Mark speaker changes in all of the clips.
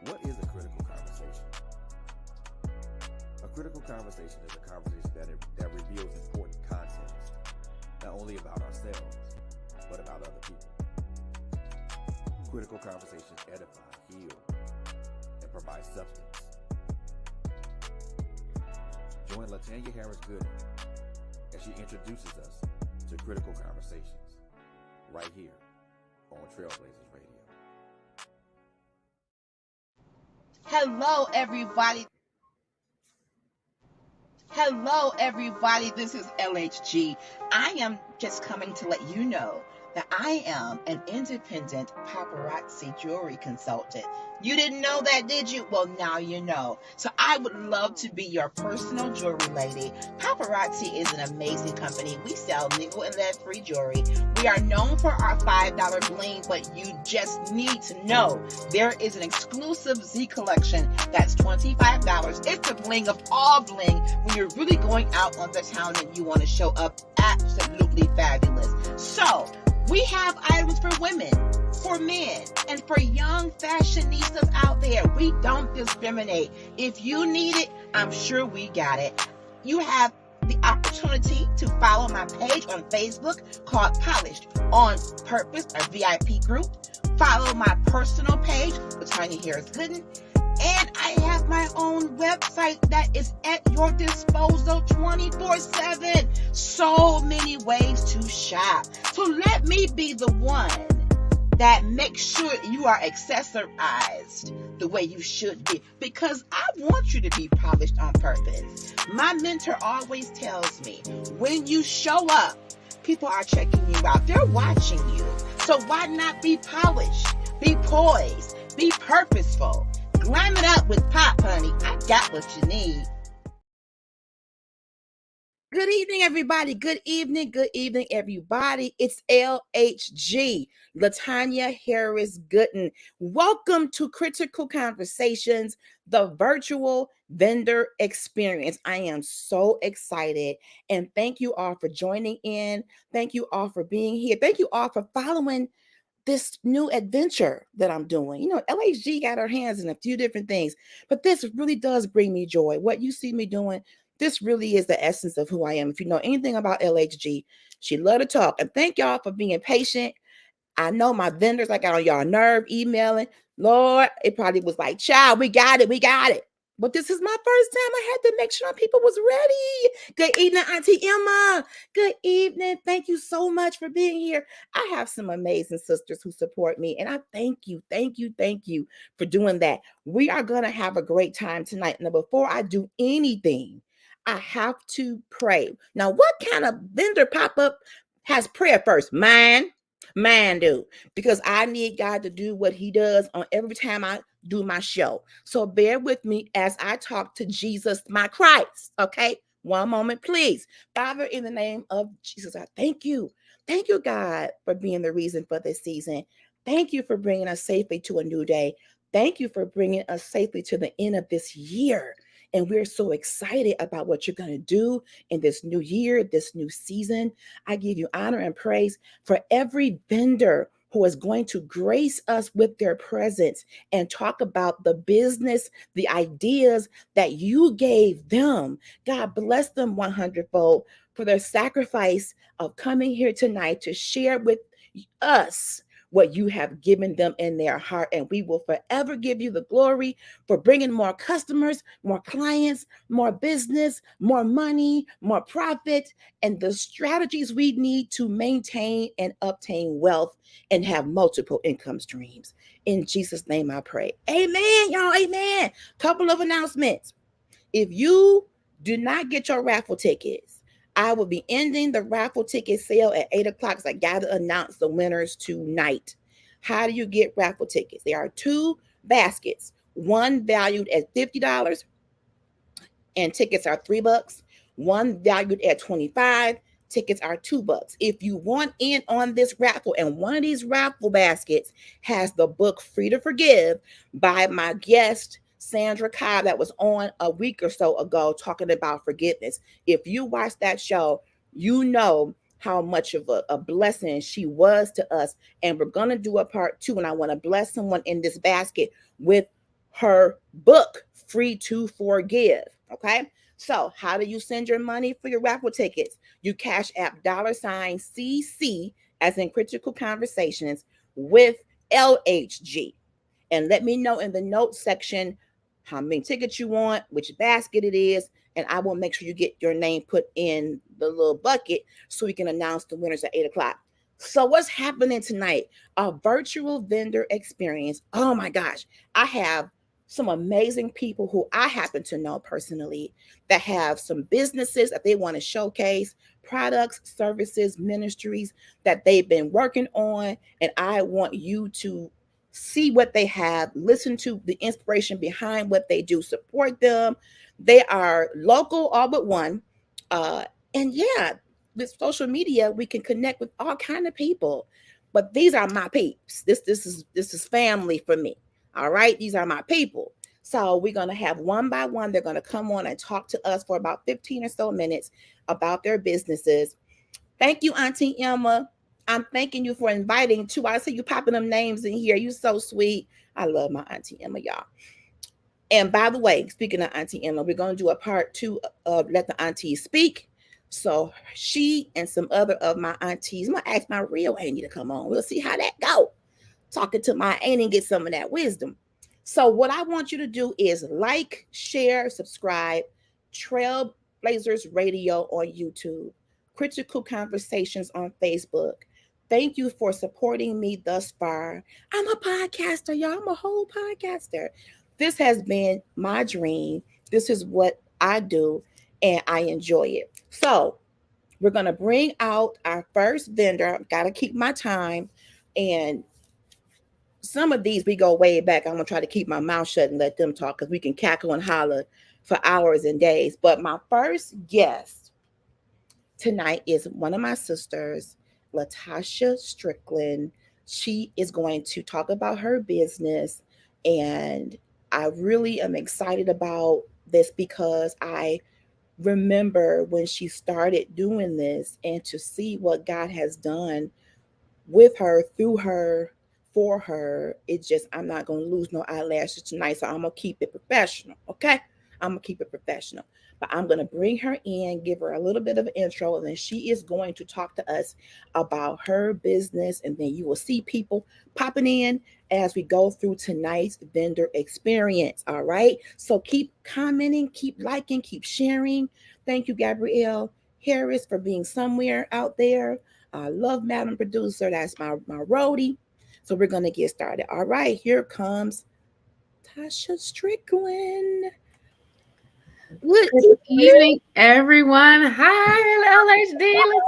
Speaker 1: What is a critical conversation? A critical conversation is a conversation that reveals important context, not only about ourselves, but about other people. Critical conversations edify, heal, and provide substance. Join Latanya Harris Gooden as she introduces us to critical conversations right here on Trailblazers Radio.
Speaker 2: Hello, everybody. Hello, everybody. This is LHG. I am just coming to let you know that I am an independent paparazzi jewelry consultant. You didn't know that, did you? Well, now you know. So I would love to be your personal jewelry lady. Paparazzi is an amazing company. We sell nickel and lead-free jewelry. We are known for our $5 bling, but you just need to know there is an exclusive Z collection that's $25. It's the bling of all bling when you're really going out on the town and you want to show up absolutely fabulous. So we have items for women, for men, and for young fashionistas out there. We don't discriminate. If you need it, I'm sure we got it. You have the opportunity to follow my page on Facebook called Polished on Purpose, a VIP group. Follow my personal page, Latanya Harris Gooden. And I have my own website that is at your disposal 24/7. So many ways to shop. So let me be the one that makes sure you are accessorized the way you should be. Because I want you to be polished on purpose. My mentor always tells me, when you show up, people are checking you out. They're watching you. So why not be polished? Be poised. Be purposeful. Glam it up with pop, honey. I got what you need. Good evening, everybody. Good evening, everybody. It's LHG, Latanya Harris Gooden. Welcome to Critical Conversations, the virtual vendor experience. I am so excited, and thank you all for joining in. Thank you all for being here. Thank you all for following this new adventure that I'm doing. You know, LHG got her hands in a few different things, but this really does bring me joy. What you see me doing, this really is the essence of who I am. If you know anything about LHG, she love to talk. And thank y'all for being patient. I know my vendors, I got on y'all nerve emailing. Lord, it probably was like, child, we got it. But this is my first time. I had to make sure people was ready. Good evening, Auntie Emma. Good evening. Thank you so much for being here. I have some amazing sisters who support me, and I thank you for doing that. We are going to have a great time tonight. Now, before I do anything, I have to pray. Now, what kind of vendor pop-up has prayer first? Mine do, because I need God to do what he does on every time I do my show. So bear with me as I talk to Jesus, my Christ. Okay, one moment, please. Father, in the name of Jesus, I thank you. Thank you, God, for being the reason for this season. Thank you for bringing us safely to a new day. Thank you for bringing us safely to the end of this year. And we're so excited about what you're going to do in this new year, this new season. I give you honor and praise for every vendor who is going to grace us with their presence and talk about the business, the ideas that you gave them. God bless them 100-fold for their sacrifice of coming here tonight to share with us what you have given them in their heart. And we will forever give you the glory for bringing more customers, more clients, more business, more money, more profit, and the strategies we need to maintain and obtain wealth and have multiple income streams. In Jesus' name I pray. Amen, y'all. Amen. Couple of announcements. If you do not get your raffle tickets, I will be ending the raffle ticket sale at 8 o'clock. So I got to announce the winners tonight. How do you get raffle tickets? There are two baskets, one valued at $50 and tickets are $3. One valued at $25. Tickets are $2. If you want in on this raffle, and one of these raffle baskets has the book Free to Forgive by my guest, Sandra Cobb, that was on a week or so ago talking about forgiveness. If you watch that show, you know how much of a blessing she was to us. And we're going to do a part 2. And I want to bless someone in this basket with her book, Free to Forgive. Okay. So, how do you send your money for your raffle tickets? You cash app $CC, as in Critical Conversations, with LHG. And let me know in the notes section how many tickets you want, which basket it is, and I will make sure you get your name put in the little bucket so we can announce the winners at 8 o'clock. So, what's happening tonight? A virtual vendor experience. Oh my gosh, I have some amazing people who I happen to know personally that have some businesses that they want to showcase, products, services, ministries that they've been working on. And I want you to see what they have, listen to the inspiration behind what they do, support them. They are local, all but one. Uh, and yeah, with social media, we can connect with all kind of people. But these are my peeps. This is family for me. All right, these are my people. So we're gonna have one by one. They're gonna come on and talk to us for about 15 or so minutes about their businesses. Thank you, Auntie Emma. I'm thanking you for inviting too. I see you popping them names in here. You so sweet. I love my Auntie Emma, y'all. And by the way, speaking of Auntie Emma, we're going to do a part 2 of Let the Aunties Speak. So she and some other of my aunties, I'm going to ask my real auntie to come on. We'll see how that go. Talking to my auntie and get some of that wisdom. So what I want you to do is like, share, subscribe, Trailblazers Radio on YouTube, Critical Conversations on Facebook. Thank you for supporting me thus far. I'm a podcaster, y'all. I'm a whole podcaster. This has been my dream. This is what I do, and I enjoy it. So we're going to bring out our first vendor. Got to keep my time. And some of these we go way back. I'm going to try to keep my mouth shut and let them talk because we can cackle and holler for hours and days. But my first guest tonight is one of my sisters, Latasha Strickland. She is going to talk about her business, and I really am excited about this because I remember when she started doing this, and to see what God has done with her, through her, for her. It's just, I'm not going to lose no eyelashes tonight. So I'm going to keep it professional. Okay. I'm going to keep it professional. But I'm going to bring her in, give her a little bit of an intro, and then she is going to talk to us about her business. And then you will see people popping in as we go through tonight's vendor experience. All right. So keep commenting, keep liking, keep sharing. Thank you, Gabrielle Harris, for being somewhere out there. I love Madam Producer. That's my roadie. So we're going to get started. All right. Here comes Tasha Strickland.
Speaker 3: Good evening, everyone. Hi, LHG.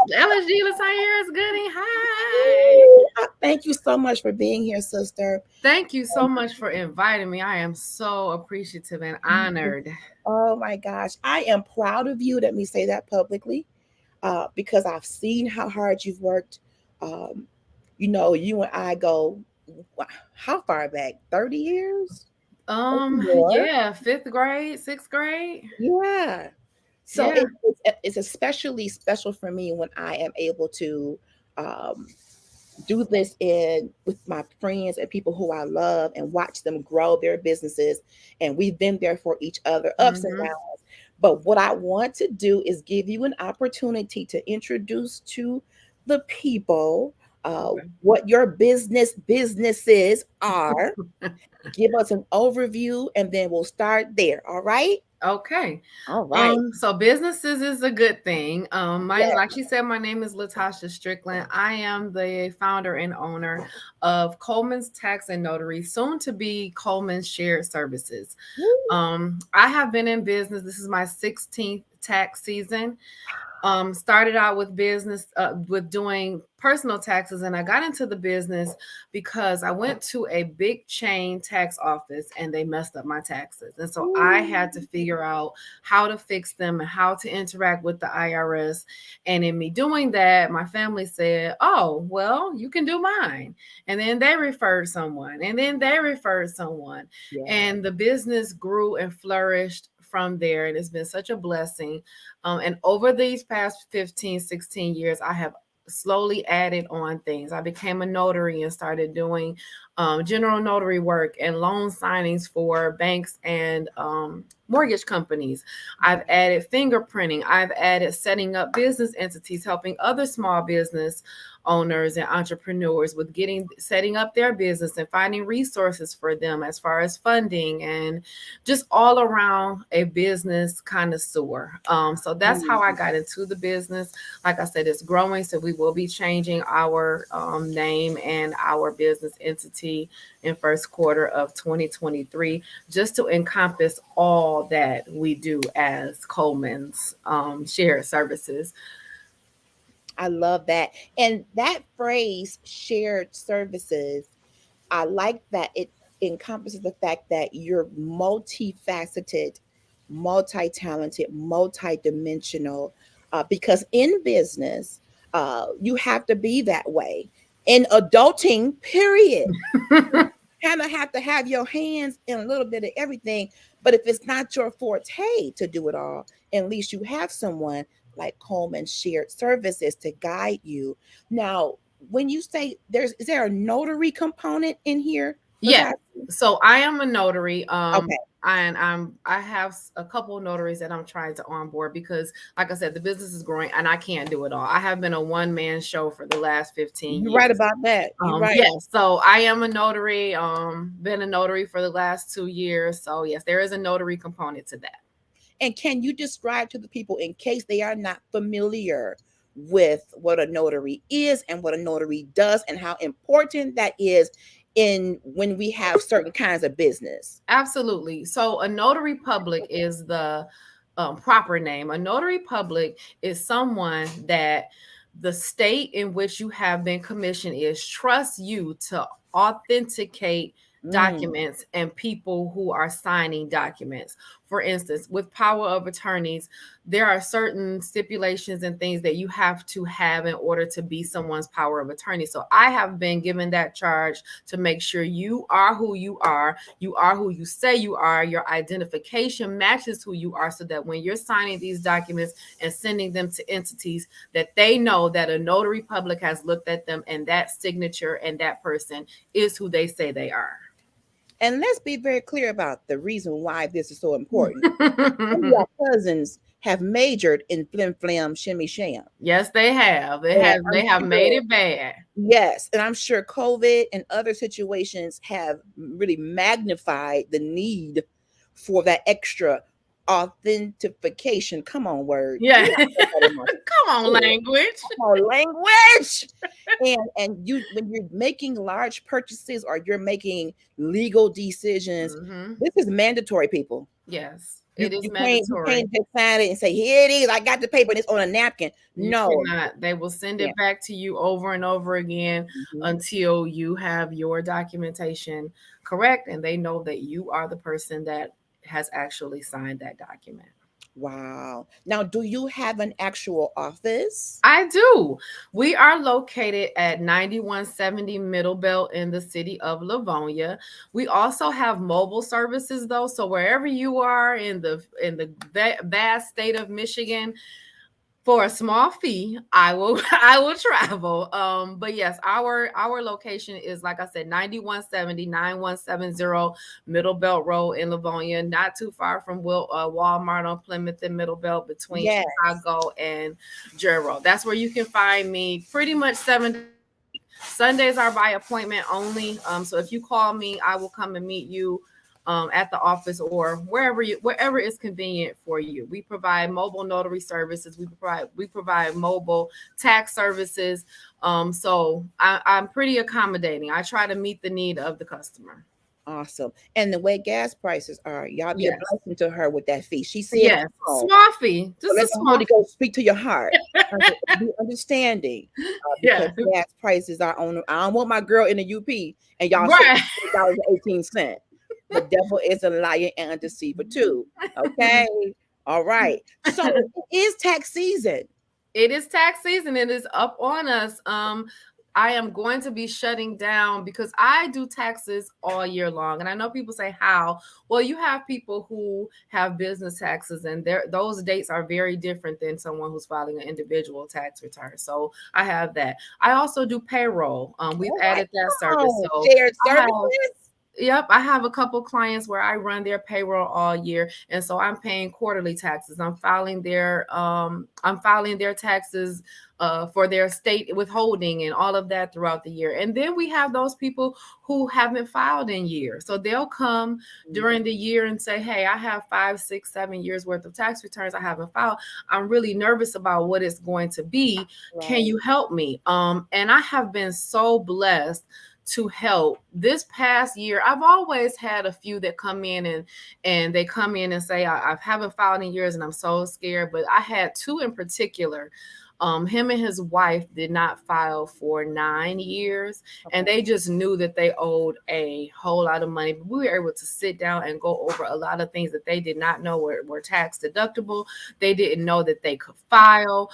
Speaker 3: Let's Harris Gooding. Hi.
Speaker 2: Thank you so much for being here, sister.
Speaker 3: Thank you so much for inviting me. I am so appreciative and honored.
Speaker 2: Oh my gosh. I am proud of you. Let me say that publicly, because I've seen how hard you've worked. You know, you and I go, how far back? 30 years?
Speaker 3: Yeah, 5th grade, 6th grade.
Speaker 2: Yeah. So
Speaker 3: Yeah.
Speaker 2: it's especially special for me when I am able to do this with my friends and people who I love and watch them grow their businesses. And we've been there for each other, ups and downs. But what I want to do is give you an opportunity to introduce to the people what your businesses are. Give us an overview, and then we'll start there. All right.
Speaker 3: Okay.
Speaker 2: All right.
Speaker 3: So businesses is a good thing. Like she said, my name is Latasha Strickland. I am the founder and owner of Coleman's Tax and Notary, soon to be Coleman's Shared Services. I have been in business. This is my 16th tax season. Started out with business, with doing personal taxes, and I got into the business because I went to a big chain tax office and they messed up my taxes. And so I had to figure out how to fix them and how to interact with the IRS. And in me doing that, my family said, oh, well, you can do mine. And then they referred someone, and then they referred someone. Yeah. And the business grew and flourished from there. And it's been such a blessing. And over these past 15, 16 years, I have slowly added on things. I became a notary and started doing general notary work, and loan signings for banks and mortgage companies. I've added fingerprinting. I've added setting up business entities, helping other small business owners and entrepreneurs with setting up their business and finding resources for them as far as funding, and just all around a business connoisseur. So that's how I got into the business. Like I said, it's growing, so we will be changing our name and our business entity in first quarter of 2023, just to encompass all that we do as Coleman's Shared Services.
Speaker 2: I love that. And that phrase, shared services, I like that it encompasses the fact that you're multifaceted, multi-talented, multi-dimensional, because in business, you have to be that way. In adulting, period. Kind of have to have your hands in a little bit of everything. But if it's not your forte to do it all, at least you have someone like Coleman Shared Services to guide you. Now, when you say is there a notary component in here?
Speaker 3: Yeah. So I am a notary.
Speaker 2: Okay.
Speaker 3: And I have a couple of notaries that I'm trying to onboard because, like I said, the business is growing and I can't do it all. I have been a one-man show for the last 15 years.
Speaker 2: You're right about that. You're right.
Speaker 3: Yes. So I am a notary, been a notary for the last 2 years. So yes, there is a notary component to that.
Speaker 2: And can you describe to the people, in case they are not familiar with what a notary is and what a notary does and how important that is in when we have certain kinds of business?
Speaker 3: Absolutely. So a notary public is the proper name. A notary public is someone that the state in which you have been commissioned trusts you to authenticate documents and people who are signing documents. For instance, with power of attorneys, there are certain stipulations and things that you have to have in order to be someone's power of attorney. So I have been given that charge to make sure you are who you are who you say you are, your identification matches who you are, so that when you're signing these documents and sending them to entities, that they know that a notary public has looked at them and that signature and that person is who they say they are.
Speaker 2: And let's be very clear about the reason why this is so important. Your cousins have majored in flim flam shimmy sham.
Speaker 3: Yes, they have. They have made it bad.
Speaker 2: Yes, and I'm sure COVID and other situations have really magnified the need for that extra authentication. Come on, word.
Speaker 3: Yeah. Come on, language.
Speaker 2: Come on, language. And you, when you're making large purchases or you're making legal decisions, this is mandatory, people.
Speaker 3: Yes, it is mandatory.
Speaker 2: You can't just sign it and say, here it is, I got the paper and it's on a napkin. No.
Speaker 3: They will send it back to you over and over again until you have your documentation correct and they know that you are the person that has actually signed that document.
Speaker 2: Wow. Now, do you have an actual office?
Speaker 3: I do. We are located at 9170 Middle Belt in the city of Livonia. We also have mobile services, though. So wherever you are in the vast state of Michigan, for a small fee, I will travel. But yes, our location is, like I said, 9170 Middle Belt Road in Livonia, not too far from Walmart on Plymouth and Middle Belt, between Chicago and Gerald. That's where you can find me pretty much 7 days. Sundays are by appointment only. So if you call me, I will come and meet you at the office or wherever is convenient for you. We provide mobile notary services. We provide mobile tax services. So I'm pretty accommodating. I try to meet the need of the customer.
Speaker 2: Awesome. And the way gas prices are, y'all be a blessing to her with that fee. She said,
Speaker 3: small fee. Just
Speaker 2: let the Holy Ghost speak to your heart. Be understanding. Because gas prices are on. I don't want my girl in the UP and y'all $6.18. The devil is a liar and a deceiver too. Okay. All right. So it is tax season.
Speaker 3: It is tax season. It is up on us. I am going to be shutting down because I do taxes all year long. And I know people say, how? Well, you have people who have business taxes, and those dates are very different than someone who's filing an individual tax return. So I have that. I also do payroll. We've added that service. So
Speaker 2: shared services.
Speaker 3: Yep, I have a couple clients where I run their payroll all year, and so I'm paying quarterly taxes. I'm filing their taxes for their state withholding and all of that throughout the year. And then we have those people who haven't filed in years, so they'll come during the year and say, "Hey, I have 5, 6, 7 years worth of tax returns I haven't filed. I'm really nervous about what it's going to be. Right. Can you help me?" And I have been so blessed to help. This past year, I've always had a few that come in and they come in and say, I haven't filed in years and I'm so scared. But I had 2 in particular. Him and his wife did not file for 9 years, and they just knew that they owed a whole lot of money. But we were able to sit down and go over a lot of things that they did not know were tax deductible. They didn't know that they could file.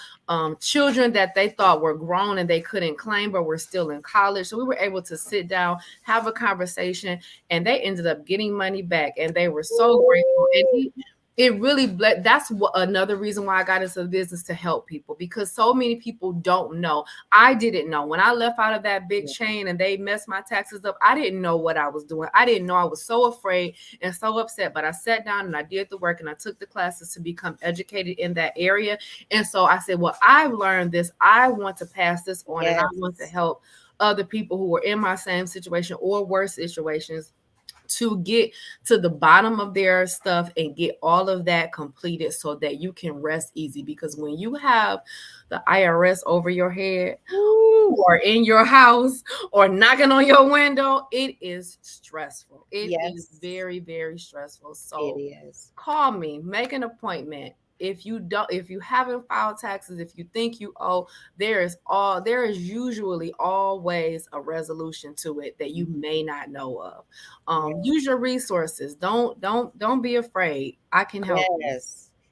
Speaker 3: Children that they thought were grown and they couldn't claim, but were still in college. So we were able to sit down, have a conversation, and they ended up getting money back, and they were so grateful. And it really, that's another reason why I got into the business, to help people, because so many people don't know. I didn't know. When I left out of that big chain and they messed my taxes up, I didn't know what I was doing. I didn't know. I was so afraid and so upset, but I sat down and I did the work and I took the classes to become educated in that area. And so I said, well, I've learned this. I want to pass this on, and I want to help other people who were in my same situation or worse situations to get to the bottom of their stuff and get all of that completed so that you can rest easy. Because when you have the IRS over your head or in your house or knocking on your window, it is stressful. It is very, very stressful. So call me, make an appointment. If you haven't filed taxes, if you think you owe, there is usually always a resolution to it that you may not know of. Use your resources. Don't be afraid. I can help you.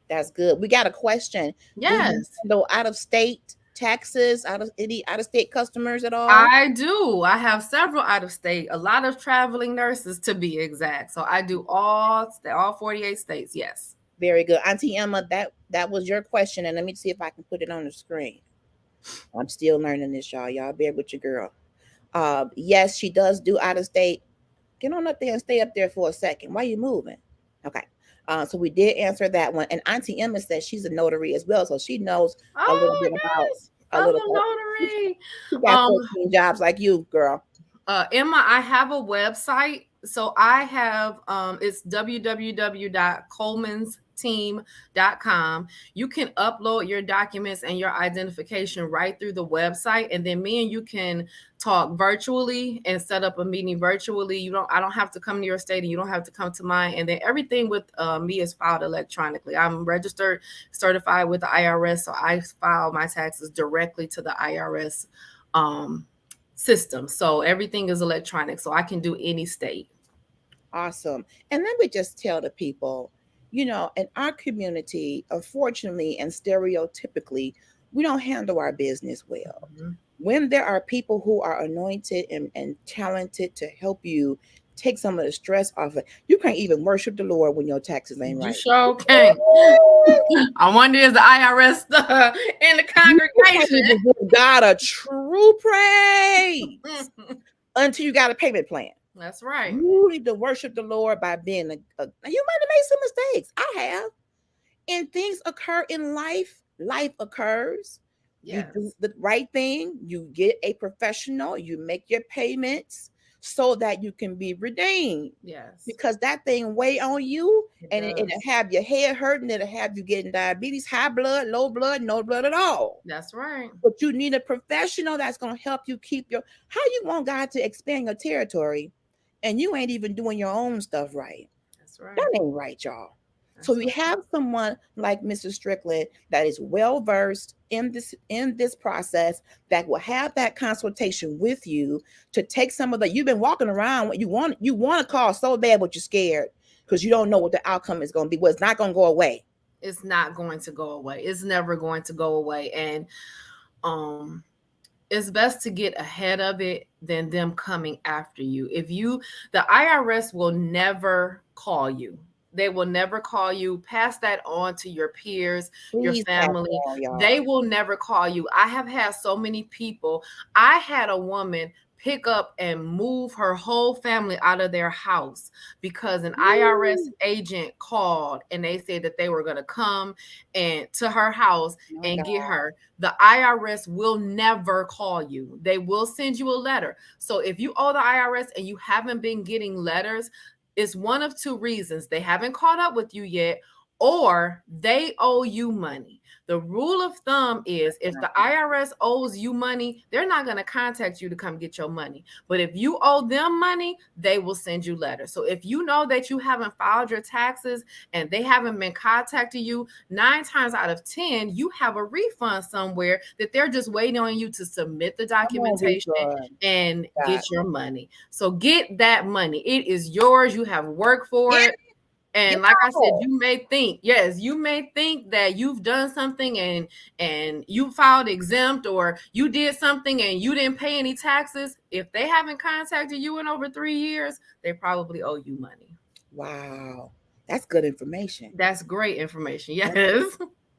Speaker 2: That's good. We got a question.
Speaker 3: Yes.
Speaker 2: No out of state taxes, any out of state customers at all?
Speaker 3: I do. I have several out of state, a lot of traveling nurses to be exact. So I do all 48 states. Yes.
Speaker 2: Very good. Auntie Emma, that was your question. And let me see if I can put it on the screen. I'm still learning this, y'all. Y'all bear with your girl. Yes, she does do out of state. Get on up there and stay up there for a second. Why are you moving? Okay. So we did answer that one. And Auntie Emma says she's a notary as well. So she knows a little bit about
Speaker 3: a notary.
Speaker 2: She got 14 jobs like you, girl.
Speaker 3: Emma, I have a website. So I have it's www.colemansteam.com. You can upload your documents and your identification right through the website, and then me and you can talk virtually and set up a meeting virtually. I don't have to come to your state and you don't have to come to mine. And then everything with me is filed electronically. I'm registered, certified with the IRS, so I file my taxes directly to the IRS system. So everything is electronic, so I can do any state.
Speaker 2: Awesome. And let me just tell the people, in our community, unfortunately and stereotypically, we don't handle our business well. Mm-hmm. When there are people who are anointed and talented to help you take some of the stress off it, you can't even worship the Lord when your taxes ain't right.
Speaker 3: You sure can. I wonder is the IRS in the congregation.
Speaker 2: Give God a true praise until you got a payment plan.
Speaker 3: That's right.
Speaker 2: You need to worship the Lord by being you might have made some mistakes. I have. And things occur in life. Life occurs. Yes. You do the right thing. You get a professional. You make your payments so that you can be redeemed.
Speaker 3: Yes.
Speaker 2: Because that thing weigh on you it'll have your head hurting. It'll have you getting diabetes, high blood, low blood, no blood at all.
Speaker 3: That's right.
Speaker 2: But you need a professional that's going to help you keep how you want God to expand your territory and you ain't even doing your own stuff right.
Speaker 3: That's right.
Speaker 2: That ain't right, y'all. So we have someone like Mrs. Strickland that is well versed in this process that will have that consultation with you to take some of the you've been walking around. You want to call so bad, but you're scared because you don't know what the outcome is going to be. Well, it's not going to go away.
Speaker 3: It's not going to go away. It's never going to go away. And it's best to get ahead of it than them coming after you. The IRS will never call you. They will never call you. Pass that on to your peers, your
Speaker 2: Please pass it
Speaker 3: family.
Speaker 2: on, y'all.
Speaker 3: They will never call you. I have had so many people. I had a woman pick up and move her whole family out of their house because an IRS agent called and they said that they were going to come and to her house and get her. The IRS will never call you. They will send you a letter. So if you owe the IRS and you haven't been getting letters, it's one of two reasons. They haven't caught up with you yet, or they owe you money. The rule of thumb is if the IRS owes you money, they're not going to contact you to come get your money. But if you owe them money, they will send you letters. So if you know that you haven't filed your taxes and they haven't been contacting you, 9 times out of 10, you have a refund somewhere that they're just waiting on you to submit the documentation and get your money. So get that money. It is yours. You have worked for it. And like I said, you may think that you've done something and you filed exempt or you did something and you didn't pay any taxes. If they haven't contacted you in over 3 years, they probably owe you money.
Speaker 2: Wow. That's good information.
Speaker 3: That's great information. Yes.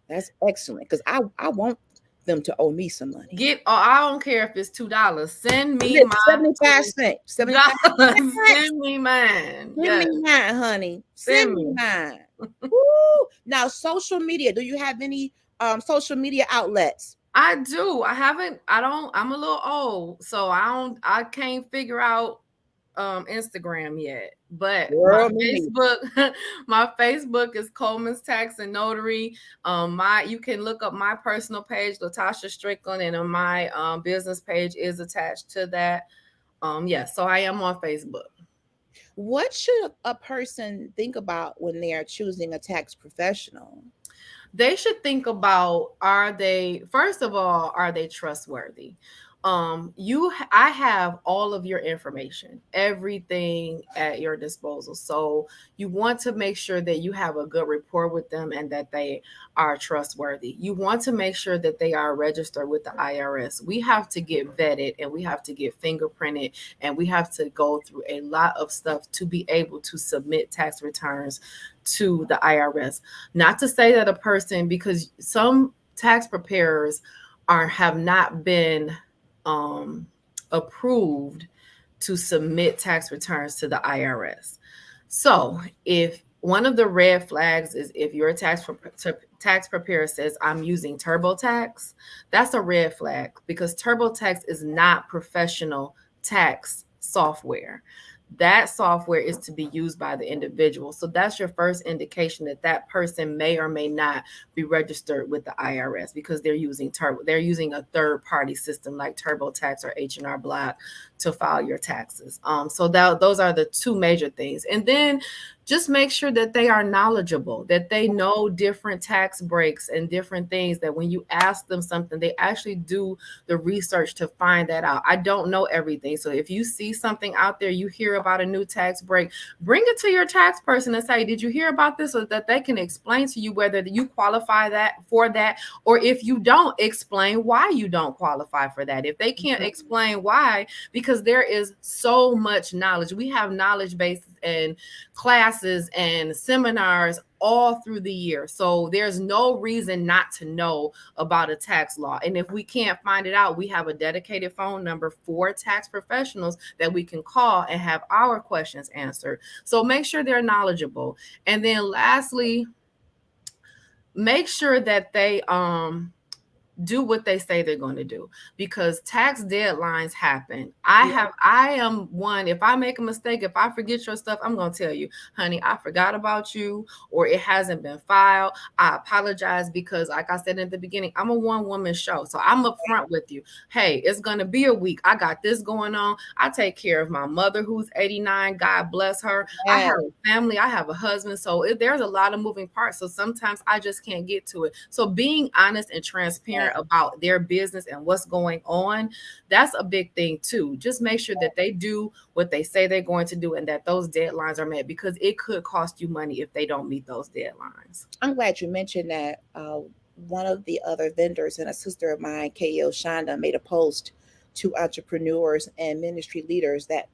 Speaker 2: That's excellent. Because I want them to owe me some money.
Speaker 3: I don't care if it's $2. Send me my
Speaker 2: 75 cents.
Speaker 3: Send me mine.
Speaker 2: Send me mine, honey. Send me mine. Woo. Now, social media. Do you have any social media outlets?
Speaker 3: I do. I'm a little old, so I can't figure out Instagram yet, but my Facebook is Coleman's Tax and Notary. You can look up my personal page, Latasha Strickland, and my business page is attached to that. So I am on Facebook.
Speaker 2: What should a person think about when they are choosing a tax professional?
Speaker 3: They should think about, first of all, are they trustworthy? I have all of your information, everything at your disposal. So you want to make sure that you have a good rapport with them and that they are trustworthy. You want to make sure that they are registered with the IRS. We have to get vetted and we have to get fingerprinted and we have to go through a lot of stuff to be able to submit tax returns to the IRS. Not to say that a person, because some tax preparers have not been approved to submit tax returns to the IRS. So if one of the red flags is if your tax preparer says I'm using TurboTax, that's a red flag because TurboTax is not professional tax software. That software is to be used by the individual. So that's your first indication that that person may or may not be registered with the IRS because they're using a third-party system like TurboTax or H&R Block to file your taxes. So those are the two major things. And then just make sure that they are knowledgeable, that they know different tax breaks and different things, that when you ask them something, they actually do the research to find that out. I don't know everything. So if you see something out there, you hear about a new tax break, bring it to your tax person and say, did you hear about this? So that they can explain to you whether you qualify for that, or if you don't, explain why you don't qualify for that. If they can't explain why, because there is so much knowledge. We have knowledge bases and classes and seminars all through the year. So there's no reason not to know about a tax law. And if we can't find it out, we have a dedicated phone number for tax professionals that we can call and have our questions answered. So make sure they're knowledgeable. And then lastly, make sure that they do what they say they're going to do, because tax deadlines happen. I am one, if I make a mistake, if I forget your stuff, I'm going to tell you, honey, I forgot about you, or it hasn't been filed. I apologize, because like I said at the beginning, I'm a one-woman show. So I'm upfront with you. Hey, it's going to be a week. I got this going on. I take care of my mother who's 89. God bless her. I have a family. I have a husband. So there's a lot of moving parts. So sometimes I just can't get to it. So being honest and transparent about their business and what's going on, that's a big thing too. Just make sure that they do what they say they're going to do and that those deadlines are met, because it could cost you money if they don't meet those deadlines.
Speaker 2: I'm glad you mentioned that. One of the other vendors and a sister of mine, KL Shonda, made a post to entrepreneurs and ministry leaders that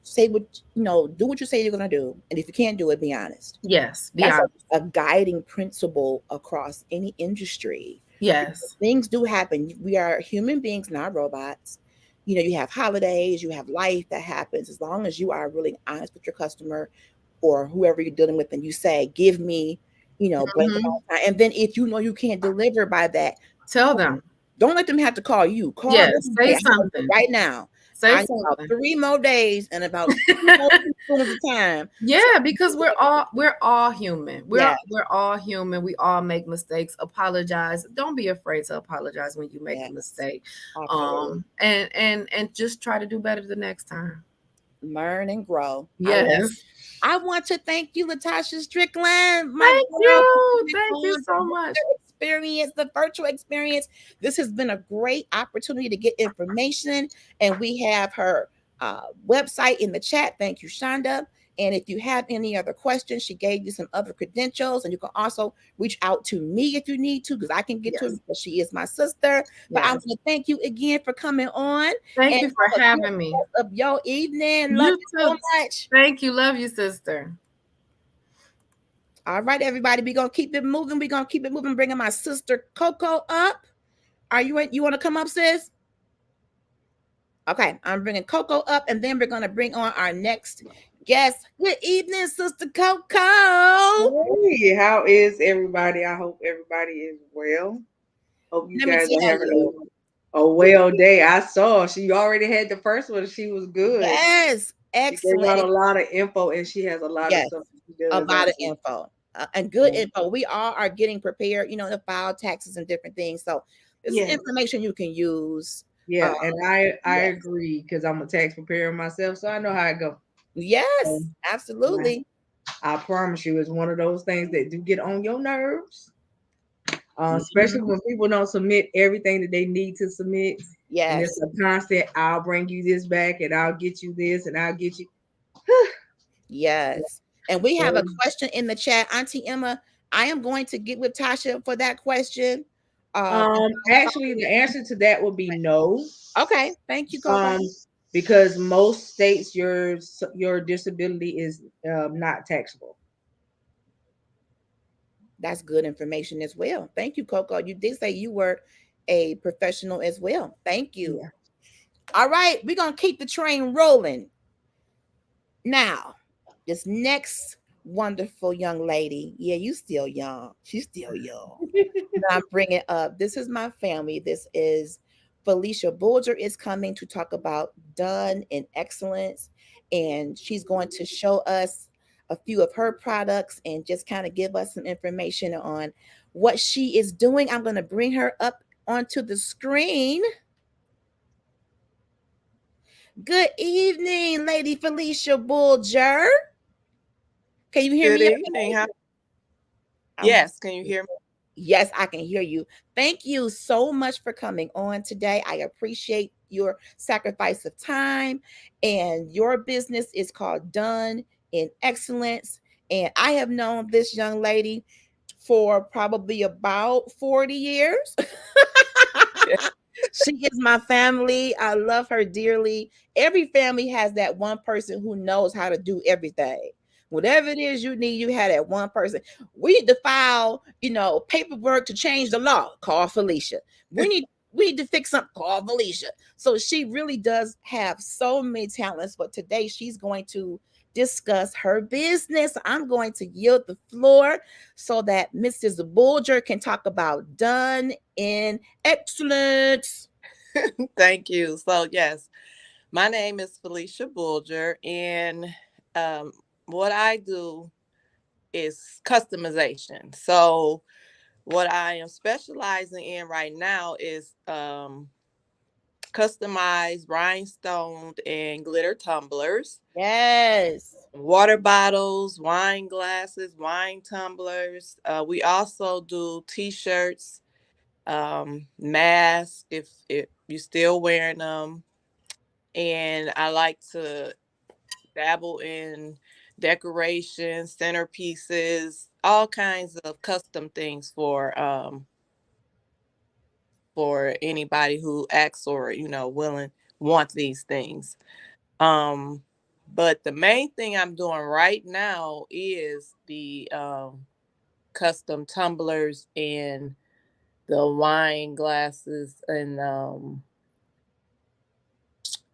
Speaker 2: say what do what you say you're gonna do, and if you can't do it, be honest.
Speaker 3: Yes, be
Speaker 2: That's
Speaker 3: honest.
Speaker 2: a guiding principle across any industry.
Speaker 3: Yes.
Speaker 2: Things do happen. We are human beings, not robots. You have holidays, you have life that happens. As long as you are really honest with your customer or whoever you're dealing with, and you say, give me, blank amount of time. And then if you know you can't deliver by that,
Speaker 3: Tell them.
Speaker 2: don't let them have to call you. Call
Speaker 3: Yes,
Speaker 2: them
Speaker 3: say something
Speaker 2: right now.
Speaker 3: Say
Speaker 2: I
Speaker 3: something.
Speaker 2: about 3 more days and about 2 more spoons of time.
Speaker 3: Yeah, because we're all human. We're
Speaker 2: Yeah.
Speaker 3: all human. We all make mistakes. Apologize. Don't be afraid to apologize when you make a
Speaker 2: Yes.
Speaker 3: mistake.
Speaker 2: Absolutely.
Speaker 3: And just try to do better the next time.
Speaker 2: Learn and grow.
Speaker 3: Yes.
Speaker 2: I want to thank you, Latasha Strickland.
Speaker 3: Thank you. Thank you so much.
Speaker 2: The virtual experience. This has been a great opportunity to get information, and we have her website in the chat. Thank you, Shonda. And if you have any other questions, she gave you some other credentials, and you can also reach out to me if you need to, because I can get to her because she is my sister. But I want to thank you again for coming on.
Speaker 3: Thank you for having me.
Speaker 2: Of your evening. Love you so much.
Speaker 3: Thank you. Love you, sister.
Speaker 2: All right, everybody. We're going to keep it moving. Bringing my sister Coco up. Are you ready? You want to come up, sis? Okay, I'm bringing Coco up, and then we're going to bring on our next guest. Good evening, Sister Coco.
Speaker 4: Hey, how is everybody? I hope everybody is well. Hope you guys are having a well day. I saw she already had the first one. She was good.
Speaker 2: Yes, excellent.
Speaker 4: She gave out a lot of info, and she has a lot of stuff.
Speaker 2: A lot of info and good info. We all are getting prepared, to file taxes and different things. So this is information you can use.
Speaker 4: Yeah, and I agree because I'm a tax preparer myself, so I know how it goes.
Speaker 2: Yes, absolutely.
Speaker 4: I promise you, it's one of those things that do get on your nerves, especially when people don't submit everything that they need to submit.
Speaker 2: Yes,
Speaker 4: and it's a constant. I'll bring you this back, and I'll get you this, and I'll get you.
Speaker 2: Yes, and we have a question in the chat, Auntie Emma. I am going to get with Tasha for that question.
Speaker 4: Actually, the answer to that would be no.
Speaker 2: Okay, thank you, Coco.
Speaker 4: Because most states your disability is not taxable.
Speaker 2: That's good information as well. Thank you, Coco. You did say you were a professional as well. Thank you. Yeah. All right, we're gonna keep the train rolling. Now, this next wonderful young lady, you still young. She's still young. I'm bringing up. This is my family. This is Felicia Bulger is coming to talk about Done in Excellence, and she's going to show us a few of her products and just kind of give us some information on what she is doing. I'm going to bring her up onto the screen. Good evening, Lady Felicia Bulger. Can you hear me?
Speaker 5: Good evening. Yes, can you hear me?
Speaker 2: Yes, I can hear you. Thank you so much for coming on today. I appreciate your sacrifice of time, and your business is called Done in Excellence. And I have known this young lady for probably about 40 years. She is my family. I love her dearly. Every family has that one person who knows how to do everything. Whatever it is you need, you have that one person. We need to file, paperwork to change the law. Call Felicia. We need to fix something. Call Felicia. So she really does have so many talents. But today she's going to discuss her business. I'm going to yield the floor so that Mrs. Bulger can talk about Done in Excellence.
Speaker 5: Thank you. So yes, my name is Felicia Bulger, and what I do is customization. So what I am specializing in right now is customized rhinestoned and glitter tumblers.
Speaker 2: Yes.
Speaker 5: Water bottles, wine glasses, wine tumblers. We also do t-shirts, masks if you're still wearing them. And I like to dabble in decorations, centerpieces, all kinds of custom things for for anybody who asks or, wants these things. But the main thing I'm doing right now is the custom tumblers and the wine glasses and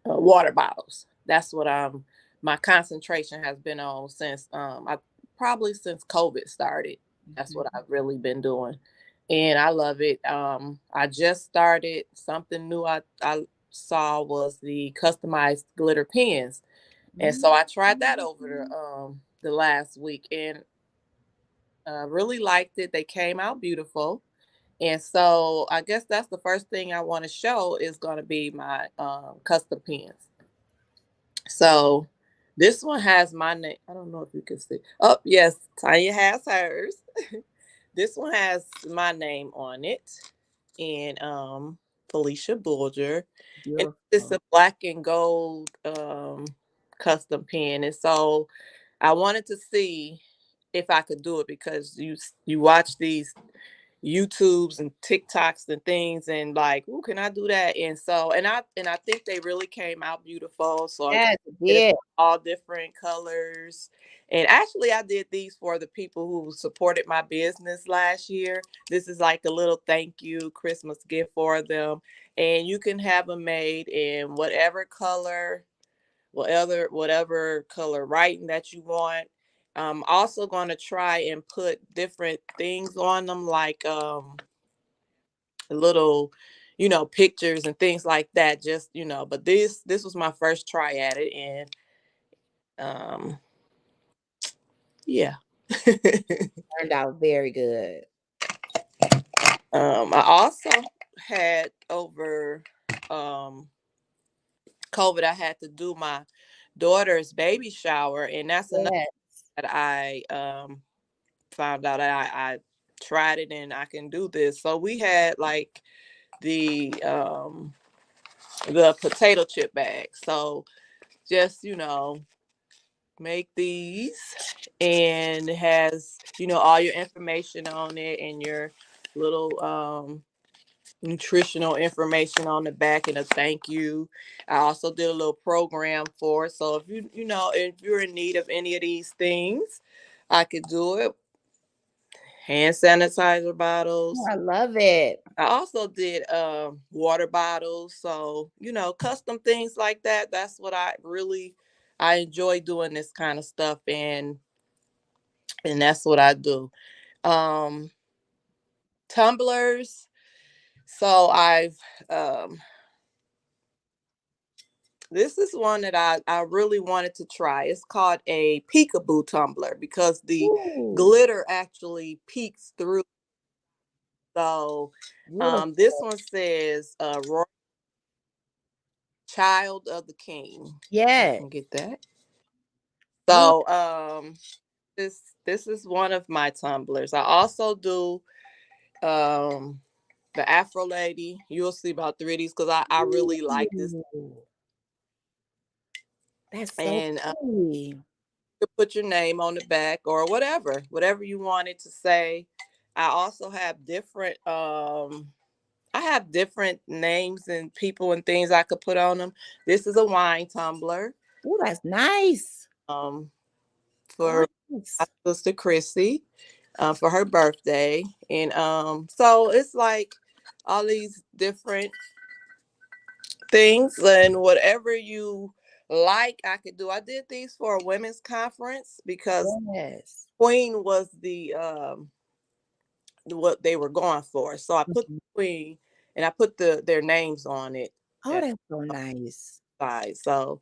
Speaker 5: water bottles. That's what my concentration has been on since since COVID started. That's what I've really been doing, and I love it. I just started something new. I saw was the customized glitter pens, and so I tried that over the last week and really liked it. They came out beautiful. And so I guess that's the first thing I want to show is going to be my custom pens. So this one has my name. I don't know if you can see. Oh, yes, Tanya has hers. This one has my name on it and Felicia Bulger. And it's a black and gold custom pen. And so I wanted to see if I could do it because you watch these YouTubes and TikToks and things and like, oh, can I do that? And so and I think they really came out beautiful. So
Speaker 2: Yes,
Speaker 5: I did all different colors. And actually I did these for the people who supported my business last year. This is like a little thank you Christmas gift for them. And you can have them made in whatever color, whatever color writing that you want. I'm also going to try and put different things on them, like little, pictures and things like that. Just, but this was my first try at it, and yeah.
Speaker 2: Turned out very good.
Speaker 5: I also had over COVID, I had to do my daughter's baby shower, and that's another that I found out I tried it and I can do this. So we had like the potato chip bag. So just, make these, and it has, all your information on it and your little nutritional information on the back and a thank you. I also did a little program for it. So if if you're in need of any of these things, I could do it. Hand sanitizer bottles.
Speaker 2: Oh, I love it.
Speaker 5: I also did water bottles. So, custom things like that. That's what I enjoy doing, this kind of stuff, and that's what I do. Tumblers. So I've this is one that I really wanted to try. It's called a peekaboo tumbler because the glitter actually peeks through. So this one says Royal Child of the King.
Speaker 2: Yeah.
Speaker 5: You can get that. So this is one of my tumblers. I also do the Afro Lady. You'll see about 3 of these because I really like this.
Speaker 2: That's so cool.
Speaker 5: You could put your name on the back or whatever you wanted to say. I also have different names and people and things I could put on them. This is a wine tumbler.
Speaker 2: Oh, that's nice.
Speaker 5: For my sister Chrissy, for her birthday. And so it's like all these different things, and whatever you like, I could do. I did these for a women's conference because Queen was the what they were going for. So I put Queen and I put their names on it.
Speaker 2: Oh, that's so nice.
Speaker 5: So,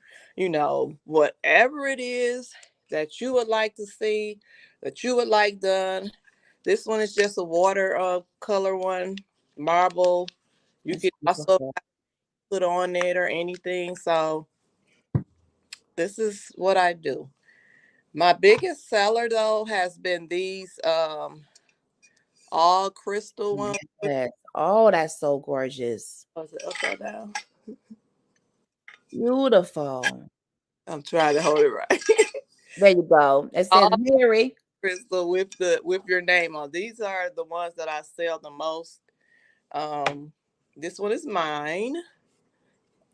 Speaker 5: whatever it is that you would like to see, that you would like done. This one is just a water color one, marble. You can also put on it or anything. So this is what I do. My biggest seller though has been these all crystal ones.
Speaker 2: Yes. Oh, that's so gorgeous.
Speaker 5: Was it upside down?
Speaker 2: Beautiful.
Speaker 5: I'm trying to hold it right.
Speaker 2: There you go. It says Mary.
Speaker 5: Crystal with your name on. These are the ones that I sell the most. This one is mine.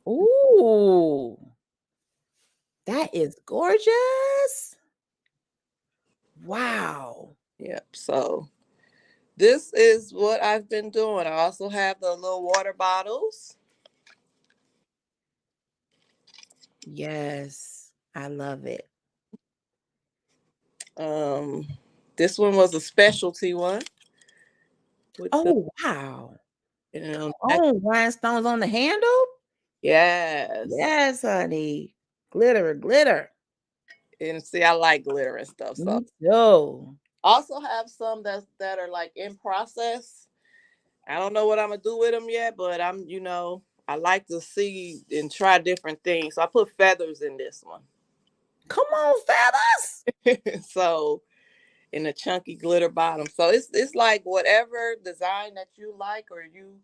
Speaker 2: Ooh, that is gorgeous. Wow.
Speaker 5: Yep. So this is what I've been doing. I also have the little water bottles.
Speaker 2: Yes, I love it.
Speaker 5: This one was a specialty one.
Speaker 2: Oh, wow.
Speaker 5: That,
Speaker 2: Oh, rhinestones on the handle?
Speaker 5: yes.
Speaker 2: Yes, honey. Glitter, glitter.
Speaker 5: And see, I like glitter and stuff. So
Speaker 2: Me too.
Speaker 5: also have some that are like in process. I don't know what I'm gonna do with them yet, but I like to see and try different things. So I put feathers in this one.
Speaker 2: Come on, feathers.
Speaker 5: So in a chunky glitter bottom. So it's like whatever design that you like or you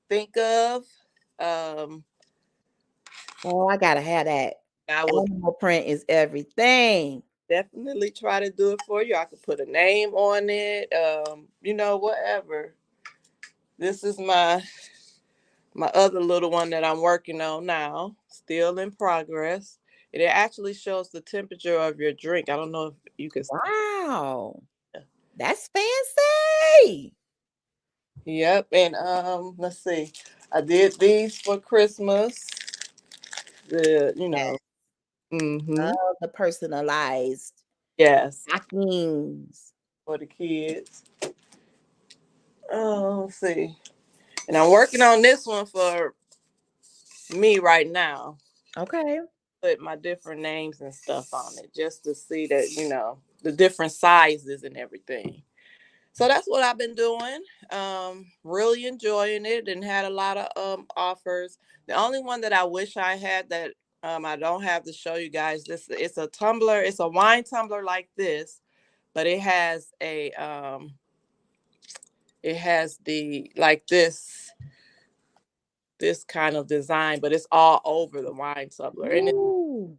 Speaker 5: think of.
Speaker 2: Oh, I gotta have that.
Speaker 5: I will
Speaker 2: Animal print is everything.
Speaker 5: definitely try to do it for you. I could put a name on it. Whatever. This is my other little one that I'm working on now, still in progress. It actually shows the temperature of your drink. I don't know if you can.
Speaker 2: Wow. That's fancy.
Speaker 5: Yep. And let's see. I did these for Christmas.
Speaker 2: Yes.
Speaker 5: Mm-hmm.
Speaker 2: The personalized
Speaker 5: Yes,
Speaker 2: stockings.
Speaker 5: for the kids. Oh, let's see. And I'm working on this one for me right now.
Speaker 2: Okay.
Speaker 5: Put my different names and stuff on it just to see that, the different sizes and everything. So that's what I've been doing. Really enjoying it and had a lot of offers. The only one that I wish I had that I don't have to show you guys, it's a tumbler, it's a wine tumbler like this, but it has the like this kind of design, but it's all over the wine tumbler. And
Speaker 2: Ooh.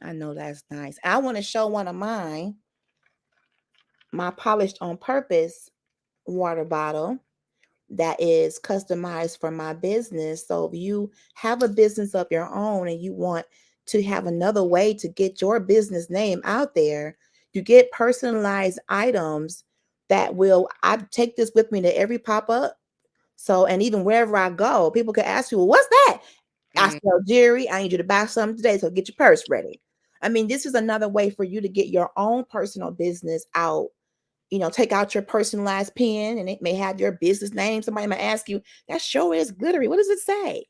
Speaker 2: I know that's nice. I want to show one of mine, my polished on purpose water bottle that is customized for my business. So if you have a business of your own and you want to have another way to get your business name out there, you get personalized items that I take this with me to every pop-up. So, and even wherever I go, people can ask you, well, what's that? I sell jewelry. I need you to buy something today. So get your purse ready. I mean, this is another way for you to get your own personal business out. Take out your personalized pen and it may have your business name. Somebody might ask you, that sure is glittery. What does it say?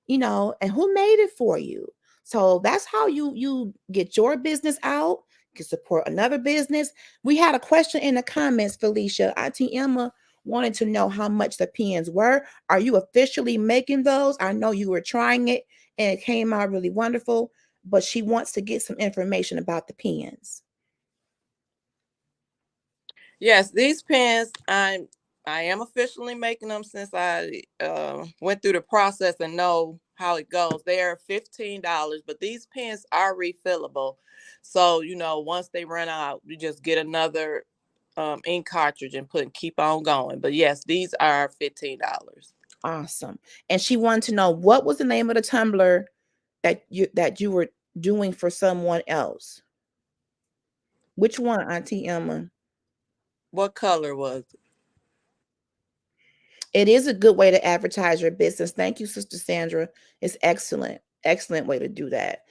Speaker 2: And who made it for you? So that's how you get your business out. You can support another business. We had a question in the comments, Felicia. Auntie Emma wanted to know how much the pens were. Are you officially making those? I know you were trying it and it came out really wonderful, but she wants to get some information about the pens.
Speaker 5: yes, these pens, I am officially making them since I went through the process and know how it goes. They are $15, but these pens are refillable. So, once they run out, you just get another ink cartridge and keep on going. But yes, these are $15.
Speaker 2: Awesome. And she wanted to know, what was the name of the tumbler that you were doing for someone else? Which one, Auntie Emma?
Speaker 5: What color was it?
Speaker 2: It is a good way to advertise your business. Thank you, Sister Sandra. It's excellent. Excellent way to do that.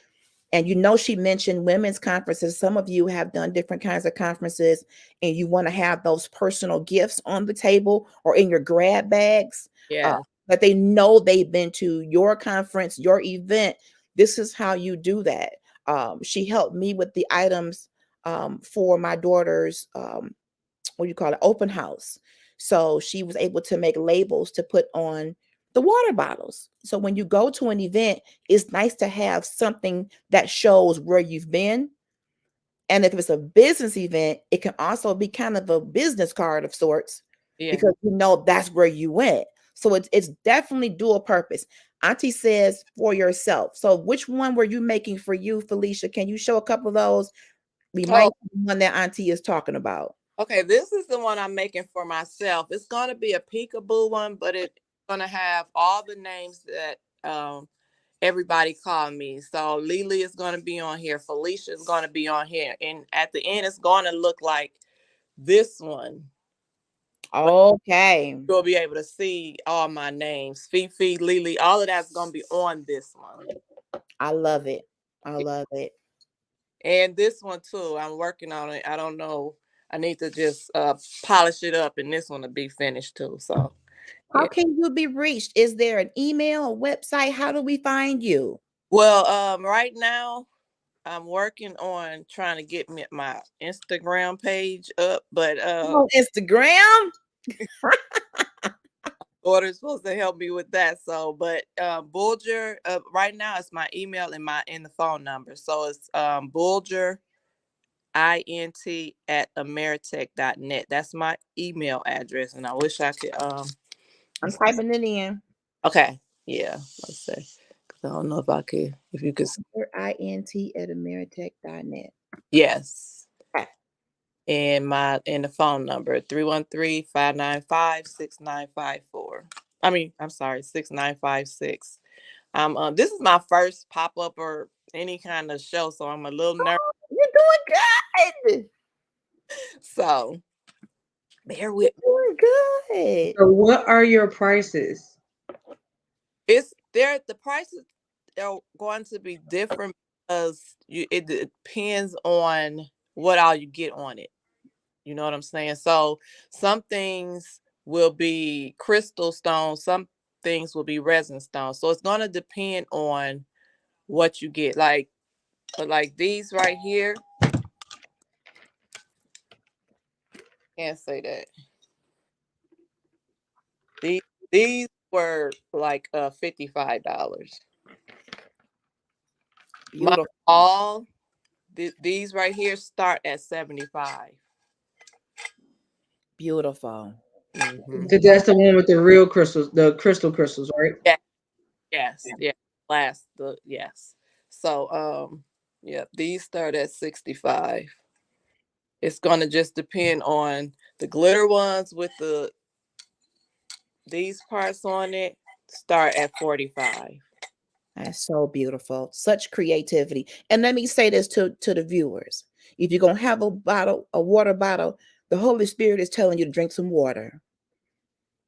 Speaker 2: And she mentioned women's conferences. Some of you have done different kinds of conferences and you want to have those personal gifts on the table or in your grab bags.
Speaker 5: Yeah.
Speaker 2: That they know they've been to your conference, your event. This is how you do that. She helped me with the items for my daughter's, open house. So she was able to make labels to put on the water bottles. So when you go to an event, it's nice to have something that shows where you've been. And if it's a business event, it can also be kind of a business card of sorts, because that's where you went. So it's definitely dual purpose. Auntie says for yourself. So which one were you making for you, Felicia? Can you show a couple of those? We might be the one that Auntie is talking about.
Speaker 5: Okay, this is the one I'm making for myself. It's going to be a peekaboo one, but it's gonna have all the names that everybody call me. So Lily is gonna be on here, Felicia is gonna be on here, and at the end it's gonna look like this one.
Speaker 2: Okay.
Speaker 5: You'll be able to see all my names. Fifi, Lily, all of that's gonna be on this one.
Speaker 2: I love it. I love it.
Speaker 5: And this one too. I'm working on it. I don't know. I need to just polish it up, and this one will be finished too. So
Speaker 2: How
Speaker 5: yeah.
Speaker 2: can you be reached? Is there an email, a website? How do we find you?
Speaker 5: Well, right now I'm working on trying to get my Instagram page up, but
Speaker 2: On Instagram?
Speaker 5: daughter's supposed to help me with that. So, but Bulger, right now it's my email and in the phone number. So it's Bulger int@ameritech.net. That's my email address, and I wish I could.
Speaker 2: I'm typing it in.
Speaker 5: Okay, yeah. Let's see. I don't know if I could. If you could.
Speaker 2: int@ameritech.net.
Speaker 5: Yes.
Speaker 2: Okay.
Speaker 5: And the phone number 313-595-6954. I'm sorry, 6956. This is my first pop-up or any kind of show, so I'm a little nervous.
Speaker 2: You're doing good.
Speaker 5: So bear with me.
Speaker 2: You're doing good.
Speaker 4: So what are your prices?
Speaker 5: The prices are going to be different because it depends on what all you get on it. You know what I'm saying? So some things will be crystal stone, some things will be resin stone. So it's gonna depend on what you get. Like these right here. Can't say that. These were like $55.
Speaker 2: Beautiful.
Speaker 5: These right here start at $75.
Speaker 2: Beautiful.
Speaker 5: Mm-hmm.
Speaker 4: That's the one with the real crystals, the crystals, right?
Speaker 5: Yeah. Yes. Yeah. Yes. So yeah, these start at $65. It's gonna just depend on the glitter ones with these parts on it start at $45.
Speaker 2: That's so beautiful. Such creativity. And let me say this to the viewers. If you're going to have a water bottle, the Holy Spirit is telling you to drink some water.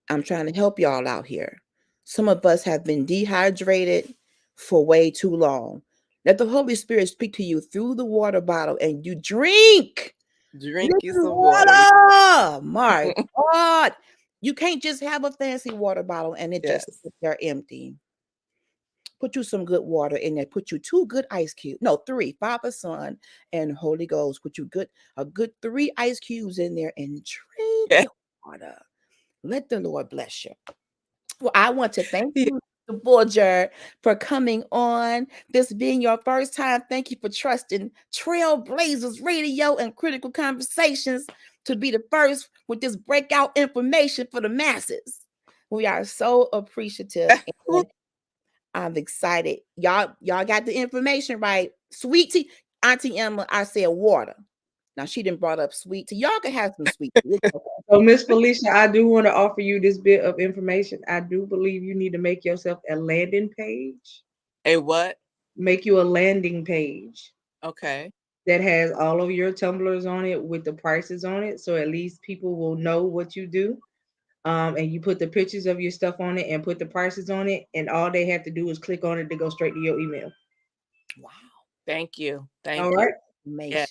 Speaker 2: I'm trying to help y'all out here. Some of us have been dehydrated for way too long. Let the Holy Spirit speak to you through the water bottle and you drink.
Speaker 5: Drink you some water.
Speaker 2: My God. You can't just have a fancy water bottle and it just sits there empty. Put you some good water in there. Put you 2 good ice cubes. No, 3. Father, Son, and Holy Ghost. Put you a good 3 ice cubes in there and drink your water. Let the Lord bless you. Well, I want to thank you, Mr. Bulger, for coming on. This being your first time. Thank you for trusting Trailblazers Radio and Critical Conversations to be the first with this breakout information for the masses. We are so appreciative. And I'm excited. Y'all got the information right. Sweet tea. Auntie Emma, I said water. Now she didn't brought up sweet tea. Y'all can have some sweet tea.
Speaker 4: So Miss Felicia, I do want to offer you this bit of information. I do believe you need to make yourself a landing page.
Speaker 5: A what?
Speaker 4: Make you a landing page.
Speaker 5: Okay.
Speaker 4: That has all of your tumblers on it with the prices on it. So at least people will know what you do. And you put the pictures of your stuff on it and put the prices on it. And all they have to do is click on it to go straight to your email.
Speaker 2: Wow.
Speaker 5: Thank you. Thank
Speaker 4: you.
Speaker 5: All
Speaker 4: right.
Speaker 2: Yeah.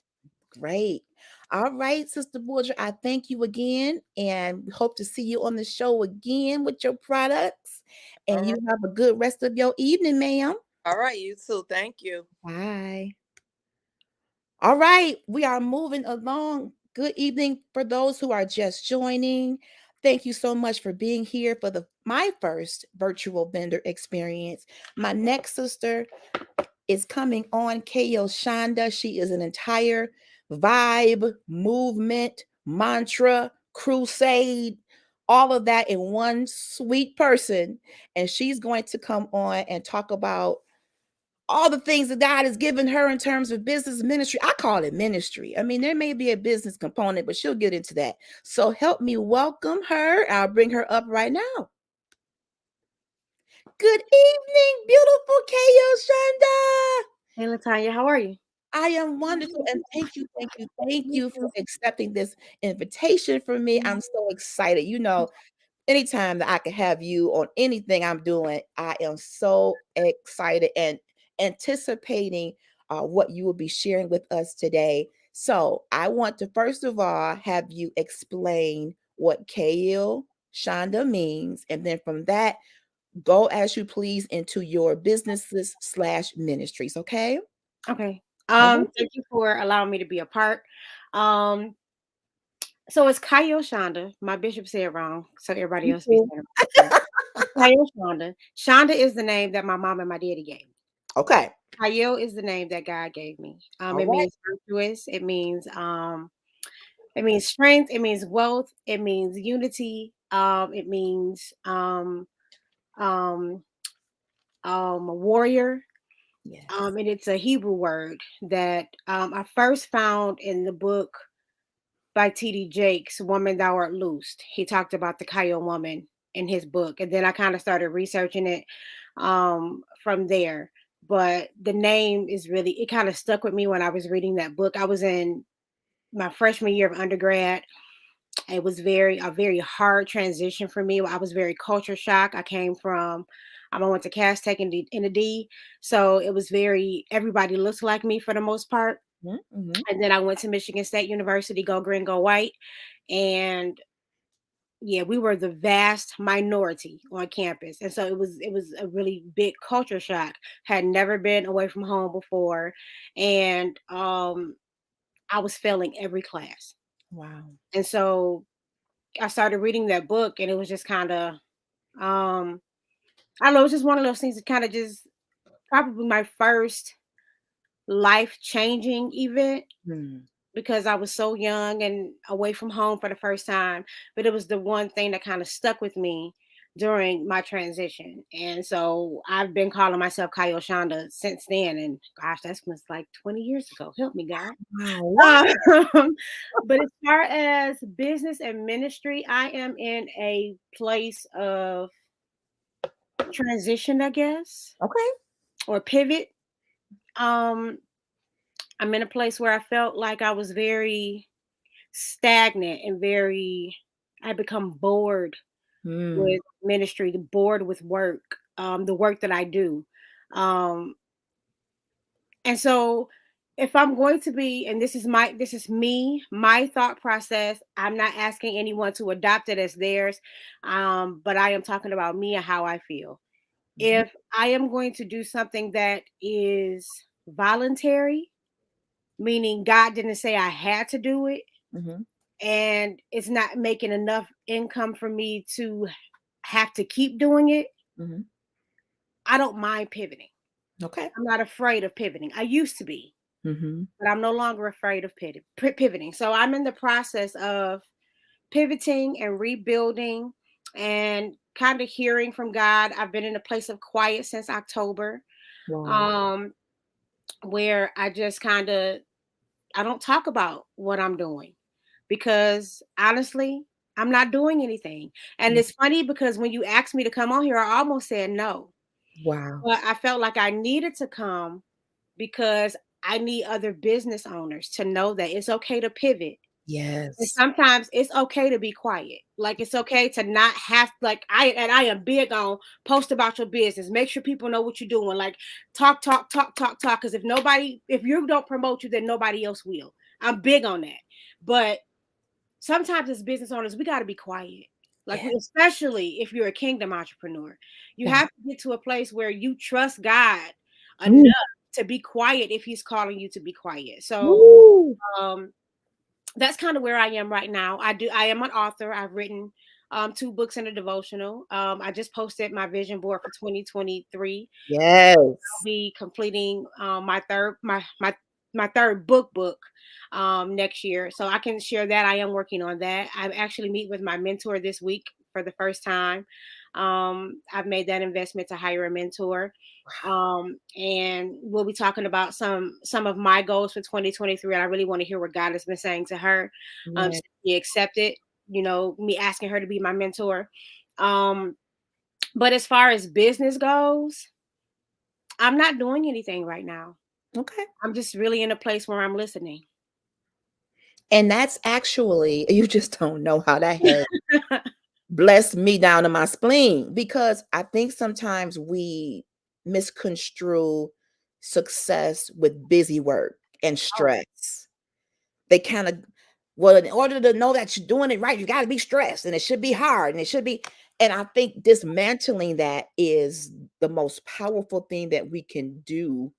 Speaker 2: Great. All right, Sister Bulger, I thank you again and hope to see you on the show again with your products. And you have a good rest of your evening, ma'am.
Speaker 5: All right, you too. Thank you.
Speaker 2: Bye. All right, we are moving along. Good evening for those who are just joining. Thank you so much for being here for my first virtual vendor experience. My next sister is coming on, K.O. Shonda. She is an entire vibe, movement, mantra, crusade, all of that in one sweet person. And she's going to come on and talk about all the things that God has given her in terms of business ministry. I call it ministry. I mean, there may be a business component, but she'll get into that. So help me welcome her. I'll bring her up right now. Good evening, beautiful Kayo Shonda.
Speaker 6: Hey, Latanya, how are you?
Speaker 2: I am wonderful, and thank you for accepting this invitation from me. I'm so excited. You know, anytime that I can have you on anything I'm doing, I am so excited and anticipating what you will be sharing with us today. So I want to first of all have you explain what Kayo Shonda means, and then from that, go as you please into your businesses / ministries. Okay.
Speaker 6: Okay.
Speaker 2: Okay.
Speaker 6: Thank you for allowing me to be a part. So it's Kayo Shonda. My bishop said it wrong, so everybody
Speaker 2: Me
Speaker 6: else be
Speaker 2: too.
Speaker 6: saying it right. Kayo Shonda. Shonda is the name that my mom and my daddy gave me.
Speaker 2: Okay.
Speaker 6: Kayo is the name that God gave me.
Speaker 2: All
Speaker 6: It
Speaker 2: right.
Speaker 6: means virtuous. It means strength. It means wealth. It means unity. It means a warrior.
Speaker 2: Yes.
Speaker 6: And it's a Hebrew word that I first found in the book by T.D. Jakes, Woman Thou Art Loosed. He talked about the Kayo woman in his book. And then I kind of started researching it from there. But the name is really, it kind of stuck with me when I was reading that book. I was in my freshman year of undergrad. It was a very hard transition for me. I was very culture shock. I went to Cass Tech in the D. So it was everybody looks like me for the most part.
Speaker 2: Mm-hmm.
Speaker 6: And then I went to Michigan State University, go green, go white. And yeah, we were the vast minority on campus. And so it was a really big culture shock. Had never been away from home before. And I was failing every class.
Speaker 2: Wow.
Speaker 6: And so I started reading that book, and it was just kind of I don't know, it was just one of those things that kind of just probably my first life-changing event. Because I was so young and away from home for the first time. But it was the one thing that kind of stuck with me during my transition. And so I've been calling myself Kayo Shonda since then. And gosh, that's was like 20 years ago. Help me, God.
Speaker 2: Wow.
Speaker 6: But as far as business and ministry, I am in a place of transition, I guess,
Speaker 2: Okay.
Speaker 6: or pivot. I'm in a place where I felt like I was very stagnant and I become bored with ministry, bored with work, the work that I do. And so if I'm going to be, and this is me, my thought process, I'm not asking anyone to adopt it as theirs. But I am talking about me and how I feel. If I am going to do something that is voluntary, meaning God didn't say I had to do it, and it's not making enough income for me to have to keep doing it, I don't mind pivoting.
Speaker 2: Okay.
Speaker 6: I'm not afraid of pivoting. I used to be, but I'm no longer afraid of pivoting. So I'm in the process of pivoting and rebuilding and kind of hearing from God. I've been in a place of quiet since October, where I just I don't talk about what I'm doing because honestly, I'm not doing anything. And it's funny because when you asked me to come on here, I almost said no.
Speaker 2: Wow.
Speaker 6: But I felt like I needed to come because I need other business owners to know that it's okay to pivot.
Speaker 2: Yes.
Speaker 6: And sometimes it's okay to be quiet. Like it's okay to not have I am big on post about your business. Make sure people know what you're doing. Like talk. Because if you don't promote you, then nobody else will. I'm big on that. But sometimes as business owners, we got to be quiet. Especially if you're a kingdom entrepreneur, you have to get to a place where you trust God enough to be quiet if He's calling you to be quiet. So, that's kind of where I am right now. I am an author. I've written 2 books and a devotional. I just posted my vision board for 2023.
Speaker 2: Yes.
Speaker 6: I'll be completing my third book next year. So I can share that. I am working on that. I actually meet with my mentor this week for the first time. I've made that investment to hire a mentor. And we'll be talking about some of my goals for 2023. And I really want to hear what God has been saying to her. She accepted, me asking her to be my mentor. But as far as business goes, I'm not doing anything right now.
Speaker 2: Okay.
Speaker 6: I'm just really in a place where I'm listening.
Speaker 2: And that's actually, you just don't know how that has blessed me down to my spleen, because I think sometimes we misconstrue success with busy work and stress. They kind of, well, in order to know that you're doing it right, you got to be stressed and it should be hard and it should be. And I think dismantling that is the most powerful thing that we can do,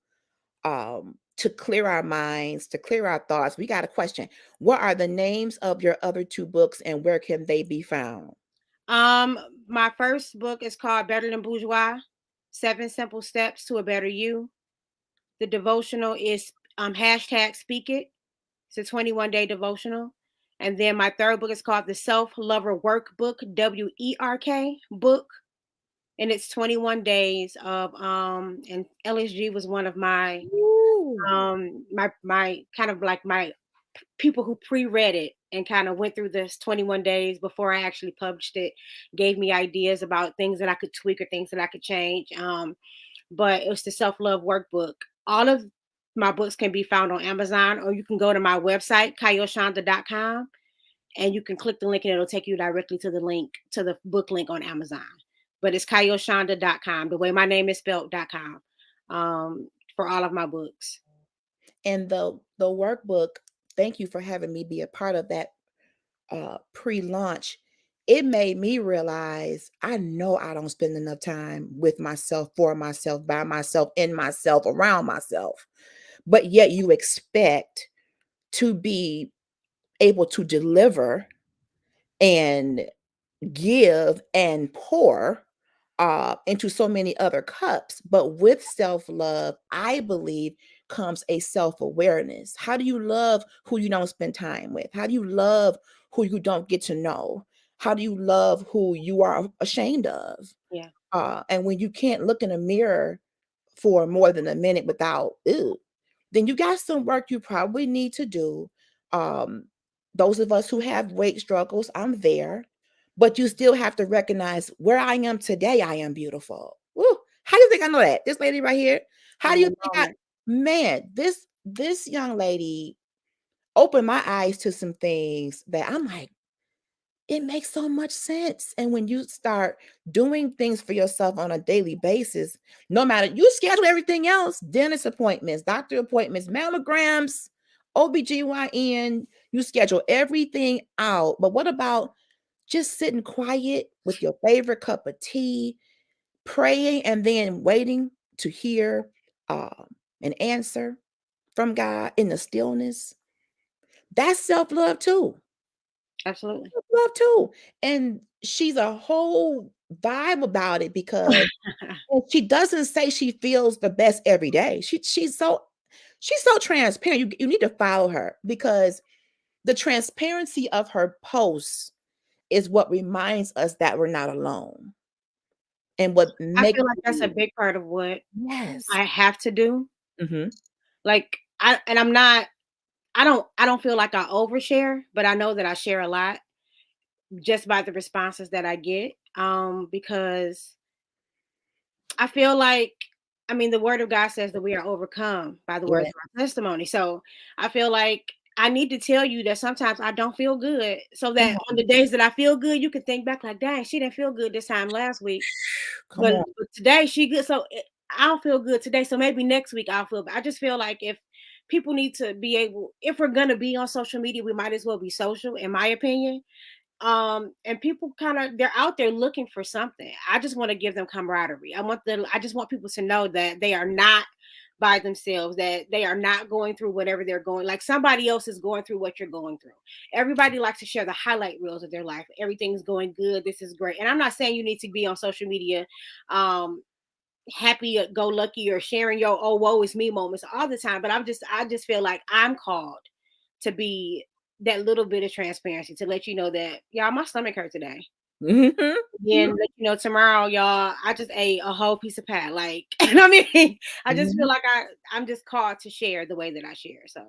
Speaker 2: to clear our minds, to clear our thoughts. We got a question. What are the names of your other two books and where can they be found?
Speaker 6: My first book is called Better Than Bourgeois: 7 Simple Steps to a Better You. The devotional is hashtag Speak It. It's a 21-day devotional. And then my third book is called The Self-Lover Workbook, WERK book. And it's 21 days of and LSG was one of my my kind of like my people who pre-read it and kind of went through this 21 days before I actually published it, gave me ideas about things that I could tweak or things that I could change. But it was the self-love workbook. All of my books can be found on Amazon, or you can go to my website, kayoshonda.com, and you can click the link and it'll take you directly to the link, to the book link on Amazon. But it's kayoshonda.com, the way my name is spelled.com, for all of my books.
Speaker 2: And the workbook, thank you for having me be a part of that pre-launch. It made me realize I know I don't spend enough time with myself, for myself, by myself, in myself, around myself. But yet you expect to be able to deliver and give and pour into so many other cups. But with self-love, I believe, comes a self-awareness. How do you love who you don't spend time with? How do you love who you don't get to know? How do you love who you are ashamed of?
Speaker 6: Yeah.
Speaker 2: And when you can't look in a mirror for more than a minute without, ew, then you got some work you probably need to do. Those of us who have weight struggles, I'm there. But you still have to recognize where I am today, I am beautiful. Woo. How do you think I know that? This lady right here. How do you think man, this young lady opened my eyes to some things that I'm like, it makes so much sense. And when you start doing things for yourself on a daily basis, no matter, you schedule everything else, dentist appointments, doctor appointments, mammograms, OBGYN, you schedule everything out. But what about just sitting quiet with your favorite cup of tea, praying, and then waiting to hear an answer from God in the stillness? That's self-love too.
Speaker 6: Absolutely.
Speaker 2: Love too. And she's a whole vibe about it, because she doesn't say she feels the best every day. She's so transparent. You need to follow her, because the transparency of her posts is what reminds us that we're not alone. And what
Speaker 6: I
Speaker 2: makes
Speaker 6: feel like that's a big part of what
Speaker 2: yes.
Speaker 6: I have to do.
Speaker 2: Mhm.
Speaker 6: Like I'm not, I don't feel like I overshare, but I know that I share a lot just by the responses that I get. Because I feel like, I mean, the word of God says that we are overcome by the words
Speaker 2: Yeah.
Speaker 6: of our testimony. So I feel like I need to tell you that sometimes I don't feel good, so that on the days that I feel good, you can think back like, dang, she didn't feel good this time last week.
Speaker 2: Come on.
Speaker 6: But today she good. So I don't feel good today. So maybe next week I'll feel. I just feel like if people need to be able, if we're gonna be on social media, we might as well be social, in my opinion. And people kind of, they're out there looking for something. I just want to give them camaraderie. I just want people to know that they are not by themselves, that they are not going through whatever they're going, like somebody else is going through what you're going through. Everybody likes to share the highlight reels of their life. Everything's going good, this is great. And I'm not saying you need to be on social media happy go lucky or sharing your oh woe is me moments all the time, but I just feel like I'm called to be that little bit of transparency, to let you know that, y'all, my stomach hurt today.
Speaker 2: Mhm.
Speaker 6: Then let you know tomorrow, y'all, I just ate a whole piece of pie. Like, and I mean, I just feel like I'm just called to share the way that I share. So,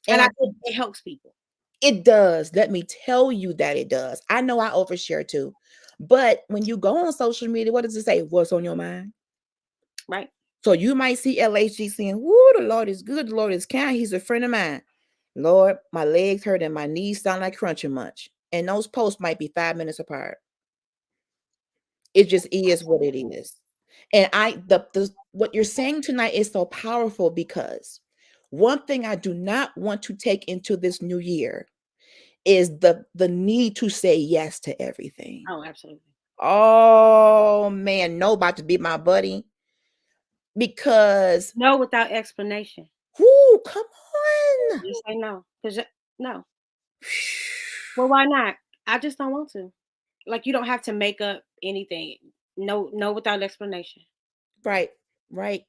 Speaker 6: and I think it helps people.
Speaker 2: It does. Let me tell you that it does. I know I overshare too, But when you go on social media, what does it say? What's on your mind?
Speaker 6: Right.
Speaker 2: So you might see LHG saying, "Woo, the Lord is good, the Lord is kind, he's a friend of mine. Lord, my legs hurt and my knees sound like crunching much." And those posts might be 5 minutes apart. It just is what it is. And what you're saying tonight is so powerful, because one thing I do not want to take into this new year is the need to say yes to everything.
Speaker 6: Oh, absolutely.
Speaker 2: Oh man, no, about to be my buddy. Because
Speaker 6: No without explanation.
Speaker 2: whoo, come on.
Speaker 6: Just say no. Because no. Well, why not? I just don't want to. Like, you don't have to make up anything. No without explanation.
Speaker 2: Right, right.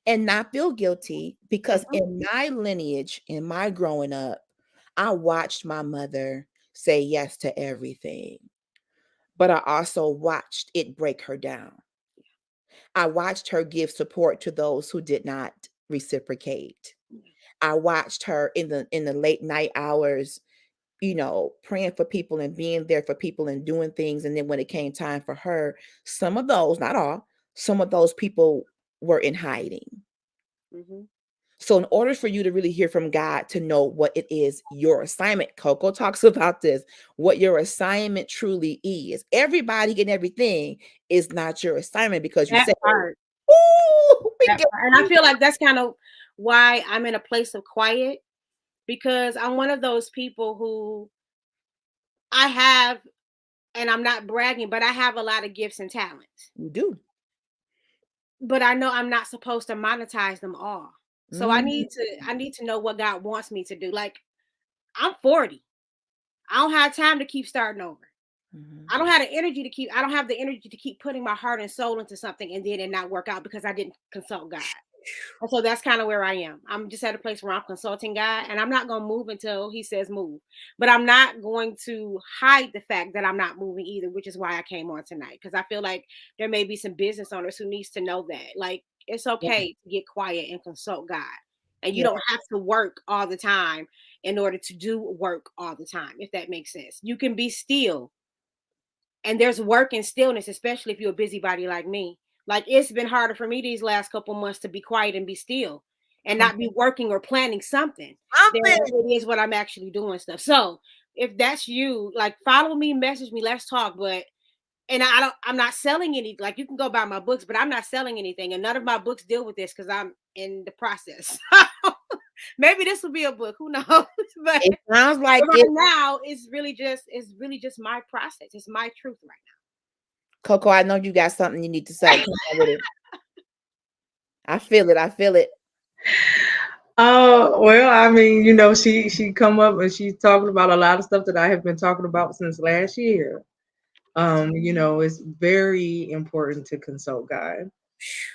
Speaker 2: And not feel guilty, because
Speaker 6: Mhm.
Speaker 2: in my lineage, in my growing up, I watched my mother say yes to everything, but I also watched it break her down. I watched her give support to those who did not reciprocate. I watched her in the late night hours, praying for people and being there for people and doing things. And then when it came time for her, some of those, not all, some of those people were in hiding.
Speaker 6: Mhm.
Speaker 2: So in order for you to really hear from God, to know what it is your assignment, Coco talks about this, what your assignment truly is. Everybody and everything is not your assignment, because you
Speaker 6: That
Speaker 2: say,
Speaker 6: part.
Speaker 2: "Ooh, we
Speaker 6: That
Speaker 2: get
Speaker 6: part. And I feel like that's kind of why I'm in a place of quiet, because I'm one of those people who I have, and I'm not bragging, but I have a lot of gifts and talents.
Speaker 2: you do."
Speaker 6: But I know I'm not supposed to monetize them all. So I
Speaker 2: Mhm.
Speaker 6: need to know what God wants me to do. Like, I'm 40. I don't have time to keep starting over.
Speaker 2: Mhm.
Speaker 6: I don't have the energy to keep putting my heart and soul into something and then it not work out because I didn't consult God. And so that's kind of where I am. I'm just at a place where I'm consulting God, and I'm not going to move until he says move. But I'm not going to hide the fact that I'm not moving either, which is why I came on tonight, because I feel like there may be some business owners who needs to know that. Like, it's
Speaker 2: Yeah,
Speaker 6: okay to get quiet and consult God. And you
Speaker 2: yeah,
Speaker 6: don't have to work all the time in order to do work all the time, if that makes sense. You can be still, and there's work in stillness, especially if you're a busybody like me. Like, it's been harder for me these last couple months to be quiet and be still and
Speaker 2: come
Speaker 6: not be working or planning something than
Speaker 2: on.
Speaker 6: it is what I'm actually doing stuff. So if that's you, like, follow me, message me, let's talk. But and I'm not selling any, like, you can go buy my books, but I'm not selling anything. And none of my books deal with this because I'm in the process. Maybe this will be a book, who knows? But
Speaker 2: It sounds like
Speaker 6: right
Speaker 2: it.
Speaker 6: now it's really just my process. It's my truth right
Speaker 2: Coco, I know you got something you need to say. Come on with it. I feel it. I feel it.
Speaker 4: Oh, well, I mean, she come up and she's talking about a lot of stuff that I have been talking about since last year. It's very important to consult God.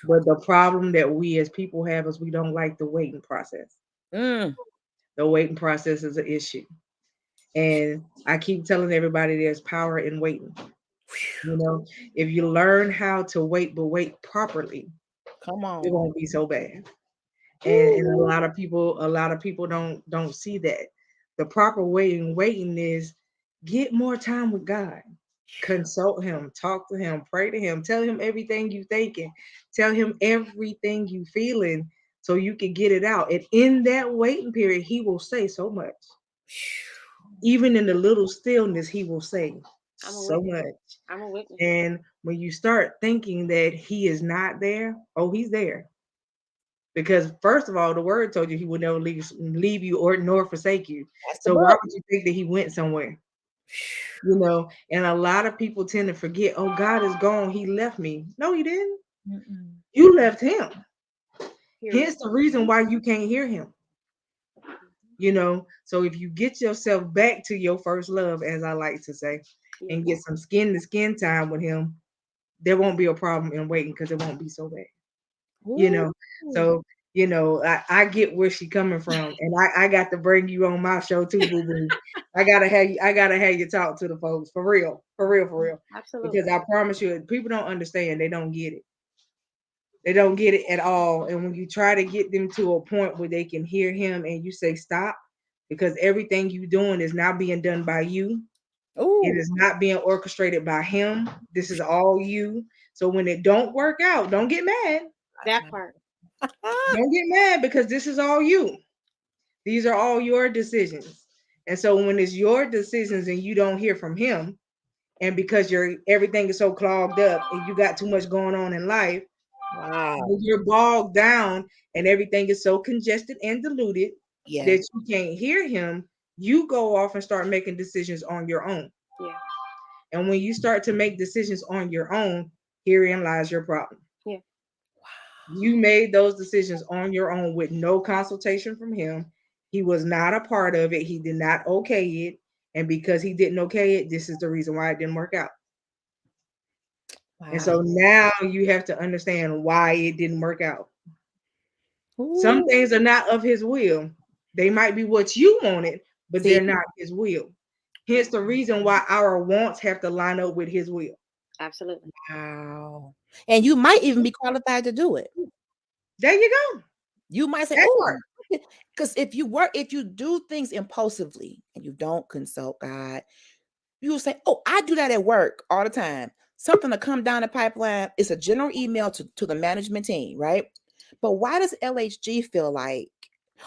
Speaker 4: But the problem that we as people have is we don't like the waiting process.
Speaker 2: Mm.
Speaker 4: The waiting process is an issue. And I keep telling everybody there's power in waiting. If you learn how to wait, but wait properly,
Speaker 2: Come on.
Speaker 4: it won't be so bad. And a lot of people don't see that. The proper waiting is get more time with God. Consult him, talk to him, pray to him, tell him everything you thinking, tell him everything you feeling so you can get it out. And in that waiting period, he will say so much. Even in the little stillness, he will say
Speaker 6: now. I'm a
Speaker 4: so
Speaker 6: witness.
Speaker 4: much.
Speaker 6: I'm a witness.
Speaker 4: And when you start thinking that he is not there, oh, he's there. Because first of all, the word told you he would never leave you or nor forsake you.
Speaker 2: That's the
Speaker 4: So why
Speaker 2: book.
Speaker 4: would you think that he went somewhere? And a lot of people tend to forget, oh, God is gone. He left me. No, he didn't.
Speaker 2: Mm-mm.
Speaker 4: You left him.
Speaker 6: Period.
Speaker 4: Hence the reason why you can't hear him. So if you get yourself back to your first love, as I like to say,
Speaker 6: Yeah.
Speaker 4: and get some skin to skin time with him, there won't be a problem in waiting because it won't be so bad. you know.
Speaker 2: Ooh.
Speaker 4: So, I get where she coming from, and I got to bring you on my show too, boo boo. I gotta have you talk to the folks for real, for real, for real.
Speaker 6: Absolutely.
Speaker 4: Because I promise you, people don't understand. They don't get it. They don't get it at all. And when you try to get them to a point where they can hear him, and you say stop, because everything you doing is now being done by you.
Speaker 2: Ooh.
Speaker 4: It is not being orchestrated by him. This is all you. So when it don't work out, don't get mad.
Speaker 6: That part.
Speaker 4: Don't get mad because this is all you. These are all your decisions. And so when it's your decisions and you don't hear from him, and because everything is so clogged up and you got too much going on in life,
Speaker 2: Wow.
Speaker 4: you're bogged down and everything is so congested and diluted
Speaker 2: Yeah.
Speaker 4: that you can't hear him, you go off and start making decisions on your own.
Speaker 6: Yeah.
Speaker 4: And when you start to make decisions on your own, herein lies your problem.
Speaker 6: Yeah.
Speaker 4: You made those decisions on your own with no consultation from him. He was not a part of it. He did not okay it. And because he didn't okay it, this is the reason why it didn't work out.
Speaker 2: Wow.
Speaker 4: And so now you have to understand why it didn't work out. Some
Speaker 2: Ooh.
Speaker 4: things are not of his will. They might be what you wanted, but
Speaker 2: See?
Speaker 4: they're not his will. Hence the reason why our wants have to line up with his will.
Speaker 6: Absolutely.
Speaker 2: Wow. And you might even be qualified to do it.
Speaker 4: There you go.
Speaker 2: You might say,
Speaker 4: That
Speaker 2: oh,
Speaker 4: part.
Speaker 2: because if you do things impulsively and you don't consult God, you'll say, oh, I do that at work all the time. Something to come down the pipeline. It's a general email to the management team, right? But why does LHG feel like,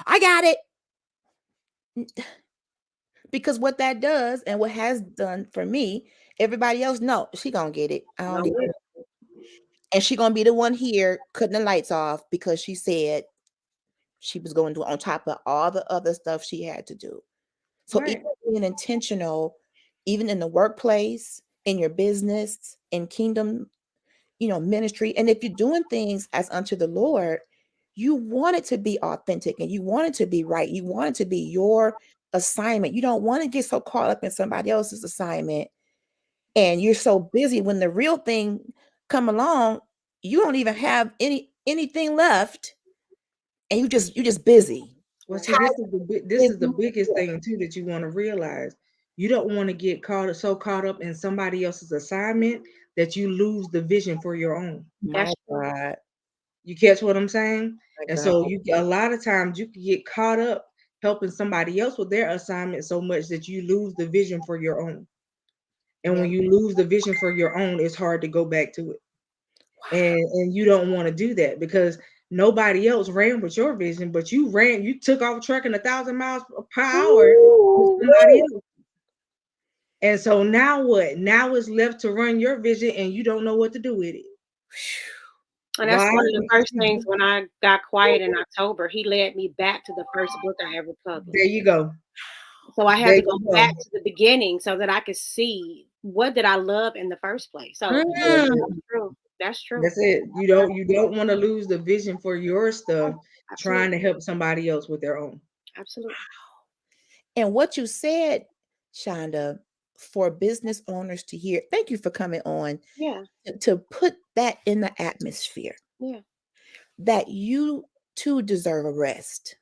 Speaker 2: I got it? Because what that does and what has done for me, everybody else, no, she gonna get it. I don't need it. And she gonna be the one here cutting the lights off because she said she was going to do it on top of all the other stuff she had to do. So
Speaker 4: Right.
Speaker 2: even being intentional, even in the workplace, in your business, in kingdom, ministry, and if you're doing things as unto the Lord, you want it to be authentic and you want it to be right. You want it to be your assignment. You don't want to get so caught up in somebody else's assignment and you're so busy when the real thing come along, you don't even have anything left and you just busy.
Speaker 4: Well, see, this is the biggest thing too that you want to realize. You don't want to get so caught up in somebody else's assignment that you lose the vision for your own.
Speaker 2: My God.
Speaker 4: You catch what I'm saying?
Speaker 2: My
Speaker 4: And
Speaker 2: God.
Speaker 4: so a lot of times you can get caught up helping somebody else with their assignment so much that you lose the vision for your own. And when you lose the vision for your own, it's hard to go back to it. And you don't want to do that because nobody else ran with your vision, but you took off trucking 1,000 miles per hour with somebody else. And so now what? Now it's left to run your vision and you don't know what to do with it.
Speaker 6: And that's one of the first things when I got quiet in October. He led me back to the first book I ever published.
Speaker 4: There you go.
Speaker 6: So I had to go back to the beginning so that I could see what did I love in the first place. So that's true. That's true.
Speaker 4: That's it. You don't want to lose the vision for your stuff, trying to help somebody else with their own.
Speaker 6: Absolutely.
Speaker 2: And what you said, Shonda, for business owners to hear, thank you for coming on.
Speaker 6: Yeah.
Speaker 2: To put that in the atmosphere.
Speaker 6: Yeah.
Speaker 2: That you too deserve a rest.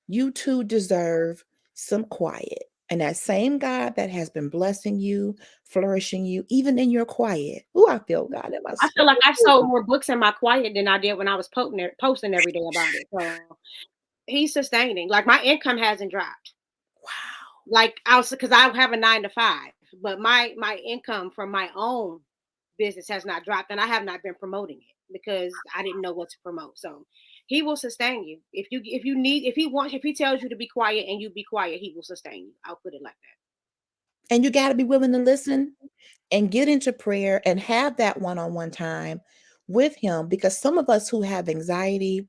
Speaker 2: You too deserve some quiet. And that same God that has been blessing you, flourishing you, even in your quiet. Oh, I feel God in my spirit.
Speaker 6: I feel like I sold more books in my quiet than I did when I was posting every day about it. So he's sustaining. Like my income hasn't dropped.
Speaker 2: Wow.
Speaker 6: Like because I have a 9 to 5, but my income from my own business has not dropped, and I have not been promoting it because I didn't know what to promote. So he will sustain you. If he tells you to be quiet and you be quiet, he will sustain you. I'll put it like that.
Speaker 2: And you got to be willing to listen and get into prayer and have that one-on-one time with him, because some of us who have anxiety,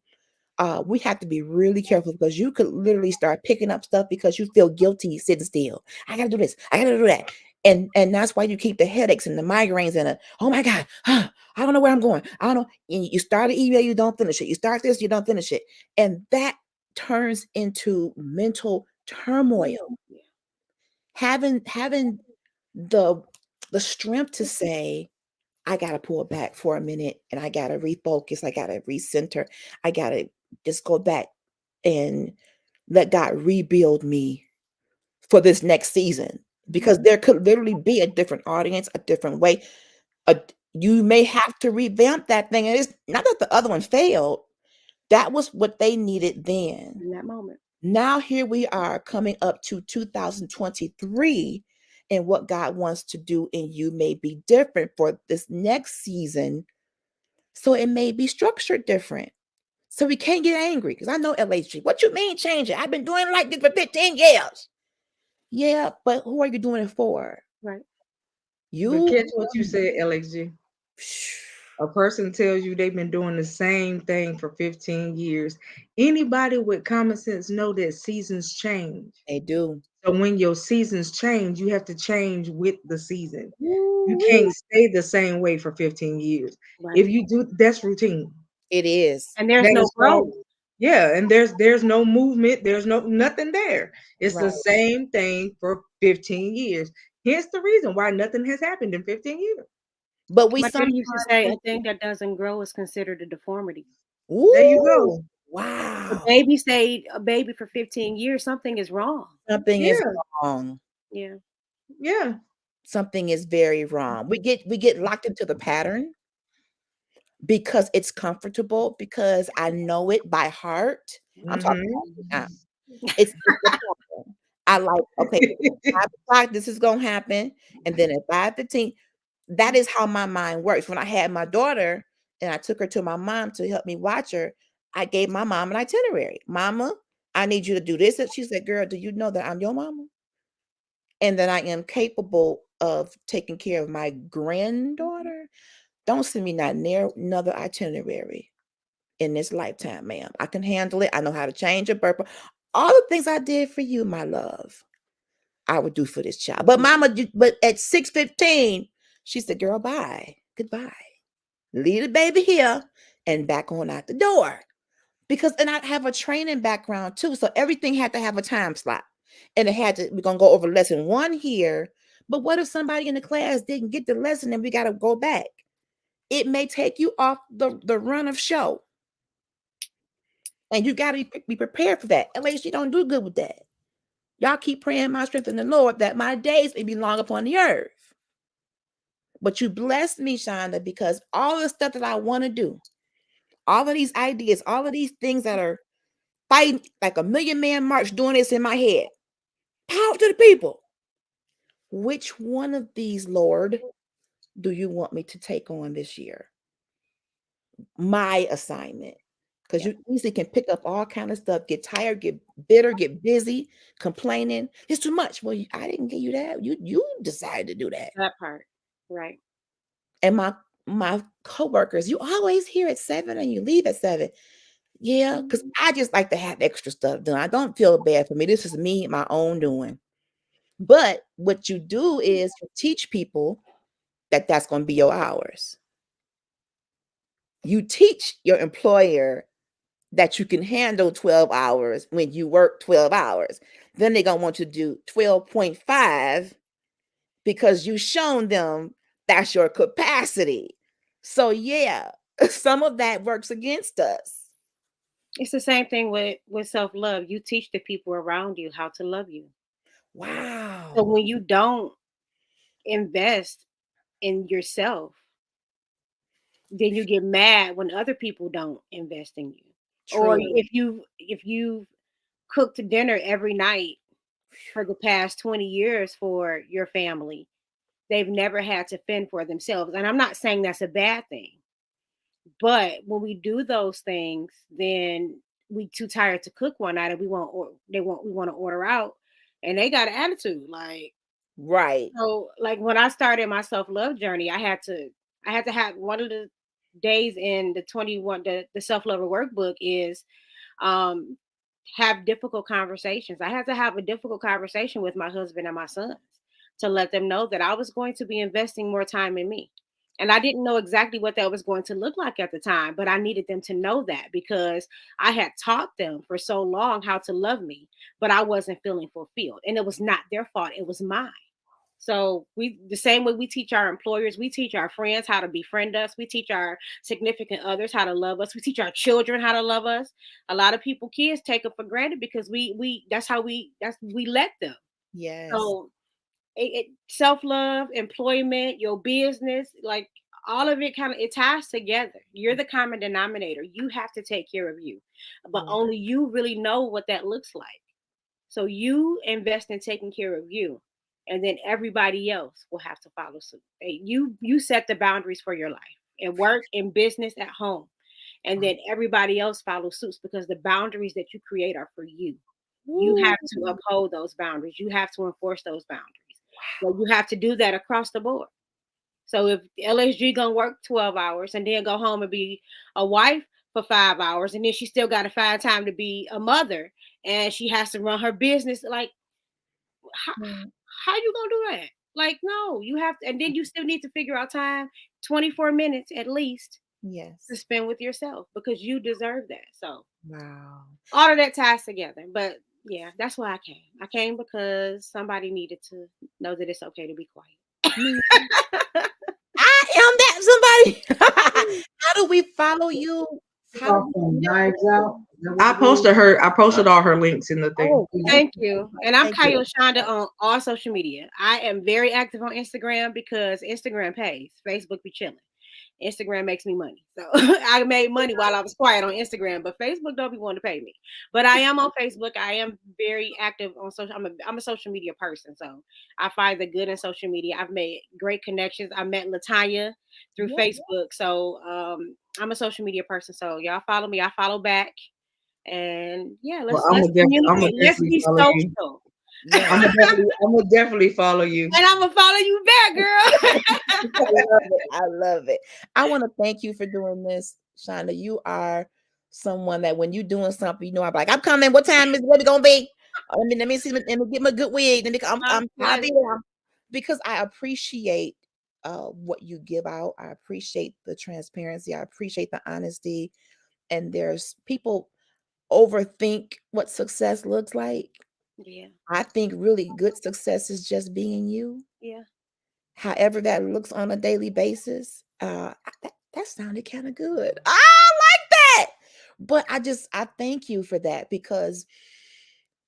Speaker 2: we have to be really careful because you could literally start picking up stuff because you feel guilty sitting still. I got to do this. I got to do that. And that's why you keep the headaches and the migraines and oh my God, I don't know where I'm going. I don't know. And you start an email, you don't finish it. You start this, you don't finish it. And that turns into mental turmoil. Having the strength to say, I got to pull back for a minute and I got to refocus. I got to recenter. I got to just go back and let God rebuild me for this next season. Because there could literally be a different audience, a different way. You may have to revamp that thing. And it's not that the other one failed. That was what they needed then.
Speaker 6: In that moment.
Speaker 2: Now here we are coming up to 2023. and what God wants to do in you may be different for this next season. So it may be structured different. So we can't get angry because I know LHG. What you mean change it? I've been doing it like this for 15 years. Yeah, but who are you doing it for?
Speaker 6: Right.
Speaker 4: But
Speaker 2: You.
Speaker 4: catch what you said, LXG. A person tells you they've been doing the same thing for 15 years. Anybody with common sense know that seasons change.
Speaker 2: They do.
Speaker 4: So when your seasons change, you have to change with the season. You
Speaker 2: Woo-wee.
Speaker 4: can't stay the same way for 15 years.
Speaker 6: Right.
Speaker 4: If you do, that's routine.
Speaker 2: It is.
Speaker 6: And there's
Speaker 4: That
Speaker 6: no
Speaker 4: is
Speaker 6: growth.
Speaker 4: called- Yeah, and there's no movement, there's nothing there. It's the
Speaker 2: Right.
Speaker 4: same thing for 15 years. Hence the reason why nothing has happened in 15 years.
Speaker 2: But we
Speaker 6: My dad used to
Speaker 2: sometimes
Speaker 6: say a
Speaker 2: think,
Speaker 6: thing that doesn't grow is considered a deformity.
Speaker 4: There you
Speaker 2: ooh,
Speaker 4: go.
Speaker 6: If
Speaker 2: wow,
Speaker 6: a baby stayed a baby for 15 years, something is wrong.
Speaker 2: something is
Speaker 4: Yeah,
Speaker 2: wrong.
Speaker 6: Yeah.
Speaker 4: yeah.
Speaker 2: Something is very wrong. We get locked into the pattern because it's comfortable, because I know it by heart. I'm talking
Speaker 4: Mhm.
Speaker 2: about now. It's the pattern. I like, okay, 5 o'clock, this is gonna happen. And then at 5:15, that is how my mind works. When I had my daughter and I took her to my mom to help me watch her, I gave my mom an itinerary. Mama, I need you to do this. And she said, girl, do you know that I'm your mama? And that I am capable of taking care of my granddaughter? Don't send me not near another itinerary in this lifetime, ma'am. I can handle it. I know how to change a burp. All the things I did for you, my love, I would do for this child. But mama, but at 6:15, she said, girl, bye. Goodbye. Leave the baby here and back on out the door. Because, and I have a training background too. So everything had to have a time slot. And it had to, we're going to go over lesson 1 here. But what if somebody in the class didn't get the lesson and we got to go back? It may take you off the run of show. And you got to be prepared for that. At least you don't do good with that. Y'all keep praying my strength in the Lord that my days may be long upon the earth. But you blessed me, Shonda, because all the stuff that I want to do, all of these ideas, all of these things that are fighting like a million man march doing this in my head. Power to the people. Which one of these, Lord, do you want me to take on this year? My assignment. Because you easily can pick up all kind of stuff, get tired, get bitter, get busy, complaining. It's too much. Well, I didn't give you that. You decided to do that.
Speaker 6: That part. Right.
Speaker 2: And my coworkers, you always here at 7 and you leave at 7. Yeah, because I just like to have extra stuff done. I don't feel bad for me. This is me, my own doing. But what you do is you teach people that that's going to be your hours. You teach your employer that you can handle 12 hours when you work 12 hours. Then they're going to want you to do 12.5 because you've shown them that's your capacity. So yeah, some of that works against us.
Speaker 6: It's the same thing with self-love. You teach the people around you how to love you.
Speaker 2: Wow.
Speaker 6: So when you don't invest in yourself, then you get mad when other people don't invest in you. Or
Speaker 2: True.
Speaker 6: if you cooked dinner every night for the past 20 years for your family, they've never had to fend for themselves. And I'm not saying that's a bad thing. But when we do those things, then we too tired to cook one night and we want to order out, and they got an attitude like.
Speaker 2: Right.
Speaker 6: So like when I started my self-love journey, I had to have one of the days in the 21 the self-love workbook is have difficult conversations. I had to have a difficult conversation with my husband and my sons to let them know that I was going to be investing more time in me. And I didn't know exactly what that was going to look like at the time, but I needed them to know that because I had taught them for so long how to love me, but I wasn't feeling fulfilled. And it was not their fault, it was mine. So the same way we teach our employers, we teach our friends how to befriend us. We teach our significant others how to love us. We teach our children how to love us. A lot of kids take it for granted because we let them.
Speaker 2: Yes.
Speaker 6: So self-love, employment, your business, like all of it it ties together. You're the common denominator. You have to take care of you, but only you really know what that looks like. So you invest in taking care of you. and then everybody else will have to follow suit. You set the boundaries for your life, in work, in business, at home, and then everybody else follows suits because the boundaries that you create are for you. You have to uphold those boundaries. You have to enforce those boundaries. So you have to do that across the board. So if LSG gonna work 12 hours and then go home and be a wife for 5 hours, and then she still got to find time to be a mother, and she has to run her business, like how you gonna do that? Like, no, you have to, and then you still need to figure out time, 24 minutes at least,
Speaker 2: Yes.
Speaker 6: to spend with yourself because you deserve that. So
Speaker 2: Wow.
Speaker 6: all of that ties together. But yeah, that's why I came. I came because somebody needed to know that it's okay to be quiet.
Speaker 2: I am that somebody. How do we follow you? How do we
Speaker 4: Knives Out. I posted all her links in the thing.
Speaker 2: Oh,
Speaker 6: Thank you. And I'm
Speaker 2: Thank you.
Speaker 6: Kyle Shonda on all social media. I am very active on Instagram because Instagram pays. Facebook be chilling. Instagram makes me money. So I made money while I was quiet on Instagram, but Facebook don't be wanting to pay me. But I am on Facebook. I am very active on social. I'm a social media person. So I find the good in social media. I've made great connections. I met Latanya through Facebook. So I'm a social media person. So y'all follow me. I follow back. And yeah, let's communicate. Let's be social.
Speaker 4: Yeah. I'm gonna definitely follow you.
Speaker 6: And I'm gonna follow you back, girl.
Speaker 2: I love it. I want to thank you for doing this, Shonda. You are someone that when you're doing something, you know, I'm like, I'm coming. What time is it gonna be? Let me see. Let me get my good wig. I'll be there because I appreciate what you give out. I appreciate the transparency. I appreciate the honesty. And there's people overthink what success looks like.
Speaker 6: Yeah.
Speaker 2: I think really good success is just being you.
Speaker 6: Yeah.
Speaker 2: However that looks on a daily basis. That sounded kind of good. I like that. But I thank you for that because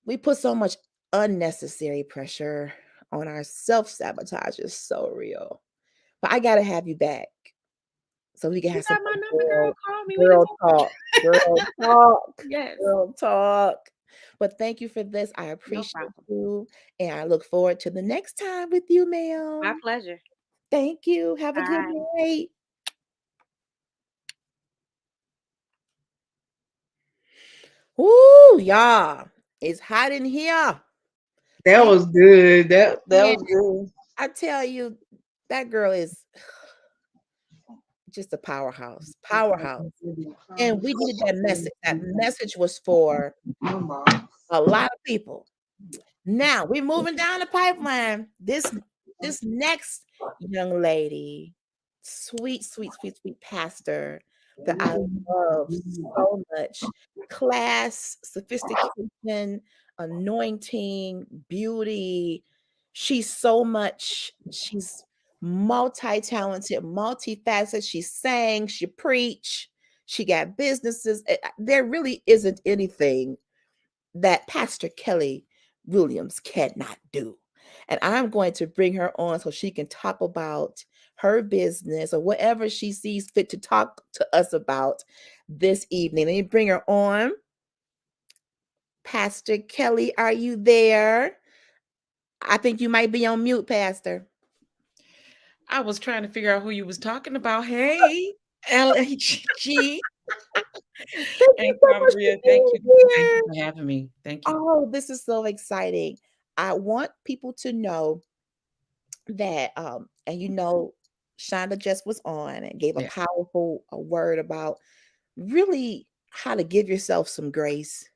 Speaker 2: we put so much unnecessary pressure on our self-sabotage is so real. But I gotta have you back. So we can have some
Speaker 6: my number, girl. Call me.
Speaker 2: Girl talk. Girl talk.
Speaker 6: Yes.
Speaker 2: Girl talk. But thank you for this. I appreciate you. And I look forward to the next time with you, ma'am.
Speaker 6: My pleasure.
Speaker 2: Thank you. Have a good night. Ooh, y'all. It's hot in here.
Speaker 4: That was good. That was good.
Speaker 2: I tell you, that girl is just a powerhouse. Powerhouse. And we needed that message. That message was for a lot of people. Now we're moving down the pipeline. This next young lady, sweet pastor that I love so much. Class, sophistication, anointing, beauty. She's so much. She's multi-talented, multifaceted. She sang, she preached, she got businesses. There really isn't anything that Pastor Kelly Williams cannot do. And I'm going to bring her on so she can talk about her business or whatever she sees fit to talk to us about this evening. Let me bring her on. Pastor Kelly, are you there? I think you might be on mute, Pastor.
Speaker 7: I was trying to figure out who you was talking about. Hey, LHG. Thank you for having me. Thank you.
Speaker 2: Oh, this is so exciting. I want people to know that, and you know, Shonda just was on and gave a powerful word about really how to give yourself some grace.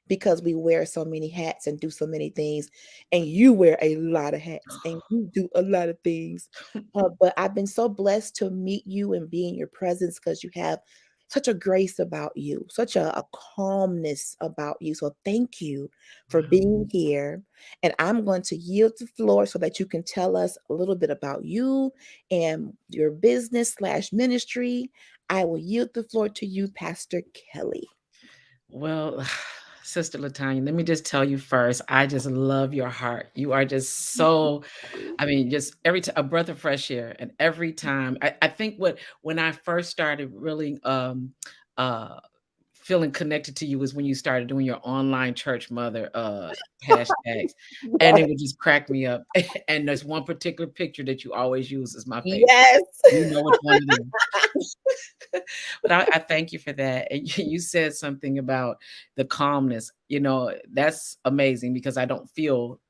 Speaker 2: Because we wear so many hats and do so many things, and you wear a lot of hats and you do a lot of things. But I've been so blessed to meet you and be in your presence because you have such a grace about you, such a calmness about you. So thank you for being here. And I'm going to yield the floor so that you can tell us a little bit about you and your business / ministry. I will yield the floor to you, Pastor Kelly.
Speaker 7: Well, Sister Latanya, let me just tell you first, I just love your heart. You are just so, I mean, just every time a breath of fresh air. And every time, I think when I first started really feeling connected to you was when you started doing your online church mother hashtags, and it would just crack me up. And there's one particular picture that you always use as my favorite.
Speaker 2: Yes.
Speaker 7: You know which one it is. But I thank you for that. And you said something about the calmness. You know, that's amazing because I don't feel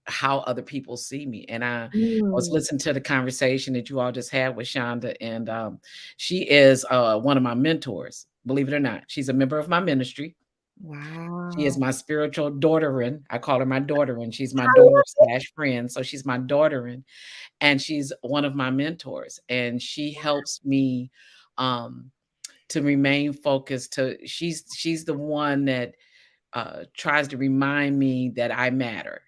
Speaker 7: how other people see me. And I was listening to the conversation that you all just had with Shonda, and she is one of my mentors, believe it or not. She's a member of my ministry.
Speaker 2: Wow.
Speaker 7: She is my spiritual daughter-in. I call her my daughter-in. She's my daughter/friend. So she's my daughter-in, and she's one of my mentors. And she helps me to remain focused. She's the one that tries to remind me that I matter,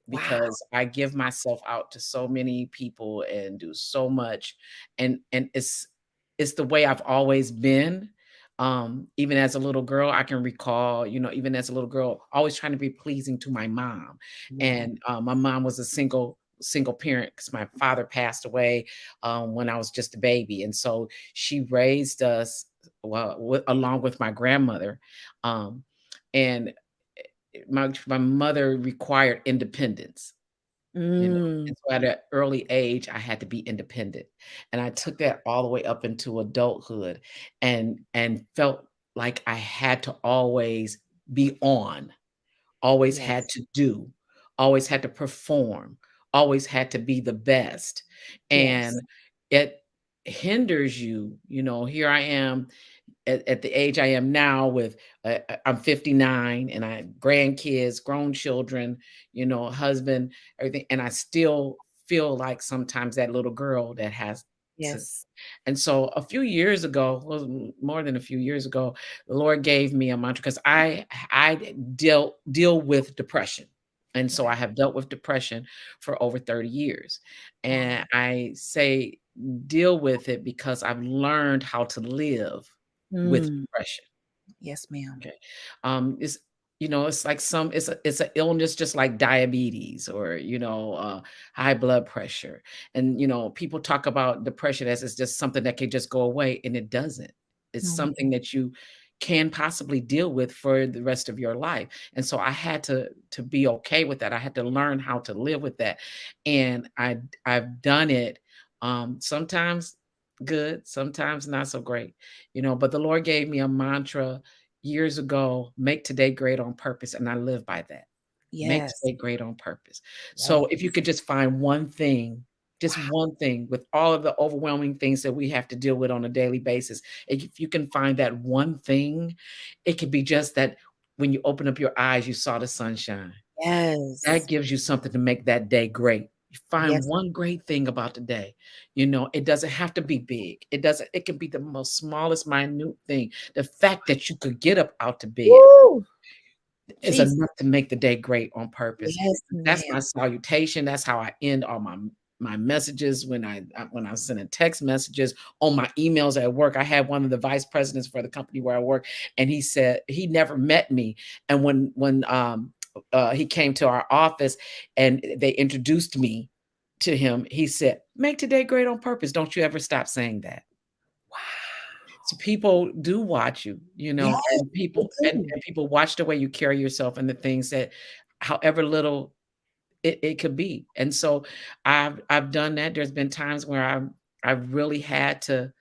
Speaker 7: because I give myself out to so many people and do so much. And it's the way I've always been. Even as a little girl, I can recall, you know, even as a little girl, always trying to be pleasing to my mom. And my mom was a single parent because my father passed away when I was just a baby. And so she raised us along with my grandmother. And my mother required independence. You know, and so at an early age, I had to be independent, and I took that all the way up into adulthood, and felt like I had to always be on, always had to do, always had to perform, always had to be the best, and it hinders you. You know, here I am at the age I am now with I'm 59 and I have grandkids, grown children, you know, husband, everything. And I still feel like sometimes that little girl that has to. And so a few years ago, well, more than a few years ago, the Lord gave me a mantra because I deal with depression. And so I have dealt with depression for over 30 years. And I say deal with it because I've learned how to live with depression.
Speaker 2: Yes, ma'am.
Speaker 7: Okay. It's, you know, it's like it's an illness just like diabetes or, you know, high blood pressure. And, you know, people talk about depression as it's just something that can just go away, and it doesn't. It's something that you can possibly deal with for the rest of your life. And so I had to be okay with that. I had to learn how to live with that. And I've done it sometimes good, sometimes not so great, you know, but the Lord gave me a mantra years ago: make today great on purpose. And I live by that. Make today great on purpose. So if you could just find one thing, just one thing with all of the overwhelming things that we have to deal with on a daily basis, if you can find that one thing, it could be just that when you open up your eyes, you saw the sunshine. That gives you something to make that day great. You find one great thing about the day. You know, it doesn't have to be big. It can be the most smallest, minute thing. The fact that you could get up out to bed is enough to make the day great on purpose. That's my salutation. That's how I end all my messages when I'm sending text messages, on my emails at work. I had one of the vice presidents for the company where I work, and he said he never met me. And when he came to our office and they introduced me to him, he said, make today great on purpose. Don't you ever stop saying that. Wow. So people do watch you, you know, and people watch the way you carry yourself and the things that, however little it could be. And so I've done that. There's been times where I've really had to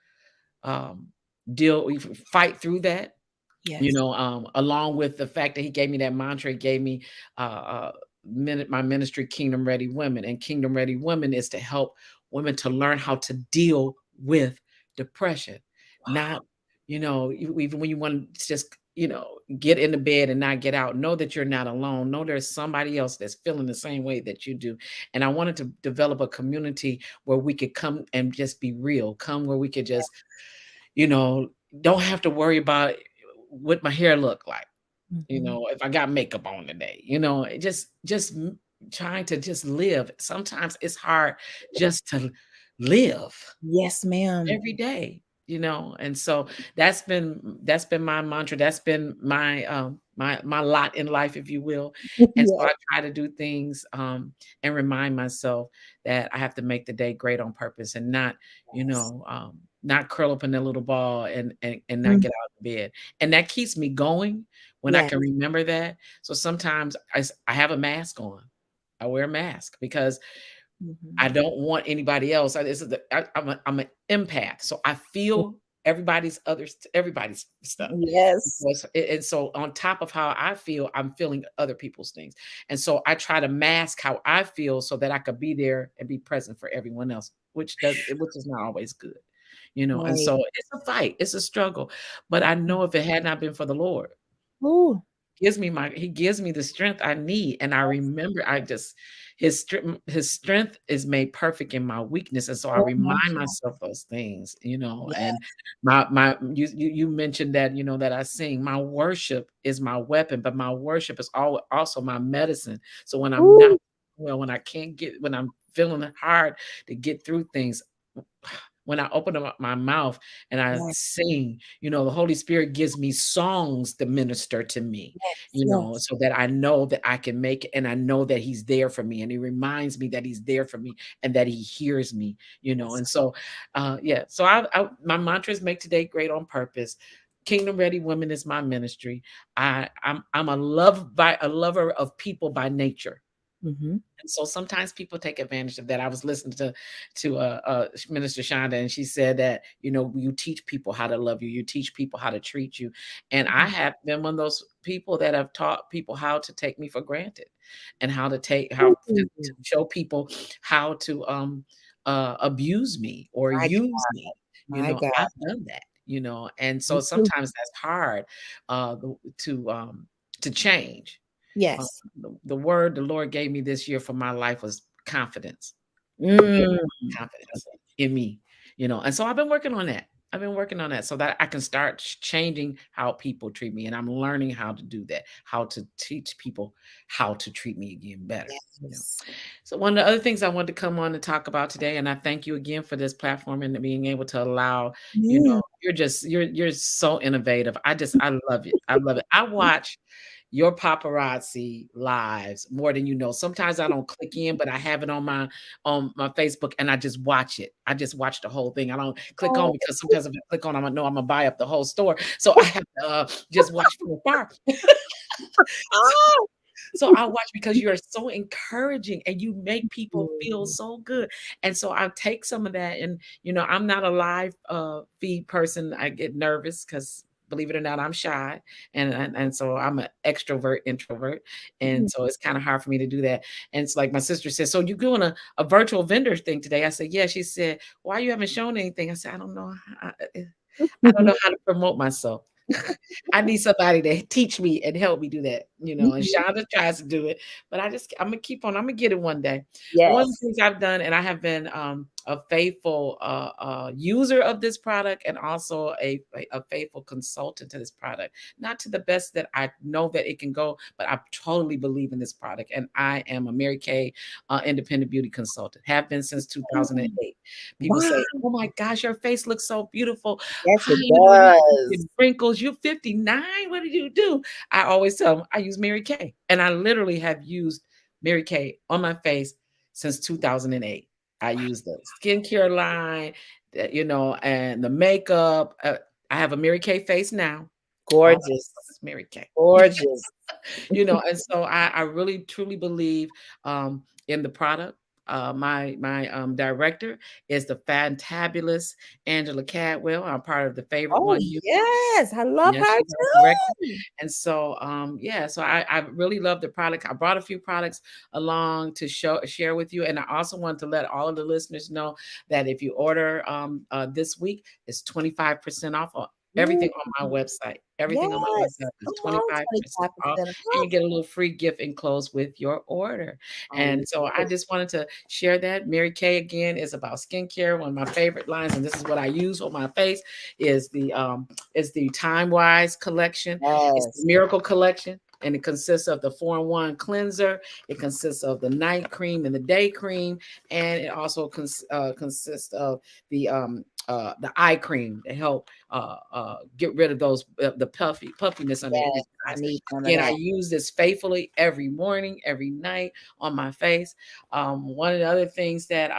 Speaker 7: fight through that. You know, along with the fact that he gave me that mantra, he gave me my ministry, Kingdom Ready Women. And Kingdom Ready Women is to help women to learn how to deal with depression. Not, you know, even when you want to just, you know, get into bed and not get out, know that you're not alone. Know there's somebody else that's feeling the same way that you do. And I wanted to develop a community where we could come and just be real, where we could just, you know, don't have to worry about what my hair look like, you know, if I got makeup on today, you know, just trying to just live. Sometimes it's hard just to live.
Speaker 2: Yes, ma'am.
Speaker 7: Every day, you know. And so that's been my mantra. That's been my my lot in life, if you will. And so I try to do things and remind myself that I have to make the day great on purpose and not, you know, not curl up in a little ball and not get out of bed. And that keeps me going when I can remember that. So sometimes I have a mask on. I wear a mask because I don't want anybody else. I'm an empath, so I feel everybody's stuff.
Speaker 2: Yes.
Speaker 7: And so on top of how I feel, I'm feeling other people's things. And so I try to mask how I feel so that I could be there and be present for everyone else, which is not always good, you know. And so it's a fight, it's a struggle. But I know if it had not been for the Lord, he gives me the strength I need. And I remember his strength is made perfect in my weakness. And so I remind myself those things, you know. And you mentioned that, you know, that I sing. My worship is my weapon, but my worship is also my medicine. So when I'm not well, when I'm feeling hard to get through things, when I open up my mouth and I sing, you know, the Holy Spirit gives me songs to minister to me, you know, so that I know that I can make it, and I know that he's there for me, and he reminds me that he's there for me and that he hears me, you know. And so, so my mantra is make today great on purpose. Kingdom Ready Women is my ministry. I'm a lover of people by nature. And so sometimes people take advantage of that. I was listening to Minister Shonda, and she said that, you know, you teach people how to love you. You teach people how to treat you. And I have been one of those people that have taught people how to take me for granted, and how to show people how to abuse me or use me. You know, I've done that, you know, and so sometimes that's hard to change.
Speaker 2: Yes.
Speaker 7: The word the Lord gave me this year for my life was confidence. Confidence in me, you know. And so I've been working on that so that I can start changing how people treat me. And I'm learning how to do that, how to teach people how to treat me again better. You know? So one of the other things I wanted to come on and talk about today, and I thank you again for this platform and being able to allow, you know, you're so innovative. I love it. I love it. I watch your paparazzi lives more than you know. Sometimes I don't click in, but I have it on my Facebook, and I just watch it. I just watch the whole thing. I don't click on, because sometimes if I click on, I know I'm gonna buy up the whole store. So I have to just watch from afar. So I watch because you are so encouraging and you make people feel so good. And so I take some of that, and you know, I'm not a live feed person. I get nervous because, believe it or not, I'm shy. And so I'm an extrovert, introvert. And so it's kind of hard for me to do that. And it's like my sister said, so you're doing a virtual vendor thing today? I said, yeah. She said, why you haven't shown anything? I said, I don't know. I don't know how to promote myself. I need somebody to teach me and help me do that, you know. And Shonda tries to do it, but I'm gonna keep on. I'm gonna get it one day. One of the things I've done, and I have been a faithful user of this product, and also a faithful consultant to this product. Not to the best that I know that it can go, but I totally believe in this product. And I am a Mary Kay independent beauty consultant. Have been since 2008. People say, "Oh my gosh, your face looks so beautiful."
Speaker 2: Yes, it does.
Speaker 7: Wrinkles. You're 59. What did you do? I always tell them I use Mary Kay, and I literally have used Mary Kay on my face since 2008. I use the skincare line, you know, and the makeup. I have a Mary Kay face now.
Speaker 2: Gorgeous.
Speaker 7: Mary Kay.
Speaker 2: Gorgeous.
Speaker 7: You know, and so I really truly believe in the product. My director is the fantabulous Angela Cadwell. I'm part of the favorite one.
Speaker 2: Yes, I love her too.
Speaker 7: And so so I really love the product. I brought a few products along to share with you. And I also want to let all of the listeners know that if you order this week, it's 25% off everything on my website. Everything on my website is 25% off. And you get a little free gift enclosed with your order. And so I just wanted to share that. Mary Kay, again, is about skincare. One of my favorite lines, and this is what I use on my face, is the Time Wise collection. It's the Miracle collection. And it consists of the 4-in-1 cleanser. It consists of the night cream and the day cream. And it also consists of the the eye cream to help get rid of those the puffiness under
Speaker 2: Yes,
Speaker 7: the
Speaker 2: I
Speaker 7: eyes.
Speaker 2: need some of
Speaker 7: Again, I
Speaker 2: that.
Speaker 7: use this faithfully every morning, every night on my face. One of the other things that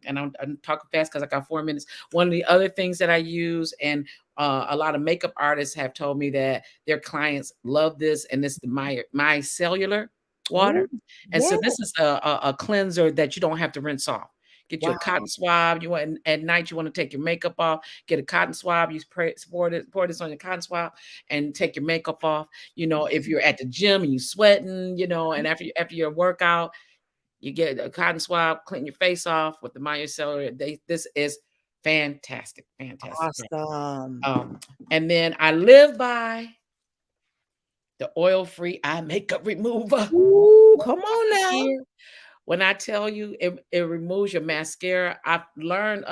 Speaker 7: and I'm talking fast because I got 4 minutes. One of the other things that I use, and a lot of makeup artists have told me that their clients love this, and it's the micellar water.
Speaker 2: Ooh,
Speaker 7: And so
Speaker 2: yeah.
Speaker 7: this is a cleanser that you don't have to rinse off. Get you a
Speaker 2: Wow.
Speaker 7: cotton swab. You want at night, you want to take your makeup off, get a cotton swab, you pour this on your cotton swab and take your makeup off. You know, if you're at the gym and you sweating, you know, and after your workout, you get a cotton swab, clean your face off with the micellar. This is fantastic.
Speaker 2: Awesome.
Speaker 7: And then I live by the oil-free eye makeup remover.
Speaker 2: Ooh, come on now.
Speaker 7: Here, when I tell you it removes your mascara, I've learned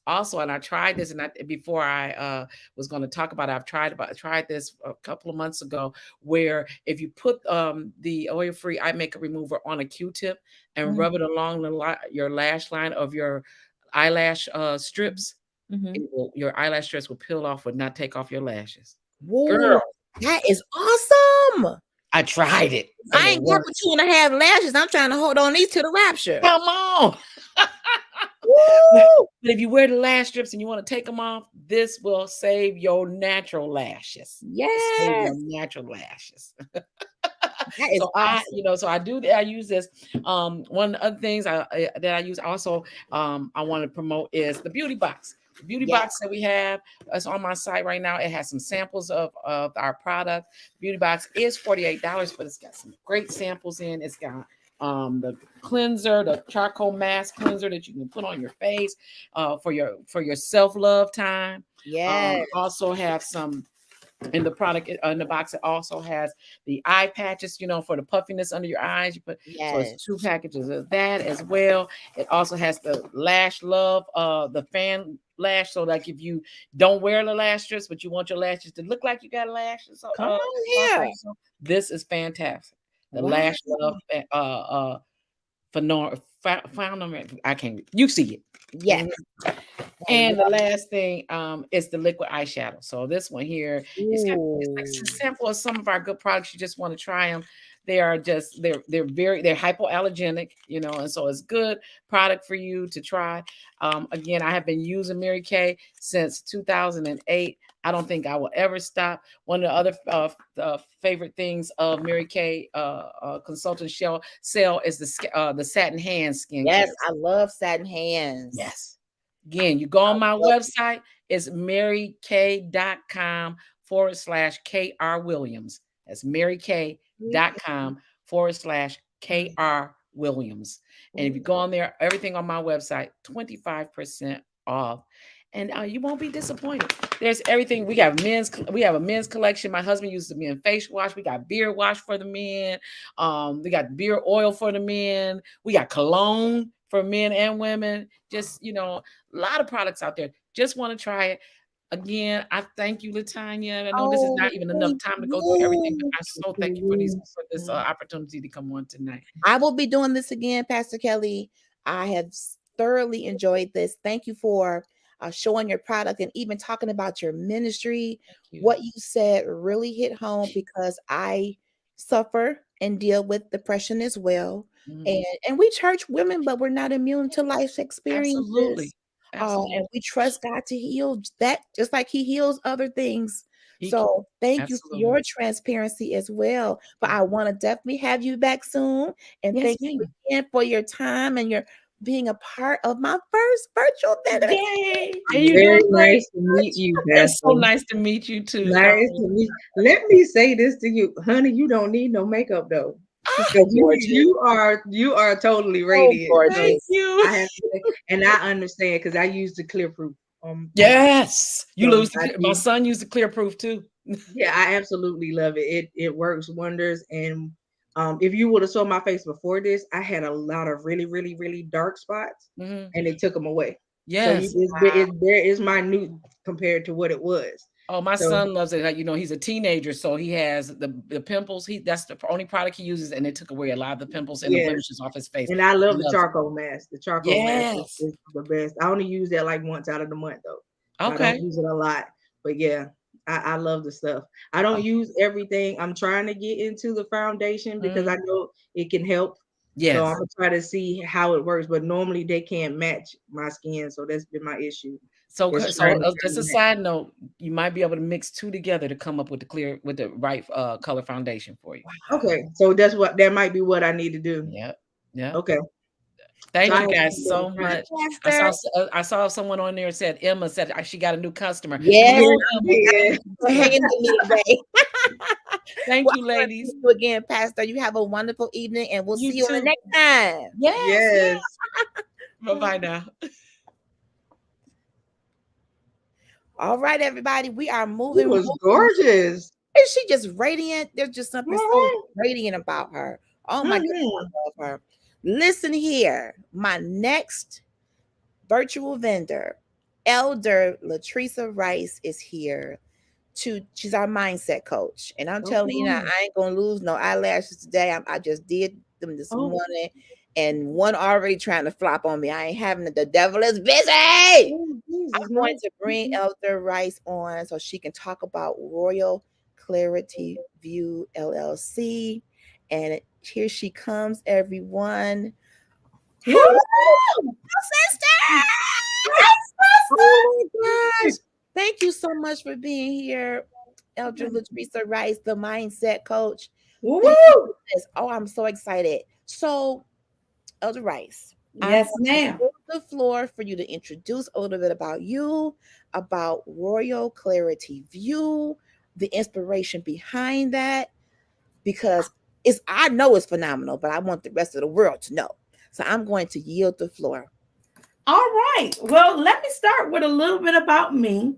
Speaker 7: also, and I tried this, and before I was going to talk about it, I tried this a couple of months ago, where if you put the oil-free eye makeup remover on a Q-tip and rub it along your lash line of your eyelash strips, your eyelash strips will peel off, would not take off your lashes.
Speaker 2: Whoa,
Speaker 7: Girl,
Speaker 2: that is awesome.
Speaker 7: I tried it.
Speaker 2: I ain't got but 2.5 lashes. I'm trying to hold on these to the rapture.
Speaker 7: Come on.
Speaker 2: Woo!
Speaker 7: But if you wear the lash strips and you want to take them off, this will save your natural lashes.
Speaker 2: Yes.
Speaker 7: Save your natural lashes.
Speaker 2: That is
Speaker 7: So
Speaker 2: awesome.
Speaker 7: I use this. One of the other things that I use also, I want to promote is the beauty box. The beauty box that we have is on my site right now. It has some samples of our product. Beauty box is $48, but it's got some great samples in. It's got the cleanser, the charcoal mask cleanser that you can put on your face for your self-love time.
Speaker 2: Yes.
Speaker 7: Also have some in the product in the box. It also has the eye patches, you know, for the puffiness under your eyes. You put so it's 2 packages of that as well. It also has the Lash Love, the fan lash. So like if you don't wear the lash strips, but you want your lashes to look like you got lashes,
Speaker 2: Come on here.
Speaker 7: this is fantastic. The Lash Love I can't. You see it.
Speaker 2: Yes.
Speaker 7: And the last thing is the liquid eyeshadow. So this one here is like a sample of some of our good products. You just want to try them. They're hypoallergenic, you know, and so it's good product for you to try. Again, I have been using Mary Kay since 2008. I don't think I will ever stop. One of the other favorite things of Mary Kay consultant sell is the satin hand skin.
Speaker 2: Yes, I love satin hands.
Speaker 7: Yes. Again, you go on my website, it's marykay.com/KR Williams. That's marykay.com/KR Williams. And if you go on there, everything on my website, 25% off. And you won't be disappointed. There's everything. We have a men's collection. My husband uses the men facial wash. We got beard wash for the men. We got beard oil for the men. We got cologne for men and women. Just, you know, a lot of products out there. Just want to try it. Again, I thank you, Latanya. I know this is not even enough time to go through everything, but I so thank you for this opportunity to come on tonight.
Speaker 2: I will be doing this again, Pastor Kelly. I have thoroughly enjoyed this. Thank you for showing your product and even talking about your ministry. What you said really hit home because I suffer and deal with depression as well. And we church women, but we're not immune to life's experiences.
Speaker 7: Absolutely.
Speaker 2: And we trust God to heal that just like he heals other things. So thank you for your transparency as well. But I want to definitely have you back soon. And thank you again for your time and your being a part of my first virtual dinner.
Speaker 7: Yay!
Speaker 4: Very nice to meet you,
Speaker 7: It's so nice to meet you too.
Speaker 4: Nice to meet. Let me say this to you, honey. You don't need no makeup though. You are totally radiant.
Speaker 7: Oh, thank you.
Speaker 4: And I understand because I use the Clear Proof.
Speaker 7: Yes, my son used the Clear Proof too.
Speaker 4: Yeah, I absolutely love it. It works wonders. And if you would have saw my face before this, I had a lot of really, really, really dark spots, and they took them away.
Speaker 7: Yes,
Speaker 4: so it's minute compared to what it was.
Speaker 7: Oh, my son loves it. You know, he's a teenager, so he has the pimples. That's the only product he uses, and it took away a lot of the pimples and the blemishes off his face.
Speaker 4: And I love the charcoal mask. The charcoal mask is the best. I only use that like once out of the month though. I
Speaker 7: Okay.
Speaker 4: don't use it a lot, but yeah, I love the stuff. I don't use everything. I'm trying to get into the foundation because I know it can help.
Speaker 7: Yes.
Speaker 4: So I'm gonna try to see how it works, but normally they can't match my skin, so that's been my issue.
Speaker 7: So
Speaker 4: It's trying to
Speaker 7: just a
Speaker 4: match.
Speaker 7: side note, you might be able to mix two together to come up with the right color foundation for you.
Speaker 4: Okay, so that might be what I need to do.
Speaker 7: Yep. Yeah.
Speaker 4: Okay.
Speaker 7: Thank
Speaker 4: So
Speaker 7: you guys so much. I saw someone on there said Emma said she got a new customer.
Speaker 2: Yes.
Speaker 4: Yeah.
Speaker 2: Thank
Speaker 7: you, ladies.
Speaker 2: Thank you again, Pastor. You have a wonderful evening, and we'll see you on the next time.
Speaker 7: Yes. Bye-bye now.
Speaker 2: All right, everybody. We are moving.
Speaker 4: It was gorgeous.
Speaker 2: Is she just radiant? There's just something so radiant about her. Oh my goodness, I love her. Listen here. My next virtual vendor, Elder Latresa Rice, is here. She's our mindset coach. And I'm telling you now, I ain't gonna lose no eyelashes today. I just did them this morning, and one already trying to flop on me. I ain't having it. The devil is busy. I'm going to bring Elder Rice on so she can talk about Royal Clarity View LLC. And here she comes, everyone. Hello, sister! Oh my gosh. Thank you so much for being here, Elder Latresa Rice, the mindset coach.
Speaker 8: Woo!
Speaker 2: Oh, I'm so excited. So, Elder Rice.
Speaker 8: Yes, ma'am.
Speaker 2: The floor for you to introduce a little bit about you, about Royal Clarity View, the inspiration behind that, because I know it's phenomenal, but I want the rest of the world to know. So I'm going to yield the floor.
Speaker 8: All right. Well, let me start with a little bit about me.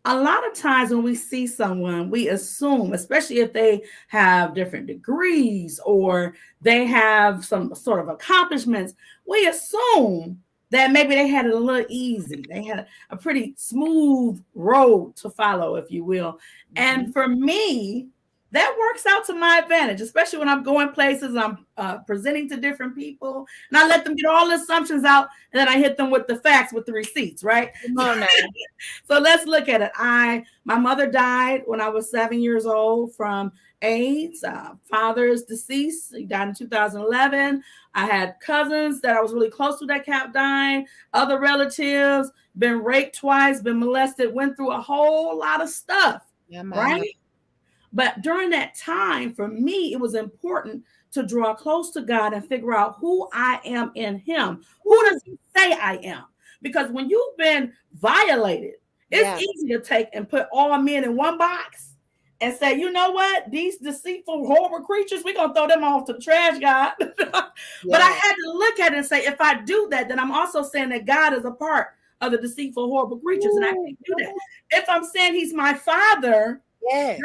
Speaker 8: A lot of times when we see someone, we assume, especially if they have different degrees or they have some sort of accomplishments, we assume that maybe they had it a little easy. They had a pretty smooth road to follow, if you will. And for me, that works out to my advantage, especially when I'm going places, I'm presenting to different people, and I let them get all the assumptions out, and then I hit them with the facts, with the receipts, right? So let's look at it. My mother died when I was 7 years old from AIDS. Father is deceased. He died in 2011. I had cousins that I was really close to that kept dying. Other relatives, been raped twice, been molested, went through a whole lot of stuff, right? But during that time, for me, it was important to draw close to God and figure out who I am in Him. Who does He say I am? Because when you've been violated, it's easy to take and put all men in one box and say, you know what? These deceitful, horrible creatures, we're going to throw them off to the trash, God. But I had to look at it and say, if I do that, then I'm also saying that God is a part of the deceitful, horrible creatures, and I can't do that. If I'm saying He's my Father, I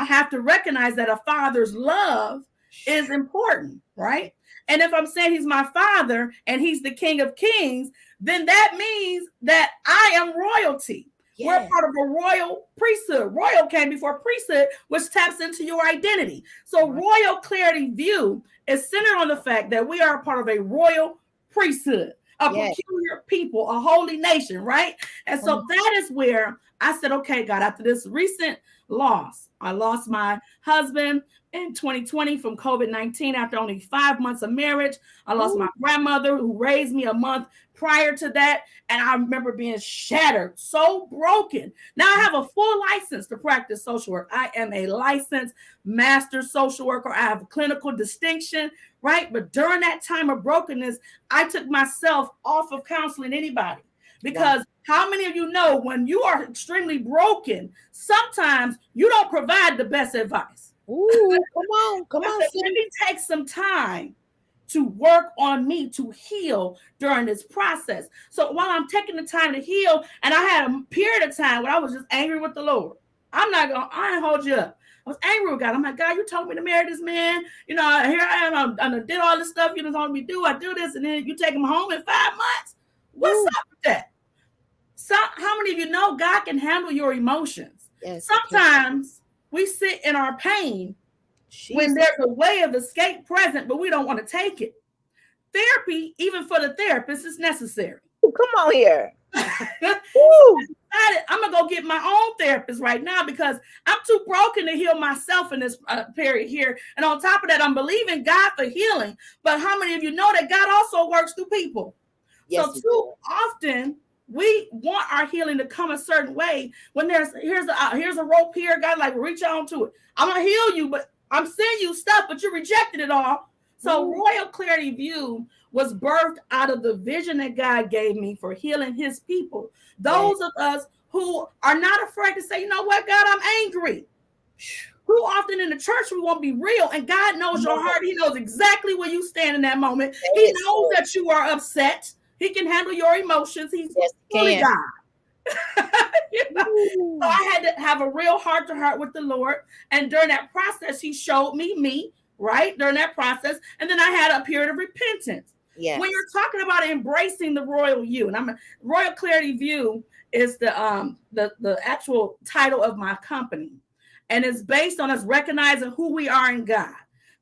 Speaker 8: have to recognize that a father's love is important, right? And if I'm saying He's my Father and He's the King of Kings, then that means that I am royalty. We're part of a royal priesthood. Royal came before priesthood, which taps into your identity. So Royal Clarity View is centered on the fact that we are part of a royal priesthood, a peculiar people, a holy nation, right? And so that is where I said, okay, God, after this recent loss, I lost my husband in 2020 from COVID-19 after only 5 months of marriage. I lost my grandmother who raised me a month prior to that. And I remember being shattered, so broken. Now I have a full license to practice social work. I am a licensed master social worker. I have a clinical distinction, right? But during that time of brokenness, I took myself off of counseling anybody. Because how many of you know when you are extremely broken, sometimes you don't provide the best advice?
Speaker 2: Ooh, come on.
Speaker 8: Let me take some time to work on me to heal during this process. So while I'm taking the time to heal, and I had a period of time where I was just angry with the Lord. I ain't hold you up. I was angry with God. I'm like, God, you told me to marry this man. You know, here I am. I did all this stuff you told me to do. I do this, and then you take him home in 5 months. What's up with that? So, how many of you know God can handle your emotions? Sometimes we sit in our pain when there's a way of escape present, but we don't want to take it. Therapy, even for the therapist, is necessary.
Speaker 2: Come on here.
Speaker 8: I'm gonna go get my own therapist right now because I'm too broken to heal myself in this period here. And on top of that, I'm believing God for healing. But how many of you know that God also works through people?
Speaker 2: Yes,
Speaker 8: So too often we want our healing to come a certain way. When here's a rope here, God, like reach on to it. I'm gonna heal you, but I'm sending you stuff, but you rejected it all. So Royal Clarity View was birthed out of the vision that God gave me for healing his people. Those of us who are not afraid to say, you know what, God, I'm angry. Too often in the church, we won't be real, and God knows your heart. He knows exactly where you stand in that moment. He knows that you are upset. He can handle your emotions. He's fully God. You know? So I had to have a real heart-to-heart with the Lord. And during that process, he showed me, right? During that process. And then I had a period of repentance.
Speaker 2: Yes.
Speaker 8: When you're talking about embracing the royal you, and Royal Clarity View is the actual title of my company. And it's based on us recognizing who we are in God.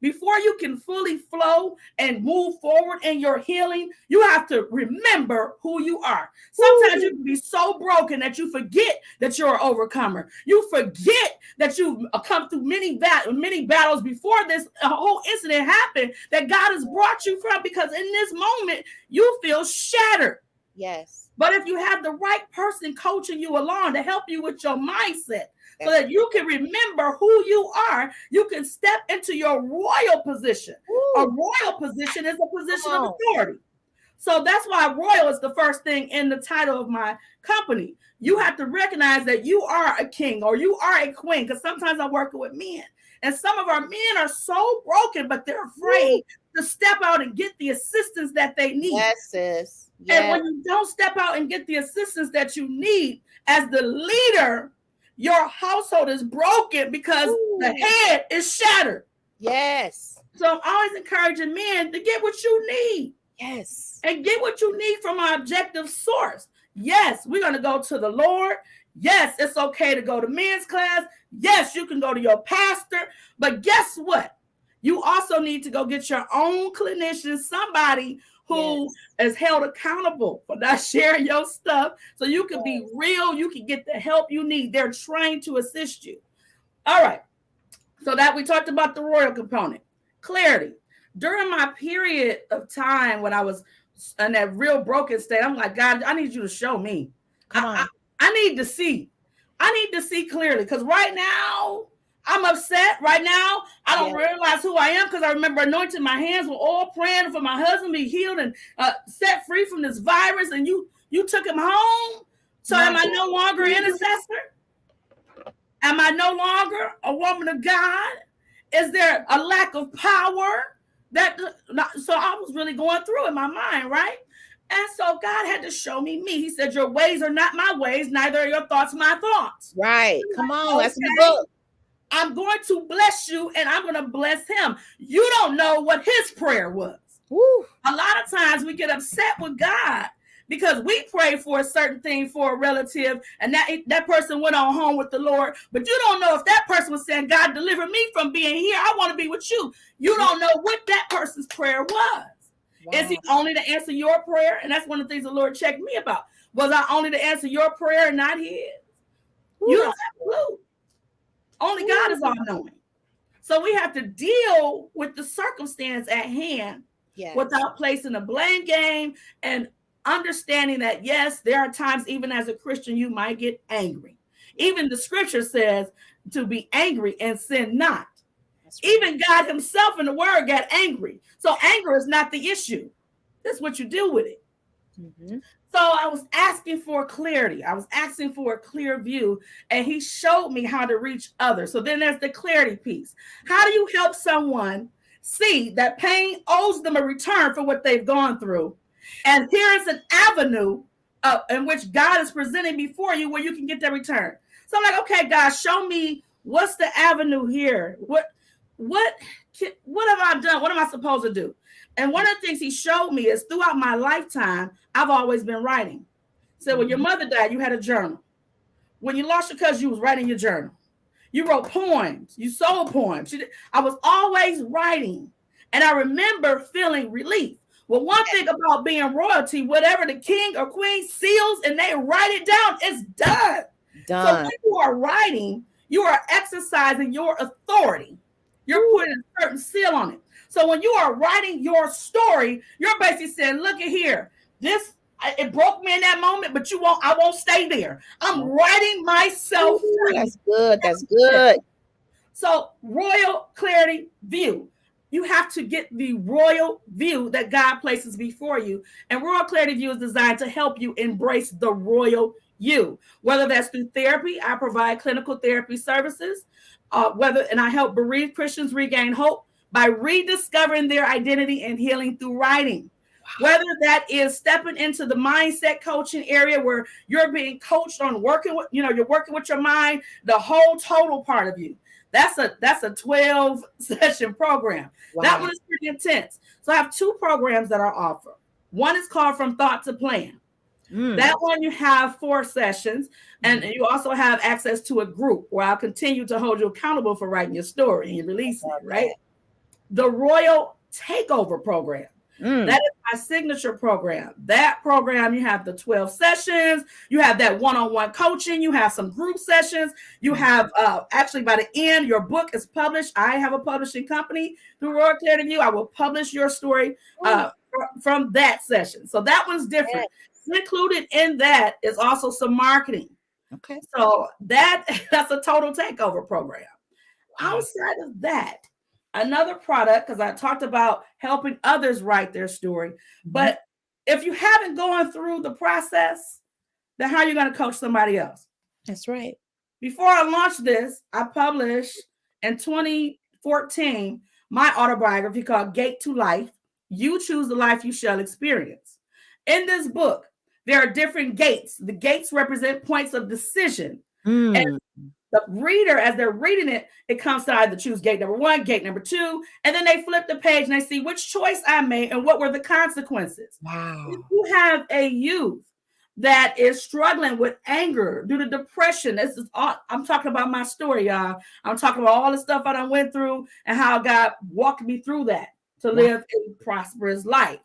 Speaker 8: Before you can fully flow and move forward in your healing, you have to remember who you are. Sometimes you can be so broken that you forget that you're an overcomer. You forget that you've come through many battles before this whole incident happened that God has brought you from, because in this moment, you feel shattered.
Speaker 2: Yes.
Speaker 8: But if you have the right person coaching you along to help you with your mindset, so that you can remember who you are, you can step into your royal position. A royal position is a position of authority. So that's why royal is the first thing in the title of my company. You have to recognize that you are a king or you are a queen, because sometimes I'm working with men. And some of our men are so broken, but they're afraid to step out and get the assistance that they need.
Speaker 2: Yes, sis. Yes.
Speaker 8: And when you don't step out and get the assistance that you need as the leader, your household is broken because the head is shattered.
Speaker 2: Yes.
Speaker 8: So I'm always encouraging men to get what you need.
Speaker 2: Yes.
Speaker 8: And get what you need from our objective source. Yes, we're going to go to the Lord. Yes, it's okay to go to men's class. Yes, you can go to your pastor. But guess what? You also need to go get your own clinician, somebody who is held accountable for not sharing your stuff, so you can be real, you can get the help you need. They're trained to assist you. All right. So that we talked about the royal component. Clarity. During my period of time when I was in that real broken state, I'm like, God, I need you to show me. I need to see. I need to see clearly, because right now, I'm upset right now. I don't realize who I am, because I remember anointing my hands with oil, praying for my husband to be healed and set free from this virus. And you took him home. So am I no longer an intercessor? Am I no longer a woman of God? Is there a lack of power? So I was really going through in my mind, right? And so God had to show me. He said, your ways are not my ways, neither are your thoughts my thoughts.
Speaker 2: Right. Come on. That's the book.
Speaker 8: I'm going to bless you, and I'm going to bless him. You don't know what his prayer was. A lot of times we get upset with God because we pray for a certain thing for a relative, and that person went on home with the Lord. But you don't know if that person was saying, God, deliver me from being here. I want to be with you. You don't know what that person's prayer was. Wow. Is he only to answer your prayer? And that's one of the things the Lord checked me about. Was I only to answer your prayer and not his? You don't have a clue. Only God is all-knowing. So we have to deal with the circumstance at hand without placing a blame game, and understanding that, yes, there are times even as a Christian you might get angry. Even the scripture says to be angry and sin not. Right. Even God himself in the word got angry. So anger is not the issue. That's what you do with it. Mm-hmm. So I was asking for clarity. I was asking for a clear view, and he showed me how to reach others. So then there's the clarity piece. How do you help someone see that pain owes them a return for what they've gone through? And here's an avenue in which God is presenting before you where you can get that return. So I'm like, okay, God, show me what's the avenue here. What have I done? What am I supposed to do? And one of the things he showed me is throughout my lifetime, I've always been writing. So when your mother died, you had a journal. When you lost your cousin, you was writing your journal. You wrote poems. You sold poems. I was always writing. And I remember feeling relief. Well, one thing about being royalty, whatever the king or queen seals and they write it down, it's done. So when you are writing, you are exercising your authority. You're putting a certain seal on it. So when you are writing your story, you're basically saying, look at here, it broke me in that moment, but I won't stay there. I'm writing myself free.
Speaker 2: That's good. That's good.
Speaker 8: So royal clarity view. You have to get the royal view that God places before you. And royal clarity view is designed to help you embrace the royal you. Whether that's through therapy, I provide clinical therapy services. And I help bereaved Christians regain hope by rediscovering their identity and healing through writing. Whether that is stepping into the mindset coaching area where you're being coached on working with, you're working with your mind, the whole total part of you. That's a 12 session program. Wow. That one is pretty intense. So I have 2 programs that are offered. One is called From Thought to Plan. That one you have 4 sessions, and you also have access to a group where I'll continue to hold you accountable for writing your story and releasing it, right? The Royal Takeover program. That is my signature program. That program, you have the 12 sessions, you have that one-on-one coaching, you have some group sessions, you have actually by the end, your book is published. I have a publishing company through Royal Clarity View. I will publish your story from that session. So that one's different. Included in that is also some marketing.
Speaker 2: Okay.
Speaker 8: So that's a total takeover program. Outside of that, another product, because I talked about helping others write their story. But if you haven't gone through the process, then how are you going to coach somebody else?
Speaker 2: That's right.
Speaker 8: Before I launched this, I published in 2014 my autobiography called Gate to Life. You choose the life you shall experience. In this book, there are different gates. The gates represent points of decision. And the reader, as they're reading it, it comes to either choose gate number 1, gate number 2, and then they flip the page and they see which choice I made and what were the consequences.
Speaker 2: Wow.
Speaker 8: If you have a youth that is struggling with anger due to depression, I'm talking about my story, y'all. I'm talking about all the stuff I done went through and how God walked me through that to live a prosperous life.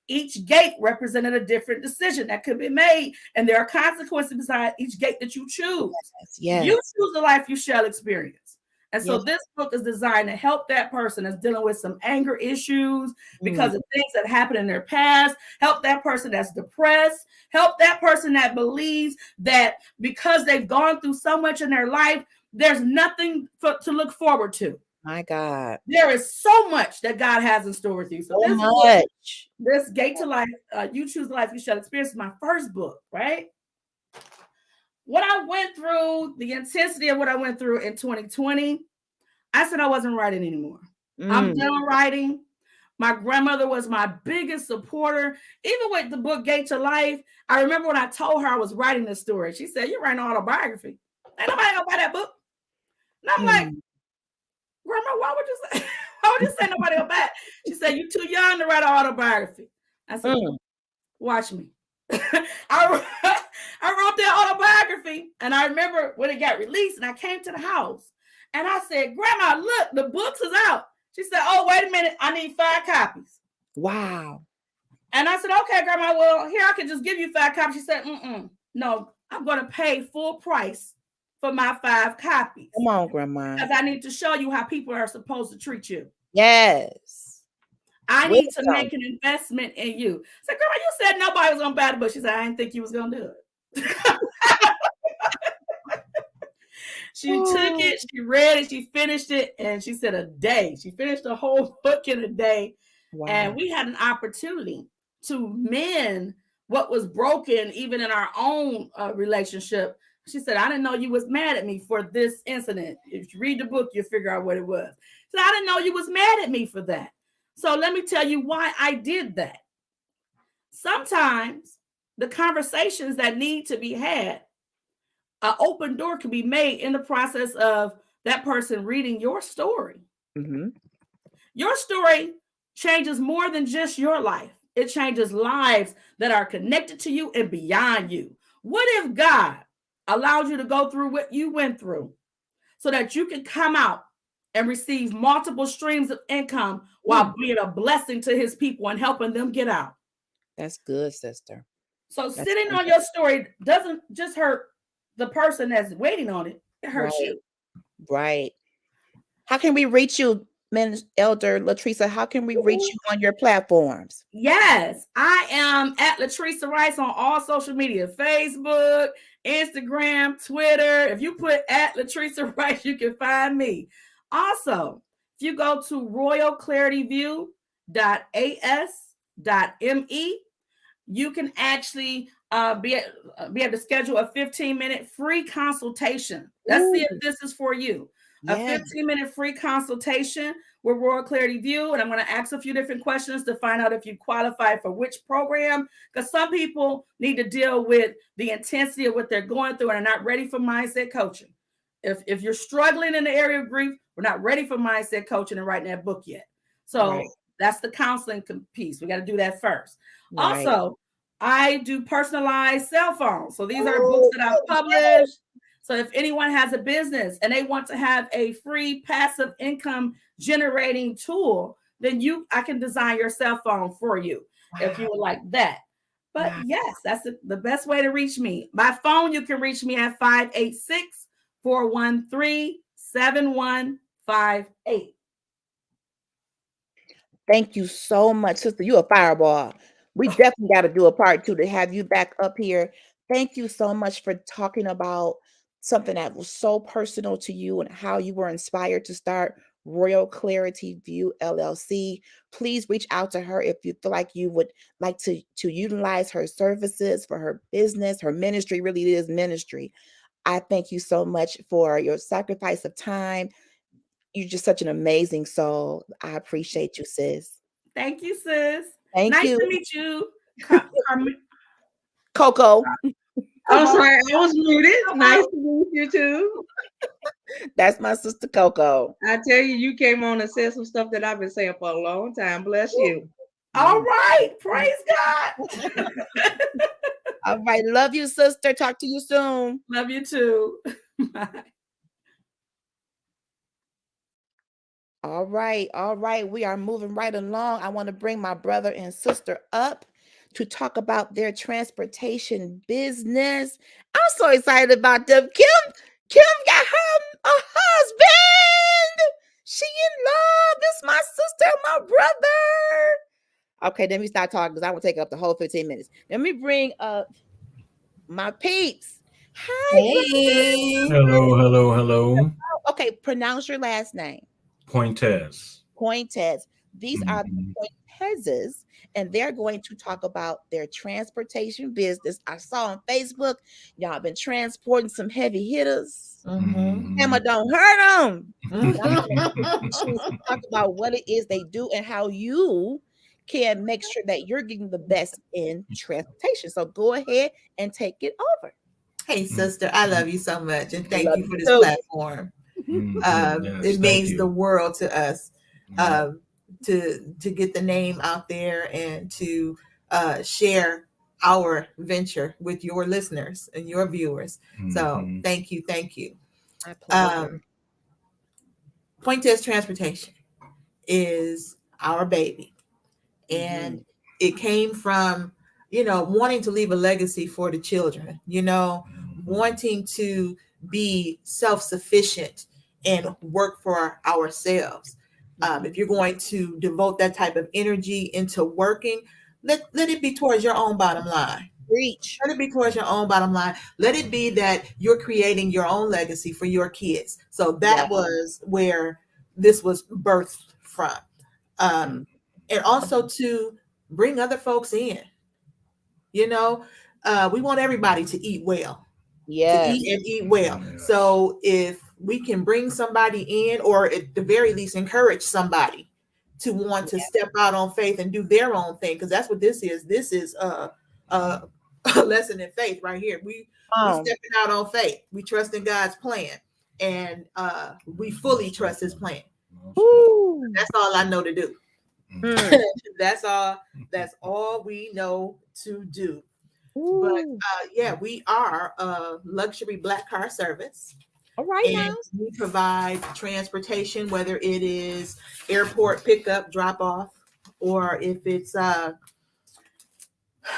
Speaker 8: Each gate represented a different decision that could be made, and there are consequences beside each gate that you choose.
Speaker 2: Yes.
Speaker 8: You choose the life you shall experience. And so this book is designed to help that person that's dealing with some anger issues because of things that happened in their past, help that person that's depressed, help that person that believes that because they've gone through so much in their life, there's nothing to look forward to.
Speaker 2: My God.
Speaker 8: There is so much that God has in store with you. So this Gate to Life, You Choose the Life You Shall Experience, is my first book, right? What I went through, the intensity of what I went through in 2020, I said I wasn't writing anymore. I'm done writing. My grandmother was my biggest supporter. Even with the book Gate to Life, I remember when I told her I was writing this story, she said, "You're writing an autobiography. Ain't nobody gonna buy that book." And I'm like, "Grandma, why would you say nobody will buy it?" She said, "You're too young to write an autobiography." I said, "Watch me." I wrote that autobiography, and I remember when it got released, and I came to the house, and I said, "Grandma, look, the books is out." She said, "Oh, wait a minute, I need 5 copies."
Speaker 2: Wow.
Speaker 8: And I said, "Okay, Grandma, well, here, I can just give you 5 copies." She said, "No, I'm going to pay full price for my 5 copies.
Speaker 2: Come on, Grandma.
Speaker 8: Because I need to show you how people are supposed to treat you.
Speaker 2: Yes.
Speaker 8: I need to make an investment in you." I said, "Grandma, you said nobody was going to buy the book." She said, "I didn't think you was going to do it." She took it, she read it, she finished it, and she said a day. She finished the whole book in a day. Wow. And we had an opportunity to mend what was broken, even in our own relationship. She said, "I didn't know you was mad at me for this incident. If you read the book, you'll figure out what it was." So I didn't know you was mad at me for that. So let me tell you why I did that. Sometimes the conversations that need to be had, an open door can be made in the process of that person reading your story. Your story changes more than just your life. It changes lives that are connected to you and beyond you. What if God allowed you to go through what you went through so that you can come out and receive multiple streams of income while being a blessing to his people and helping them get out.
Speaker 2: That's good, sister.
Speaker 8: So
Speaker 2: That's
Speaker 8: sitting
Speaker 2: good.
Speaker 8: on your story doesn't just hurt the person that's waiting on it. It hurts
Speaker 2: Right.
Speaker 8: you.
Speaker 2: Right. How can we reach you, Elder Latrice? How can we reach you on your platforms?
Speaker 8: Yes, I am at Latrice Rice on all social media, Facebook, Instagram, Twitter. If you put at Latrice Rice, you can find me. Also, if you go to royalclarityview.as.me, you can actually be able to schedule a 15-minute free consultation. Let's see if this is for you. A 15-minute free consultation with Royal Clarity View. And I'm going to ask a few different questions to find out if you qualify for which program. Because some people need to deal with the intensity of what they're going through and are not ready for mindset coaching. If you're struggling in the area of grief, we're not ready for mindset coaching and writing that book yet. So that's the counseling piece. We got to do that first.
Speaker 2: Right.
Speaker 8: Also, I do personalized cell phones. So these are books that I've published. So if anyone has a business and they want to have a free passive income generating tool, then I can design your cell phone for you if you would like that. But yes, that's the best way to reach me. By phone, you can reach me at 586-413-7158.
Speaker 2: Thank you so much, sister. You a fireball. We definitely got to do a part 2 to have you back up here. Thank you so much for talking about something that was so personal to you and how you were inspired to start Royal Clarity View LLC. Please reach out to her if you feel like you would like to utilize her services for her business. Her ministry really is ministry. I thank you so much for your sacrifice of time. You're just such an amazing soul. I appreciate you, sis.
Speaker 8: Thank you, sis.
Speaker 2: Thank
Speaker 8: nice
Speaker 2: you.
Speaker 8: to meet you,
Speaker 2: Coco.
Speaker 4: I'm sorry, I was muted. Nice to meet you too.
Speaker 2: That's my sister Coco.
Speaker 4: I tell you, you came on and said some stuff that I've been saying for a long time. Bless you.
Speaker 8: All right. Praise God.
Speaker 2: All right. Love you, sister. Talk to you soon.
Speaker 8: Love you too. Bye.
Speaker 2: All right. All right. We are moving right along. I want to bring my brother and sister up to talk about their transportation business. I'm so excited about them. Kim got her a husband. She in love. This is my sister, my brother. Okay, let me start talking because I will take up the whole 15 minutes. Let me bring up my peeps. Hi.
Speaker 9: Hey. Hello.
Speaker 2: Okay, pronounce your last name.
Speaker 9: Pointez.
Speaker 2: These are the Pointezes, and they're going to talk about their transportation business. I saw on Facebook, y'all been transporting some heavy hitters. Emma don't hurt them. Talk about what it is they do and how you can make sure that you're getting the best in transportation. So go ahead and take it over.
Speaker 10: Hey, sister, I love you so much, and thank you for this platform. It means the world to us to get the name out there and to share our venture with your listeners and your viewers. So thank you. Pointez Transportation is our baby, and it came from wanting to leave a legacy for the children, wanting to be self-sufficient and work for ourselves. If you're going to devote that type of energy into working, let it be towards your own bottom line.
Speaker 2: Reach.
Speaker 10: Let it be towards your own bottom line. Let it be that you're creating your own legacy for your kids. So that was where this was birthed from. And also to bring other folks in. We want everybody to eat well.
Speaker 2: Yeah.
Speaker 10: To eat well. So if we can bring somebody in, or at the very least encourage somebody to want to step out on faith and do their own thing, because that's what this is. This is a lesson in faith right here. We stepping out on faith. We trust in God's plan, and we fully trust His plan. That's all I know to do. That's all we know to do. But we are a luxury Black car service.
Speaker 2: All right now.
Speaker 10: And we provide transportation, whether it is airport pickup, drop off, or if it's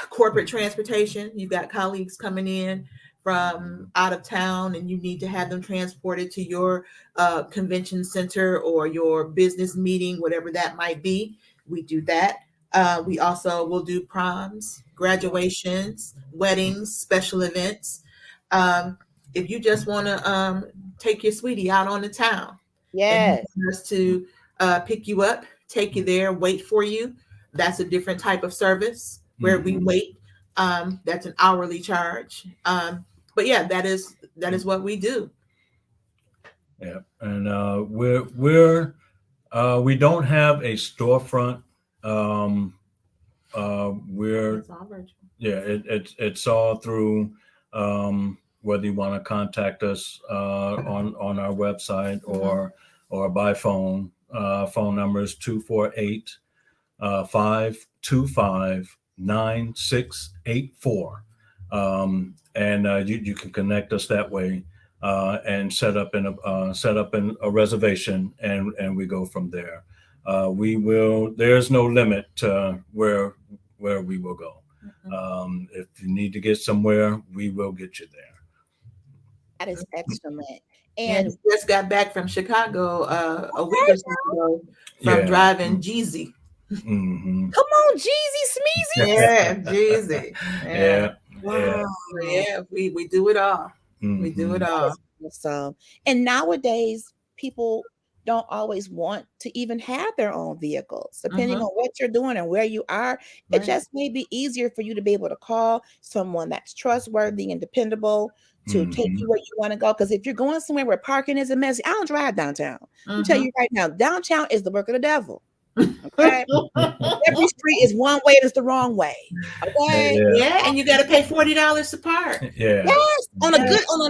Speaker 10: corporate transportation. You've got colleagues coming in from out of town and you need to have them transported to your convention center or your business meeting, whatever that might be. We do that. We also will do proms, graduations, weddings, special events. If you just want to take your sweetie out on the town,
Speaker 2: Yes.
Speaker 10: and you want us to pick you up, take you there, wait for you, that's a different type of service where we wait. That's an hourly charge. But yeah, that is what we do.
Speaker 9: Yeah, and we don't have a storefront. We're
Speaker 10: It's all virtual.
Speaker 9: yeah, it's all through whether you want to contact us on our website or by phone. Phone number is 248-525-9684. And you can connect us that way and set up in a reservation, and we go from there. There's no limit to where we will go. If you need to get somewhere, we will get you there.
Speaker 2: That is excellent.
Speaker 10: And
Speaker 2: And
Speaker 10: just got back from Chicago a week or so ago from driving Jeezy.
Speaker 9: Mm-hmm.
Speaker 2: come on, Jeezy Smeezy.
Speaker 10: Yeah, Jeezy.
Speaker 9: Yeah.
Speaker 2: Wow.
Speaker 10: Yeah, we do it all. We do it all.
Speaker 2: Awesome. And nowadays, people don't always want to even have their own vehicles, depending on what you're doing and where you are. It
Speaker 10: Right.
Speaker 2: just may be easier for you to be able to call someone that's trustworthy and dependable to take you where you want to go. Because if you're going somewhere where parking is a mess, I don't drive downtown. I'll tell you right now, downtown is the work of the devil. Okay. Every street is one way, it's the wrong way. Okay.
Speaker 10: Yeah, and you got to pay $40 to park.
Speaker 9: Yeah.
Speaker 2: Yes, on a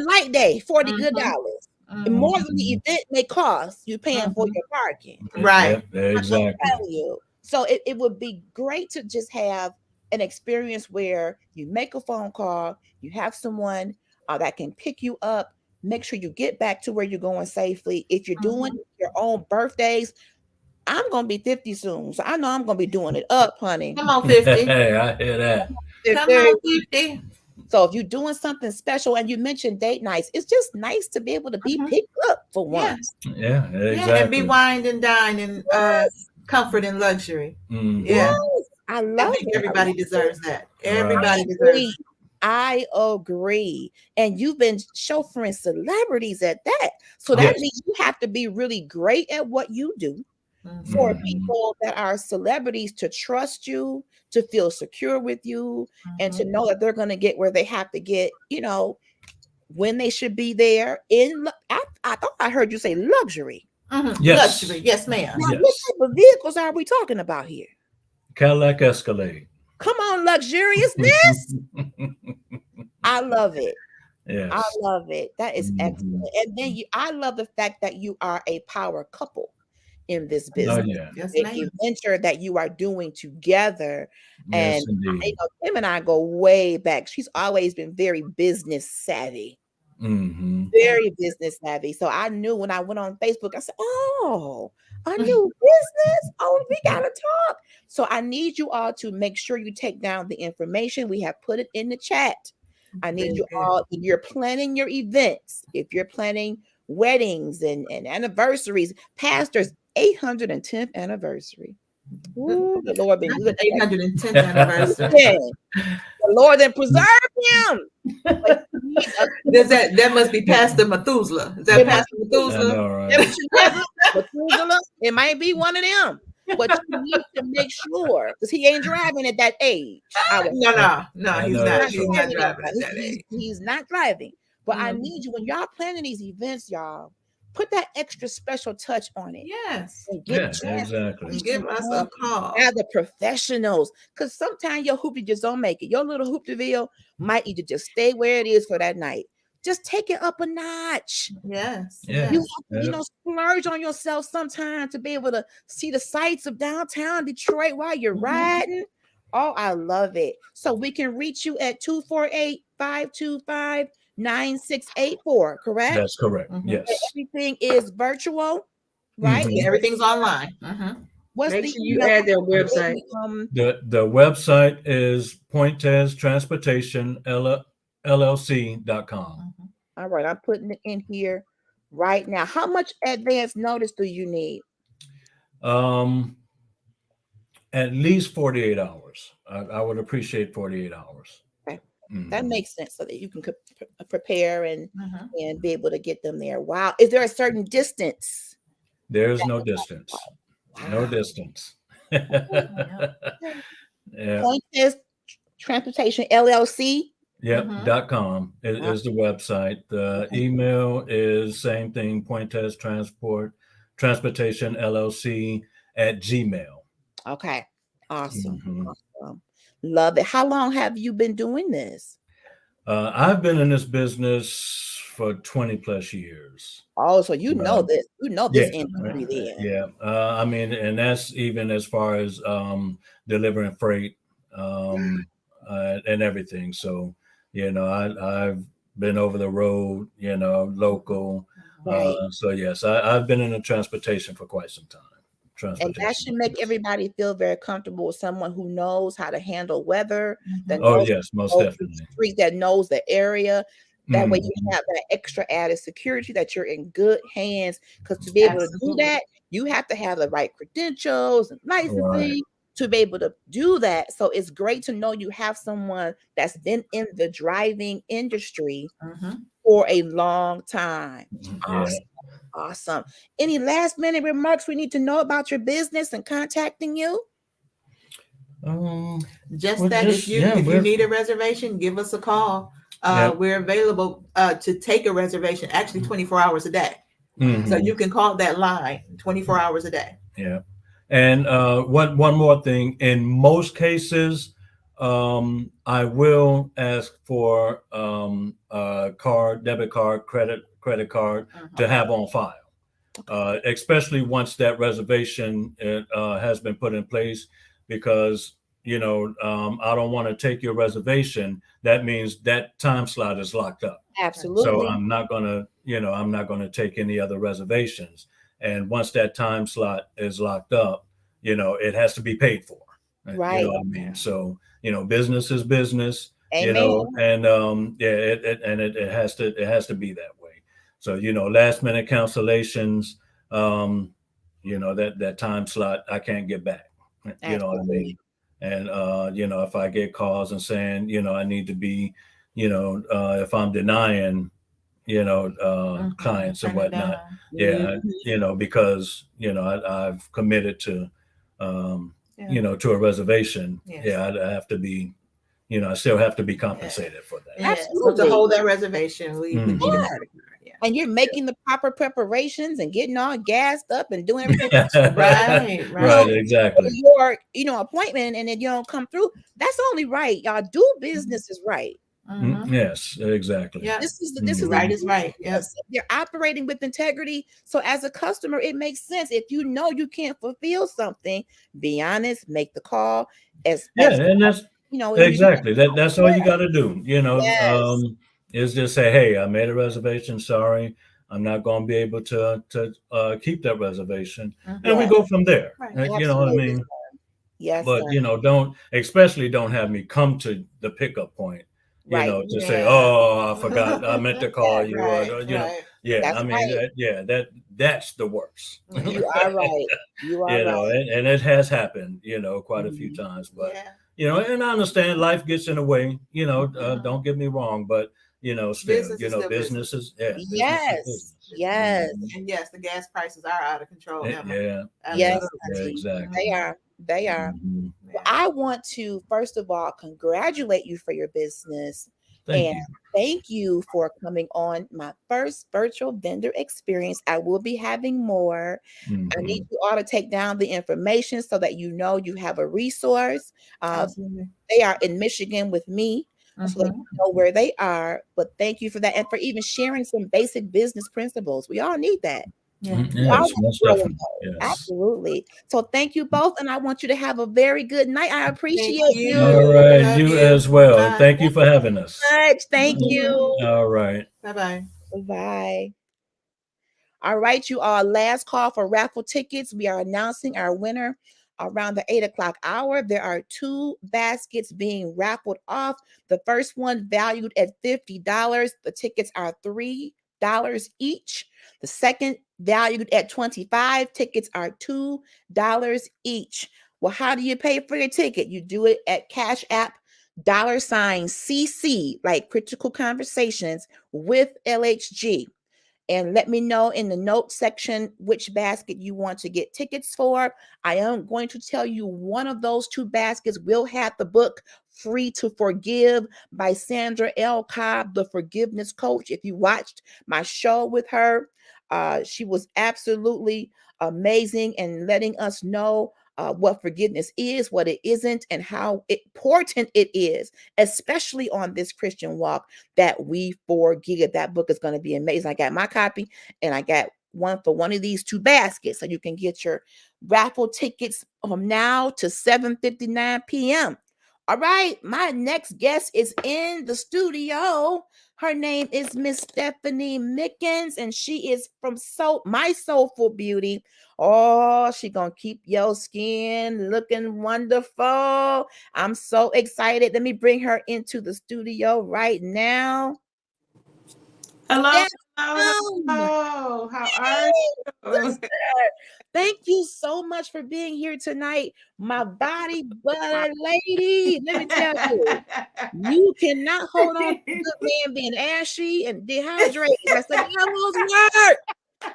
Speaker 2: light day, 40 good dollars. And more than the event may cost, you're paying for your parking.
Speaker 10: Right.
Speaker 9: Yeah, exactly.
Speaker 2: I'm telling you. So it would be great to just have an experience where you make a phone call, you have someone that can pick you up, make sure you get back to where you're going safely. If you're doing your own birthdays, I'm going to be 50 soon, so I know I'm going to be doing it up, honey.
Speaker 10: Come on, 50.
Speaker 9: Hey, I hear that.
Speaker 10: Come on, 50.
Speaker 2: So if you're doing something special, and you mentioned date nights, it's just nice to be able to be picked up for once.
Speaker 9: Yeah, exactly.
Speaker 10: Yeah, and be wined and dined in comfort and luxury.
Speaker 9: Mhm.
Speaker 10: Yeah,
Speaker 2: I love it.
Speaker 10: everybody deserves that. Everybody
Speaker 2: I
Speaker 10: deserves
Speaker 2: agree.
Speaker 10: it.
Speaker 2: I agree. And you've been chauffeuring celebrities at that. So that
Speaker 9: Yes.
Speaker 2: means you have to be really great at what you do for people that are celebrities to trust you, to feel secure with you, and to know that they're going to get where they have to get, when they should be there. I thought I heard you say luxury.
Speaker 9: Yes.
Speaker 10: Luxury. Yes, ma'am.
Speaker 2: Now, what type of vehicles are we talking about here?
Speaker 9: Cadillac Escalade.
Speaker 2: Come on, luxuriousness. I love it.
Speaker 9: Yes.
Speaker 2: I love it. That is excellent. And then I love the fact that you are a power couple in this business.
Speaker 9: yeah.
Speaker 10: Yes,
Speaker 2: The
Speaker 10: ma'am.
Speaker 2: adventure that you are doing together.
Speaker 9: Yes,
Speaker 2: And
Speaker 9: indeed.
Speaker 2: Kim and I go way back. She's always been very business savvy.
Speaker 9: Mm-hmm.
Speaker 2: Very business savvy. So I knew when I went on Facebook, I said, oh, a new business. Oh, we gotta talk. So I need you all to make sure you take down the information. We have put it in the chat. I need you all, if you're planning your events, if you're planning weddings and anniversaries, pastors, 810th anniversary. Ooh, the Lord been good.
Speaker 10: 810th anniversary.
Speaker 2: Yeah. The Lord then preserve him.
Speaker 10: That must be Pastor Methuselah. Is that Pastor
Speaker 9: I
Speaker 10: Methuselah?
Speaker 9: know, right?
Speaker 2: Methuselah, it might be one of them, but you need to make sure because he ain't driving at that age.
Speaker 10: No,
Speaker 9: I
Speaker 10: he's
Speaker 9: know
Speaker 10: not.
Speaker 9: that's
Speaker 10: He's
Speaker 9: right.
Speaker 10: not driving at that age.
Speaker 2: He's not driving. But I need you when y'all planning these events, y'all put that extra special touch on it.
Speaker 10: Yes.
Speaker 2: And
Speaker 9: Yeah,
Speaker 2: get
Speaker 9: exactly.
Speaker 10: Give us a call.
Speaker 2: Now the professionals, because sometimes your hoopty just don't make it. Your little hooptyville might need to just stay where it is for that night. Just take it up a notch.
Speaker 10: Yes.
Speaker 9: Yeah.
Speaker 2: You have to, splurge on yourself sometimes to be able to see the sights of downtown Detroit while you're riding. Oh, I love it. So we can reach you at 248-525-9684. 9684, correct?
Speaker 9: That's correct.
Speaker 10: Mhm.
Speaker 9: Yes.
Speaker 2: Everything is virtual, right?
Speaker 9: Mhm.
Speaker 10: Yeah, everything's online. Mhm.
Speaker 2: What's
Speaker 4: Make
Speaker 2: the
Speaker 4: sure you
Speaker 2: email?
Speaker 4: add their website.
Speaker 9: The website is Pointez Transportation LLC.com.
Speaker 10: Mhm.
Speaker 2: All right, I'm putting it in here right now. How much advance notice do you need?
Speaker 9: At least 48 hours. I would appreciate 48 hours.
Speaker 2: Okay. That
Speaker 9: Mhm.
Speaker 2: makes sense so that you can prepare and
Speaker 10: Mhm.
Speaker 2: be able to get them there. Wow. Is there a certain distance?
Speaker 9: There's no distance. No
Speaker 2: Wow.
Speaker 9: distance. Yeah.
Speaker 2: Point is Transportation LLC.
Speaker 9: Yep.
Speaker 10: Mhm.
Speaker 9: .com is the website. The email is same thing, Pointez Transportation LLC @gmail.
Speaker 2: Okay. Awesome.
Speaker 9: Mhm.
Speaker 2: Awesome. Love it. How long have you been doing this?
Speaker 9: I've been in this business for 20 plus years.
Speaker 2: Oh, so you know this. You know this
Speaker 9: Yeah,
Speaker 2: industry then.
Speaker 9: yeah. I mean, and that's even as far as delivering freight and everything. So, I've been over the road, local.
Speaker 2: Right.
Speaker 9: So yes, I've been in the transportation for quite some time.
Speaker 2: And that should make everybody feel very comfortable with someone who knows how to handle weather, that
Speaker 9: Oh
Speaker 2: knows
Speaker 9: yes, most
Speaker 2: the
Speaker 9: definitely.
Speaker 2: street, that knows the area. That way you
Speaker 9: Mhm.
Speaker 2: have that extra added security that you're in good hands. Because to be able to do
Speaker 10: Absolutely.
Speaker 2: that, you have to have the right credentials and
Speaker 9: Right.
Speaker 2: licensing to be able to do that. So it's great to know you have someone that's been in the driving industry
Speaker 10: Mhm.
Speaker 2: for a long time.
Speaker 9: Yeah.
Speaker 2: Awesome. Awesome. Any last minute remarks we need to know about your business and contacting you?
Speaker 10: Just
Speaker 9: Well,
Speaker 10: that
Speaker 9: just-
Speaker 10: if you
Speaker 9: yeah,
Speaker 10: if you
Speaker 9: we're-
Speaker 10: need a reservation, give us a call.
Speaker 9: Yep.
Speaker 10: We're available to take a reservation actually 24 hours a day. So
Speaker 9: Mhm.
Speaker 10: you can call that line 24 hours a day.
Speaker 9: Yeah. And one more thing. In most cases, I will ask for debit card, credit card to have on file. Especially once that reservation has been put in place, because I don't want to take your reservation. That means that time slot is locked up.
Speaker 2: Absolutely.
Speaker 9: So I'm not gonna take any other reservations. And once that time slot is locked up, it has to be paid for.
Speaker 2: Right.
Speaker 9: You know what I mean? So, business is business.
Speaker 2: Amen.
Speaker 9: And it has to be that way. So, last minute cancellations, that time slot I can't get back. You know what I mean? And if I get calls and saying, I need to be, if I'm denying, clients and
Speaker 10: Turn it
Speaker 9: whatnot,
Speaker 10: down.
Speaker 9: because I've committed to to a reservation.
Speaker 10: Yes.
Speaker 9: Yeah, I have to be, I still have to be compensated for that.
Speaker 10: Yeah. So
Speaker 2: Absolutely.
Speaker 10: to hold that reservation, we need a
Speaker 9: Mhm.
Speaker 10: credit card. Yeah.
Speaker 2: And you're making the proper preparations and getting all gassed up and doing everything.
Speaker 10: Right.
Speaker 9: Right, exactly.
Speaker 2: Your appointment and then you don't come through. That's only right. Y'all do business is right.
Speaker 10: Mhm.
Speaker 9: Yes, exactly.
Speaker 10: Yeah.
Speaker 2: This is
Speaker 10: Right is right. Yes.
Speaker 2: You're operating with integrity. So as a customer, it makes sense. If you know you can't fulfill something, be honest, make the call. And
Speaker 9: that's exactly that's all you got to do.
Speaker 2: Yes.
Speaker 9: Is just say, hey, I made a reservation. Sorry, I'm not going to be able to keep that reservation, and we go from there.
Speaker 10: Right.
Speaker 9: You know what I
Speaker 2: Absolutely,
Speaker 9: mean?
Speaker 2: Yes.
Speaker 9: But
Speaker 2: sir.
Speaker 9: don't have me come to the pickup point.
Speaker 2: Right.
Speaker 9: To say,
Speaker 10: Yeah.
Speaker 9: oh, I forgot, I meant to call you.
Speaker 10: Right.
Speaker 9: Or,
Speaker 10: Right.
Speaker 9: yeah.
Speaker 2: That's
Speaker 9: I mean,
Speaker 2: right.
Speaker 9: that's the worst.
Speaker 2: You are right. You are right.
Speaker 9: And it has happened, quite a few
Speaker 2: Mhm.
Speaker 9: times. But
Speaker 10: Yeah.
Speaker 9: and I understand life gets in the way. Don't get me wrong, but still,
Speaker 10: Business is still
Speaker 9: business is business is
Speaker 2: Yes.
Speaker 9: business.
Speaker 2: Yes.
Speaker 10: And yes, the gas prices are out of control. Emma.
Speaker 9: Yeah.
Speaker 2: Yes.
Speaker 9: Yeah, exactly.
Speaker 2: They are. They are.
Speaker 9: Mhm.
Speaker 2: Well, I want to first of all congratulate you for your business.
Speaker 9: Thank
Speaker 2: and
Speaker 9: you.
Speaker 2: thank you for coming on my first virtual vendor experience. I will be having more. I
Speaker 9: Mhm.
Speaker 2: need you all to take down the information so that you have a resource.
Speaker 10: Absolutely.
Speaker 2: They are in Michigan with me, so that
Speaker 10: Mhm.
Speaker 2: you know where they are. But thank you for that and for even sharing some basic business principles. We all need that. You are
Speaker 9: Yes, most
Speaker 2: growing
Speaker 9: definitely.
Speaker 2: those.
Speaker 9: Yes.
Speaker 2: Absolutely. So thank you both, and I want you to have a very good night. I appreciate you.
Speaker 9: All right,
Speaker 10: Love
Speaker 9: you
Speaker 10: you.
Speaker 9: as well.
Speaker 10: Bye.
Speaker 9: Thank you for having us.
Speaker 2: Much. Thank you.
Speaker 9: All right.
Speaker 10: Bye-bye.
Speaker 2: Bye. All right, you all. Last call for raffle tickets. We are announcing our winner around the 8 o'clock hour. There are 2 baskets being raffled off. The first one valued at $50. The tickets are $3 each. The second valued at $25. Tickets are $2 each. Well, how do you pay for your ticket? You do it at Cash App $CC, like Critical Conversations with LHG. And let me know in the notes section which basket you want to get tickets for. I am going to tell you one of those 2 baskets will have the book Free to Forgive by Sandra L. Cobb, the forgiveness coach. If you watched my show with her, she was absolutely amazing and letting us know what forgiveness is, what it isn't, and how important it is, especially on this Christian walk, that we forgive. That book is going to be amazing. I got my copy, and I got one for one of these 2 baskets, so you can get your raffle tickets from now to 7:59 p.m. All right, my next guest is in the studio. Her name is Miss Stephanie Mickens, and she is from My Soulful Beauty. Oh, she gonna keep your skin looking wonderful. I'm so excited. Let me bring her into the studio right now.
Speaker 11: Hello,
Speaker 2: Hello.
Speaker 11: hello. How are you?
Speaker 2: Thank you so much for being here tonight, my body butter lady. Let me tell you, you cannot hold on to a good man being ashy and dehydrated. That's the devil's word.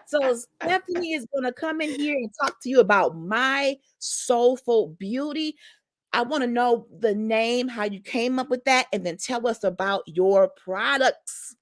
Speaker 2: So Stephanie is going to come in here and talk to you about My Soulful Beauty. I want to know the name, how you came up with that, and then tell us about your products.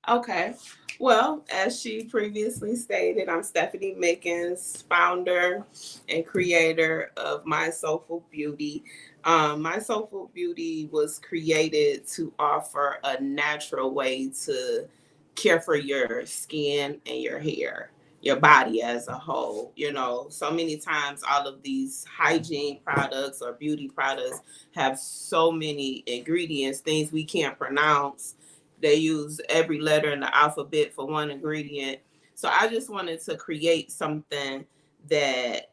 Speaker 11: Okay. Well, as she previously stated, I'm Stephanie Mickens, founder and creator of My Soulful Beauty. My Soulful Beauty was created to offer a natural way to care for your skin and your hair, your body as a whole. You know, so many times all of these hygiene products or beauty products have so many ingredients, things we can't pronounce. They use every letter in the alphabet for one ingredient. So I just wanted to create something that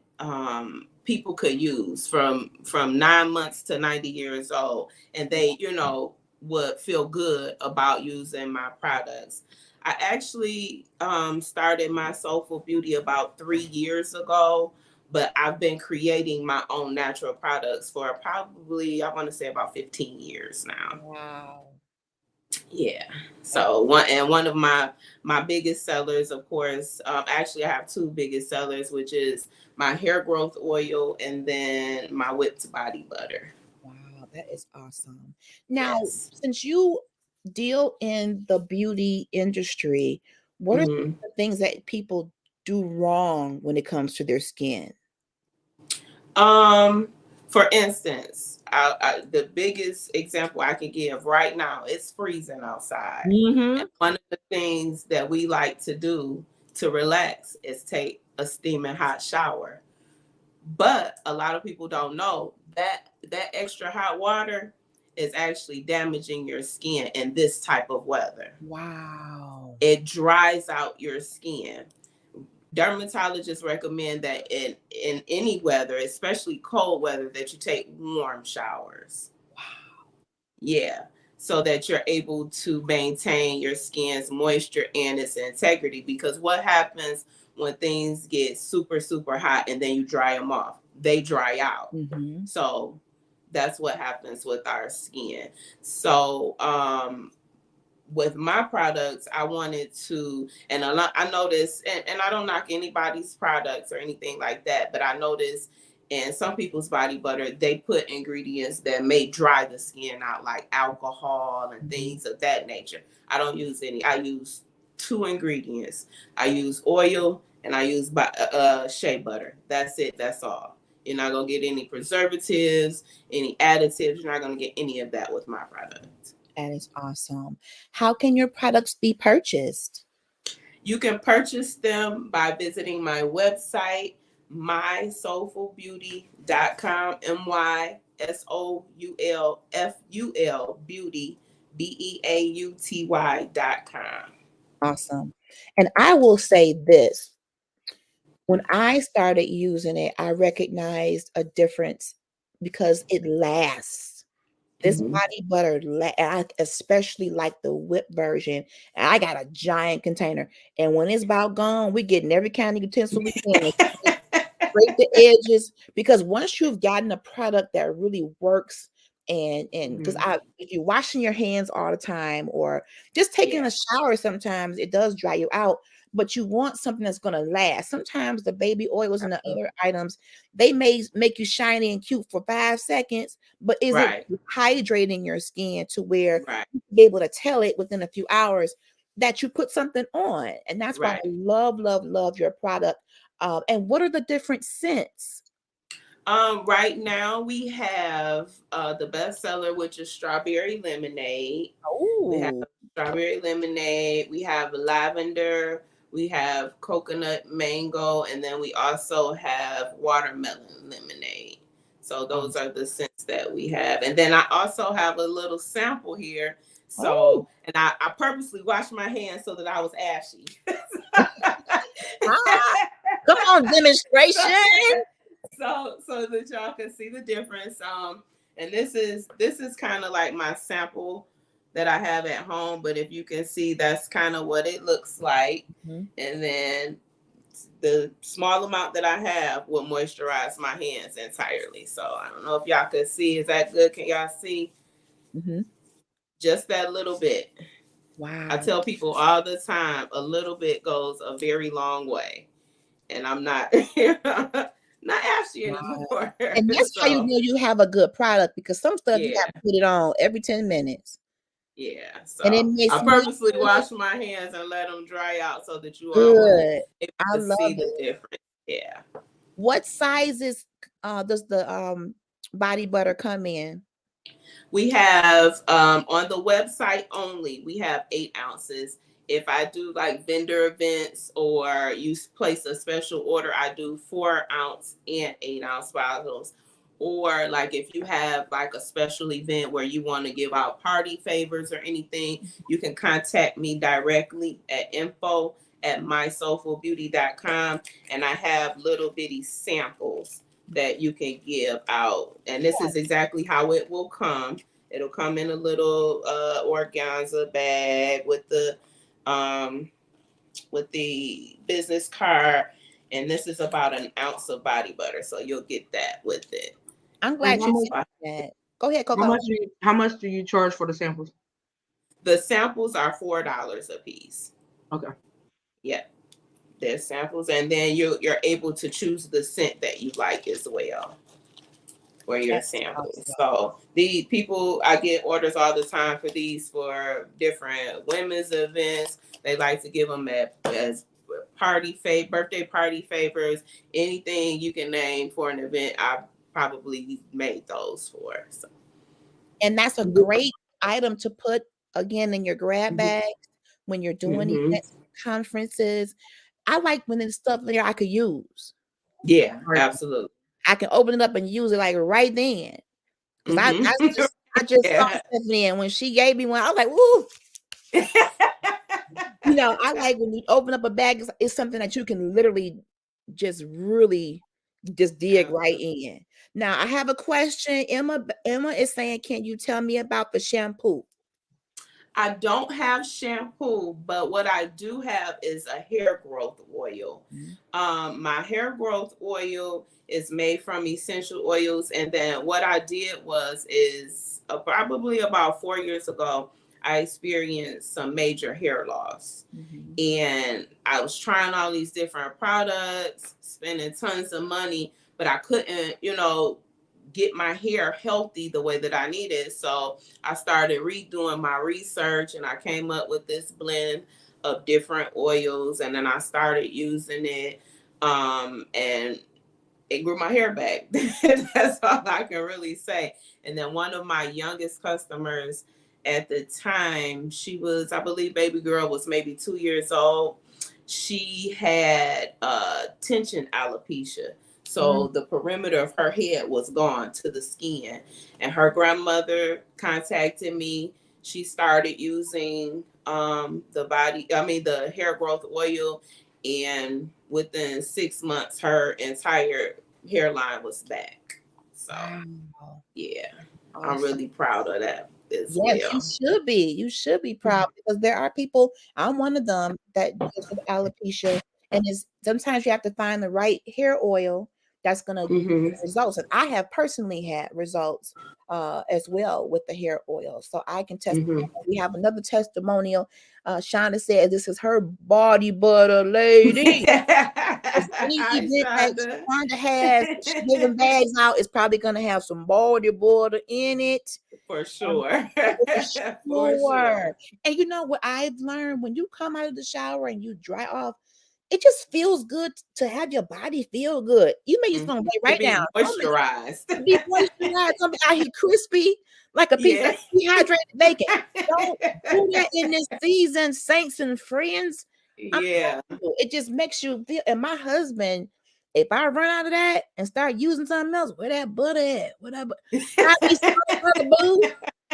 Speaker 11: people could use from 9 months to 90 years old, and they, you know, would feel good about using my products. I actually started My Soulful Beauty about 3 years ago, but I've been creating my own natural products for probably, I want to say, about 15 years now.
Speaker 2: Wow.
Speaker 11: Yeah. So one of my biggest sellers, of course, actually I have 2 biggest sellers, which is my hair growth oil and then my whipped body butter.
Speaker 2: Wow, that is awesome. Now,
Speaker 11: Yes.
Speaker 2: since you deal in the beauty industry, what are
Speaker 11: Mhm.
Speaker 2: the things that people do wrong when it comes to their skin?
Speaker 11: For instance, the biggest example I can give right now, it's freezing outside.
Speaker 2: Mm-hmm.
Speaker 11: And one of the things that we like to do to relax is take a steaming hot shower. But a lot of people don't know that that extra hot water is actually damaging your skin in this type of weather.
Speaker 2: Wow.
Speaker 11: It dries out your skin. Dermatologists recommend that in any weather, especially cold weather, that you take warm showers.
Speaker 2: Wow.
Speaker 11: Yeah. So that you're able to maintain your skin's moisture and its integrity. Because what happens when things get super, super hot and then you dry them off? They dry out.
Speaker 2: Mm-hmm.
Speaker 11: So that's what happens with our skin. So with my products, I wanted to, and I noticed, and I don't knock anybody's products or anything like that, but I noticed in some people's body butter, they put ingredients that may dry the skin out, like alcohol and things of that nature. I don't use any. I use 2 ingredients. I use oil and I use shea butter. That's it. That's all. You're not going to get any preservatives, any additives. You're not going to get any of that with my product.
Speaker 2: That is awesome. How can your products be purchased?
Speaker 11: You can purchase them by visiting my website, mysoulfulbeauty.com, MYSOULFUL beauty, BEAUTY.com.
Speaker 2: Awesome. And I will say this. When I started using it, I recognized a difference because it lasts. This body butter, I especially like the whip version. And I got a giant container. And when it's about gone, we're getting every kind of utensil we can. Break the edges. Because once you've gotten a product that really works, and because if you're washing your hands all the time or just taking a shower, sometimes it does dry you out. But you want something that's going to last. Sometimes the baby oils and the other items, they may make you shiny and cute for 5 seconds, but is it hydrating your skin to where you be able to tell it within a few hours that you put something on? And that's why I love your product. And what are the different scents?
Speaker 11: Right now we have the bestseller, which is strawberry lemonade. We have strawberry lemonade. We have lavender. We have coconut mango, and then we also have watermelon lemonade. So those are the scents that we have. And then I also have a little sample here. So, and I purposely washed my hands so that I was ashy.
Speaker 2: Come on, demonstration.
Speaker 11: So that y'all can see the difference. And this is kind of like my sample that I have at home, but if you can see, that's kind of what it looks like. And then the small amount that I have will moisturize my hands entirely. So I don't know if y'all can see. Is that good? Can y'all see? Just that little bit.
Speaker 2: Wow.
Speaker 11: I tell people all the time, a little bit goes a very long way. And I'm not not ashy anymore.
Speaker 2: And that's how you know you have a good product, because some stuff you have to put it on every 10 minutes.
Speaker 11: Yeah, so
Speaker 2: and it makes
Speaker 11: I purposely wash my hands and let them dry out so that you all
Speaker 2: good.
Speaker 11: will able to see the difference. Yeah.
Speaker 2: What sizes does the body butter come in?
Speaker 11: We have on the website only, we have 8 ounces. If I do like vendor events or you place a special order, I do 4 ounce and 8 ounce bottles. Or like if you have like a special event where you want to give out party favors or anything, you can contact me directly at info@mysoulfulbeauty.com, and I have little bitty samples that you can give out. And this is exactly how it will come. It'll come in a little organza bag with the business card, and this is about 1 ounce of body butter, so you'll get that with it.
Speaker 2: I'm glad you said that. Go ahead, Coco.
Speaker 4: How much do you charge for the samples?
Speaker 11: The samples are $4 a piece.
Speaker 4: Okay.
Speaker 11: Yeah, there's samples, and then you're able to choose the scent that you like as well for your samples. Awesome. So the people, I get orders all the time for these for different women's events. They like to give them as birthday party favors, anything you can name for an event. I probably made those for. So.
Speaker 2: And that's a great item to put again in your grab bags when you're doing events, conferences. I like when there's stuff there I could use.
Speaker 11: Yeah, absolutely.
Speaker 2: I can open it up and use it like right then. Because I just saw Stephanie, and when she gave me one, I was like, woo. I like when you open up a bag, it's something that you can literally just really just dig right in. Now, I have a question. Emma is saying, can you tell me about the shampoo?
Speaker 11: I don't have shampoo, but what I do have is a hair growth oil. My hair growth oil is made from essential oils. And then what I did is probably about 4 years ago, I experienced some major hair loss. And I was trying all these different products, spending tons of money, but I couldn't, get my hair healthy the way that I needed. So I started redoing my research, and I came up with this blend of different oils, and then I started using it, and it grew my hair back. That's all I can really say. And then one of my youngest customers at the time, she was, I believe baby girl was maybe 2 years old, she had tension alopecia. So the perimeter of her head was gone to the skin. And her grandmother contacted me. She started using the hair growth oil, and within 6 months her entire hairline was back. So yeah, I'm really proud of that as
Speaker 2: Yes,
Speaker 11: well.
Speaker 2: you should be. You should be proud because there are people, I'm one of them, that deals with alopecia, and sometimes you have to find the right hair oil that's gonna give results. And I have personally had results as well with the hair oil. So I can testify. We have another testimonial. Shonda said this is her body butter, lady. Any event that Shonda has, she's giving bags out, is probably gonna have some body butter in it.
Speaker 11: For sure.
Speaker 2: For sure. And you know what I've learned? When you come out of the shower and you dry off, it just feels good to have your body feel good. You may just gonna lay right down.
Speaker 11: Moisturized.
Speaker 2: Be moisturized. Something out here crispy like a piece of dehydrated bacon. Don't do that in this season, saints and friends. It just makes you feel. And my husband, if I run out of that and start using something else, where that butter at? Whatever. Buy me some butter, boo.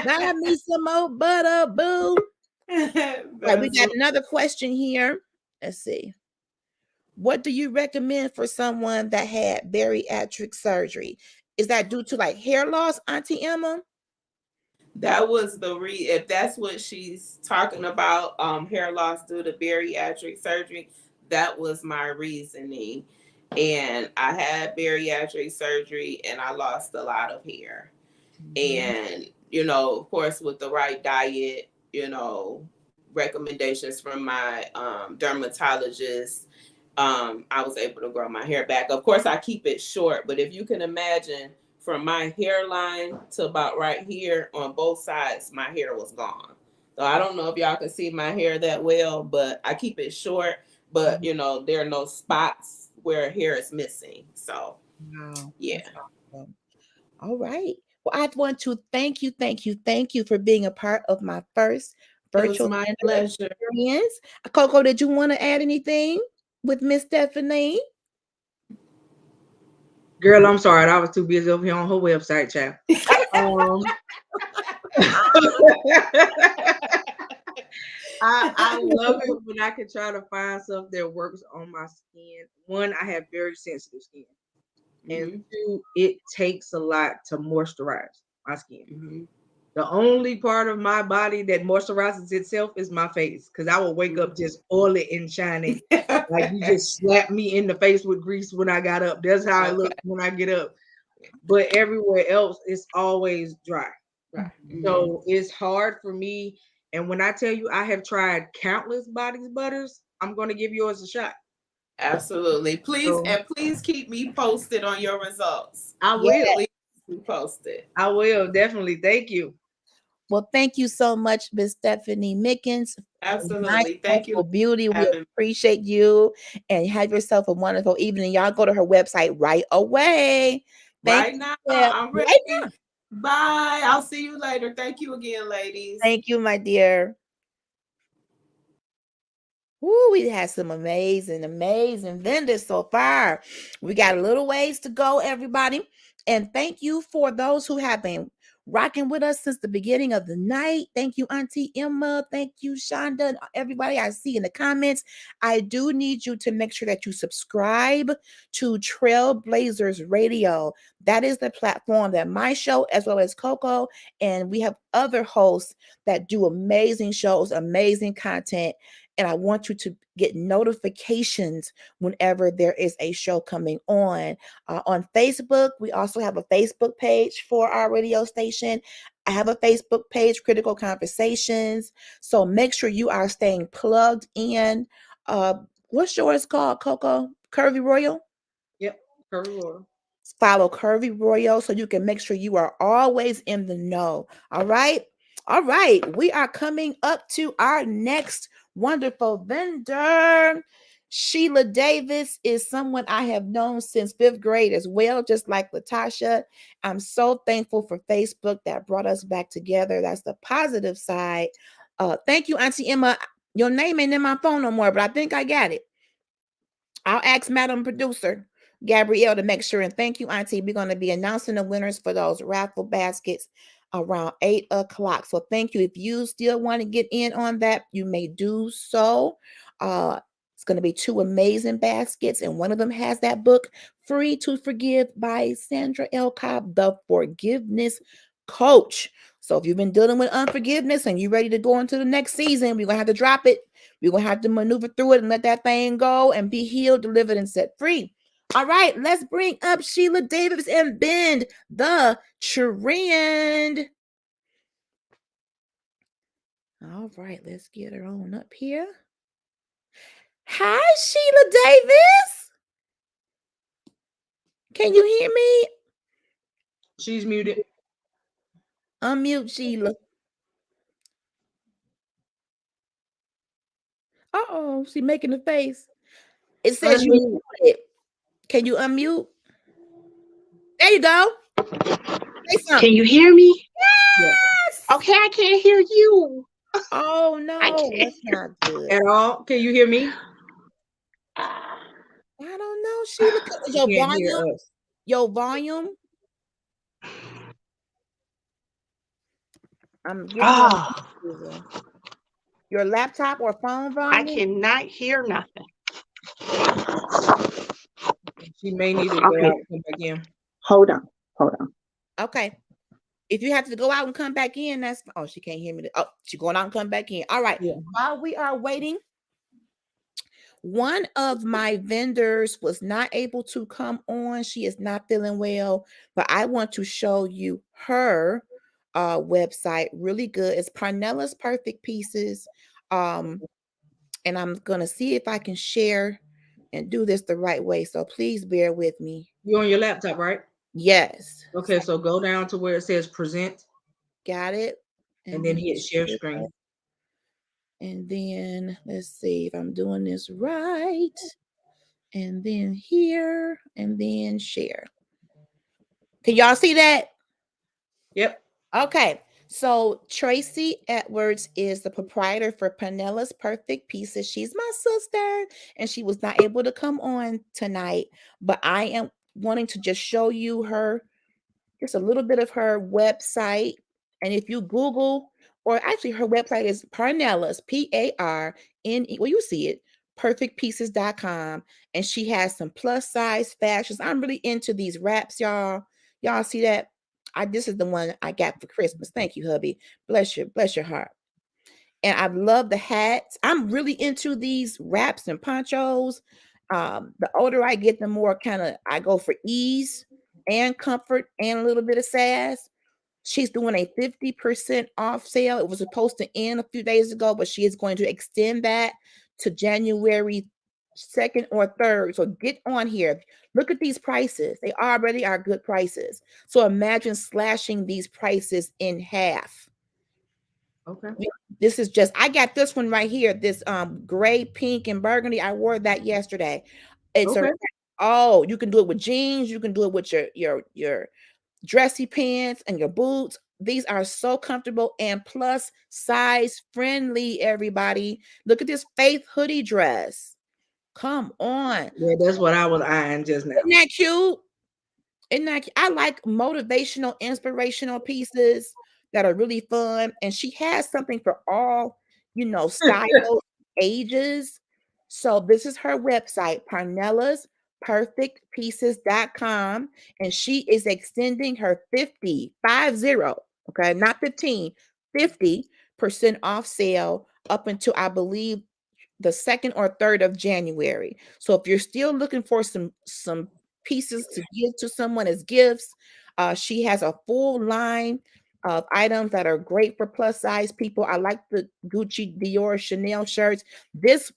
Speaker 2: Buy me some more butter, boo. Right, we got another question here. Let's see. What do you recommend for someone that had bariatric surgery? Is that due to like hair loss, Auntie Emma?
Speaker 11: That was if that's what she's talking about, hair loss due to bariatric surgery, that was my reasoning. And I had bariatric surgery and I lost a lot of hair. And, of course, with the right diet, recommendations from my dermatologist, I was able to grow my hair back. Of course, I keep it short, but if you can imagine, from my hairline to about right here on both sides, my hair was gone. So I don't know if y'all can see my hair that well, but I keep it short. But, there are no spots where hair is missing. So, yeah.
Speaker 2: Awesome. All right. Well, I want to thank you for being a part of my first virtual
Speaker 11: pleasure
Speaker 2: experience. Coco, did you want to add anything with Miss Stephanie?
Speaker 4: Girl, I'm sorry. I was too busy over here on her website, child. I love it when I can try to find stuff that works on my skin. One, I have very sensitive skin. And two, it takes a lot to moisturize my skin. The only part of my body that moisturizes itself is my face, because I will wake up just oily and shiny. Like you just slap me in the face with grease when I got up. That's how I look when I get up. But everywhere else, it's always dry. So it's hard for me. And when I tell you I have tried countless body butters, I'm going to give yours a shot.
Speaker 11: Absolutely. Please keep me posted on your results.
Speaker 4: I will.
Speaker 11: Please keep me posted.
Speaker 4: I will, definitely. Thank you.
Speaker 2: Well, thank you so much, Miss Stephanie Mickens.
Speaker 11: Absolutely. Thank you.
Speaker 2: Beauty. We appreciate you, and have yourself a wonderful evening. Y'all go to her website right away.
Speaker 11: Right now. I'm ready. Right now. Bye. I'll see you later. Thank you again, ladies.
Speaker 2: Thank you, my dear. Woo, we had some amazing vendors so far. We got a little ways to go, everybody. And thank you for those who have been rocking with us since the beginning of the night. Thank you, Auntie Emma. Thank you, Shonda. Everybody I see in the comments. I do need you to make sure that you subscribe to Trailblazers Radio. That is the platform that my show, as well as Coco, and we have other hosts that do amazing shows, amazing content. And I want you to get notifications whenever there is a show coming on. On Facebook, we also have a Facebook page for our radio station. I have a Facebook page, Critical Conversations. So make sure you are staying plugged in. What's yours called, Coco? Curvy Royal?
Speaker 4: Yep, Curvy Royal.
Speaker 2: Follow Curvy Royal so you can make sure you are always in the know. All right. We are coming up to our next wonderful vendor. Sheila Davis is someone I have known since 5th grade as well, just like Latasha. I'm so thankful for Facebook that brought us back together. That's the positive side. Thank you, Auntie Emma. Your name ain't in my phone no more, but I think I got it. I'll ask Madam Producer Gabrielle to make sure. And thank you, Auntie. We're going to be announcing the winners for those raffle baskets around 8 o'clock. So thank you. If you still want to get in on that, you may do so. It's going to be 2 amazing baskets, and one of them has that book, Free to Forgive by Sandra L. Cobb, the Forgiveness Coach. So if you've been dealing with unforgiveness and you're ready to go into the next season, we're going to have to drop it. We're going to have to maneuver through it and let that thing go and be healed, delivered, and set free. All right, let's bring up Sheila Davis and bend the trend. All right, let's get her on up here. Hi, Sheila Davis. Can you hear me?
Speaker 4: She's muted.
Speaker 2: Unmute Sheila. Uh-oh, she's making a face. It says you muted. Can you unmute? There you go. Say something.
Speaker 12: Can you hear me?
Speaker 2: Yes.
Speaker 12: Okay, I can't hear you.
Speaker 2: Oh no, that's not good.
Speaker 4: At all? Can you hear me?
Speaker 2: I don't know, Sheila. Your volume. Your volume. I'm giving your laptop or phone volume.
Speaker 12: I cannot hear nothing.
Speaker 4: She may need to go out and come back in.
Speaker 12: Hold on.
Speaker 2: Okay. If you have to go out and come back in, that's she can't hear me. Oh, she's going out and come back in. All right. Yeah. While we are waiting, one of my vendors was not able to come on. She is not feeling well, but I want to show you her website. Really good. It's Parnella's Perfect Pieces. And I'm gonna see if I can share and do this the right way. So please bear with me.
Speaker 4: You're on your laptop, right?
Speaker 2: Yes.
Speaker 4: Okay, so go down to where it says present.
Speaker 2: Got it.
Speaker 4: And then hit share screen.
Speaker 2: And then let's see if I'm doing this right. And then here, and then share. Can y'all see that?
Speaker 4: Yep.
Speaker 2: Okay. So Tracy Edwards is the proprietor for Parnella's Perfect Pieces. She's my sister, and she was not able to come on tonight, but I am wanting to just show you her, just a little bit of her website. And if you Google, or actually her website is Parnella's, P-A-R-N-E, well, you see it, perfectpieces.com. And she has some plus size fashions. I'm really into these wraps, y'all. Y'all see that? This is the one I got for Christmas. Thank you, hubby. Bless your heart. And I love the hats. I'm really into these wraps and ponchos. The older I get, the more I go for ease and comfort and a little bit of sass. She's doing a 50% off sale. It was supposed to end a few days ago, but she is going to extend that to January 2nd or 3rd. So get on here. Look at these prices. They already are good prices. So imagine slashing these prices in half.
Speaker 4: Okay.
Speaker 2: This is just, I got this one right here. This gray, pink, and burgundy. I wore that yesterday. It's you can do it with jeans. You can do it with your dressy pants and your boots. These are so comfortable and plus size friendly, everybody. Look at this Faith hoodie dress. Come on.
Speaker 4: Yeah, that's what I was eyeing just now.
Speaker 2: Isn't that cute? I like motivational, inspirational pieces that are really fun. And she has something for all, styles, ages. So this is her website, Parnella's perfectpieces.com, and she is extending her 50, okay, not 15, 50% off sale up until I believe the 2nd or 3rd of January. So if you're still looking for some pieces to give to someone as gifts, she has a full line of items that are great for plus size people. I like the Gucci, Dior, Chanel shirts. This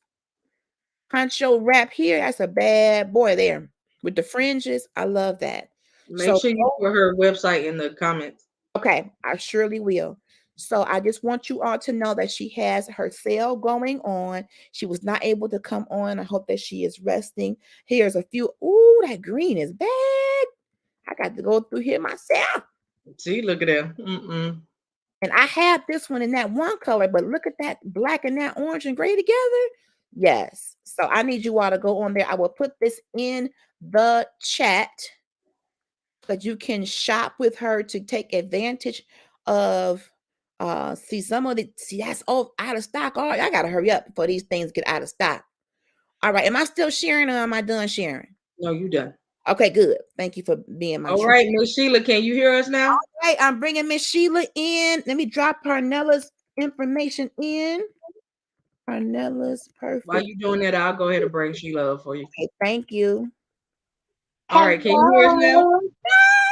Speaker 2: poncho wrap here, that's a bad boy there with the fringes. I love that.
Speaker 4: Make sure you put her website in the comments.
Speaker 2: Okay, I surely will. So I just want you all to know that she has her sale going on. She was not able to come on. I hope that she is resting. Here's a few. Ooh, that green is bad. I got to go through here myself.
Speaker 4: See, look at that.
Speaker 2: And I have this one in that one color, but look at that black and that orange and gray together. Yes. So I need you all to go on there. I will put this in the chat that you can shop with her to take advantage of. See that's all out of stock. All right, I gotta hurry up before these things get out of stock. All right, am I still sharing or am I done sharing?
Speaker 4: No, you done.
Speaker 2: Okay, good. Thank you for being my.
Speaker 4: All right, Miss Sheila, can you hear us now?
Speaker 2: All right, I'm bringing Miss Sheila in. Let me drop Parnella's information in. Parnella's perfect.
Speaker 4: While you doing that, I'll go ahead and bring Sheila up for you.
Speaker 2: Okay, thank you.
Speaker 4: All right, can you hear us now?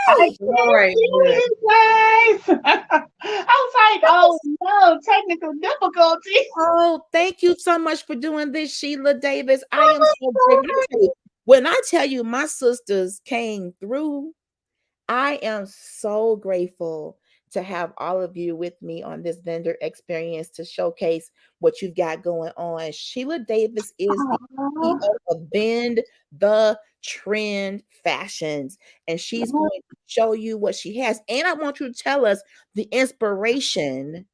Speaker 12: I
Speaker 4: All right.
Speaker 12: you guys. I was like, oh no, technical difficulty.
Speaker 2: Oh, thank you so much for doing this, Sheila Davis. I am so grateful. When I tell you my sisters came through, I am so grateful to have all of you with me on this vendor experience to showcase what you've got going on. Sheila Davis is the CEO of Bend the Trend Fashions, and she's going to show you what she has. And I want you to tell us the inspiration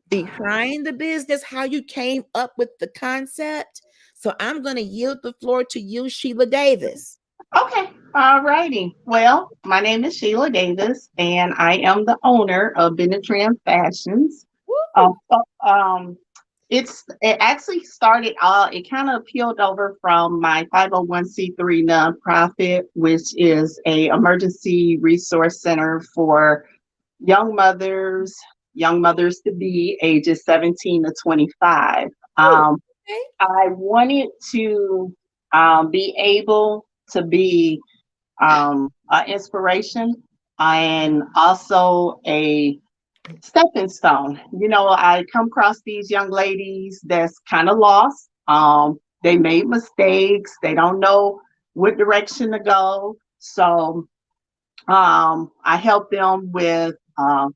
Speaker 2: behind the business, how you came up with the concept. So I'm going to yield the floor to you, Sheila Davis.
Speaker 12: Okay. All righty. Well, my name is Sheila Davis, and I am the owner of Bend the Trend Fashions. It actually started, it kind of peeled over from my 501c3 nonprofit, which is a emergency resource center for young mothers to be ages 17 to 25. I wanted to be able to be an inspiration and also a stepping stone. You know, I come across these young ladies that's kind of lost. They made mistakes. They don't know what direction to go. So I help them with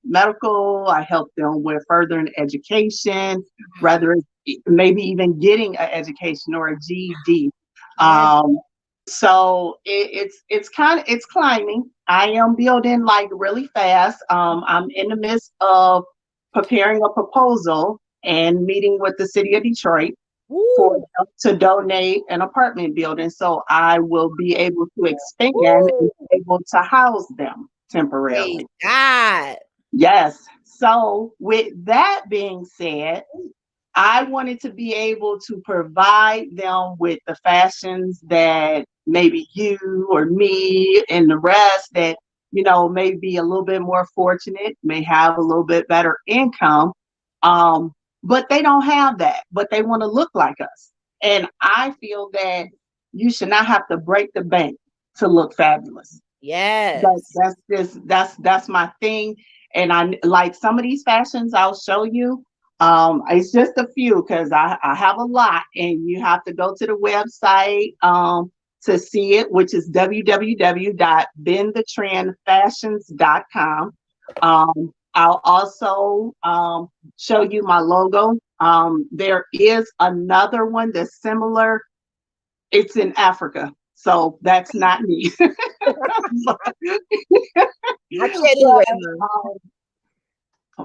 Speaker 12: medical. I help them with furthering education, whether it's maybe even getting an education or a GED. So it's climbing. I am building like really fast. I'm in the midst of preparing a proposal and meeting with the city of Detroit to donate an apartment building, so I will be able to expand and be able to house them temporarily. Yes. So with that being said, I wanted to be able to provide them with the fashions that maybe you or me and the rest that, you know, may be a little bit more fortunate, may have a little bit better income, but they don't have that, but they want to look like us. And I feel that you should not have to break the bank to look fabulous.
Speaker 2: Yes.
Speaker 12: That's my thing. And I like some of these fashions I'll show you. It's just a few because I have a lot, and you have to go to the website to see it, which is www.bendthetrendfashions.com. I'll also show you my logo. There is another one that's similar. It's in Africa, so that's not me. Put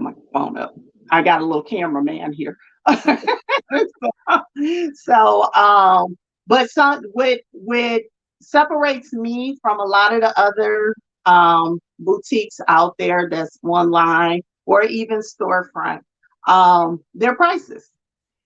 Speaker 12: my phone up. I got a little cameraman here. But what separates me from a lot of the other boutiques out there that's online or even storefront, their prices.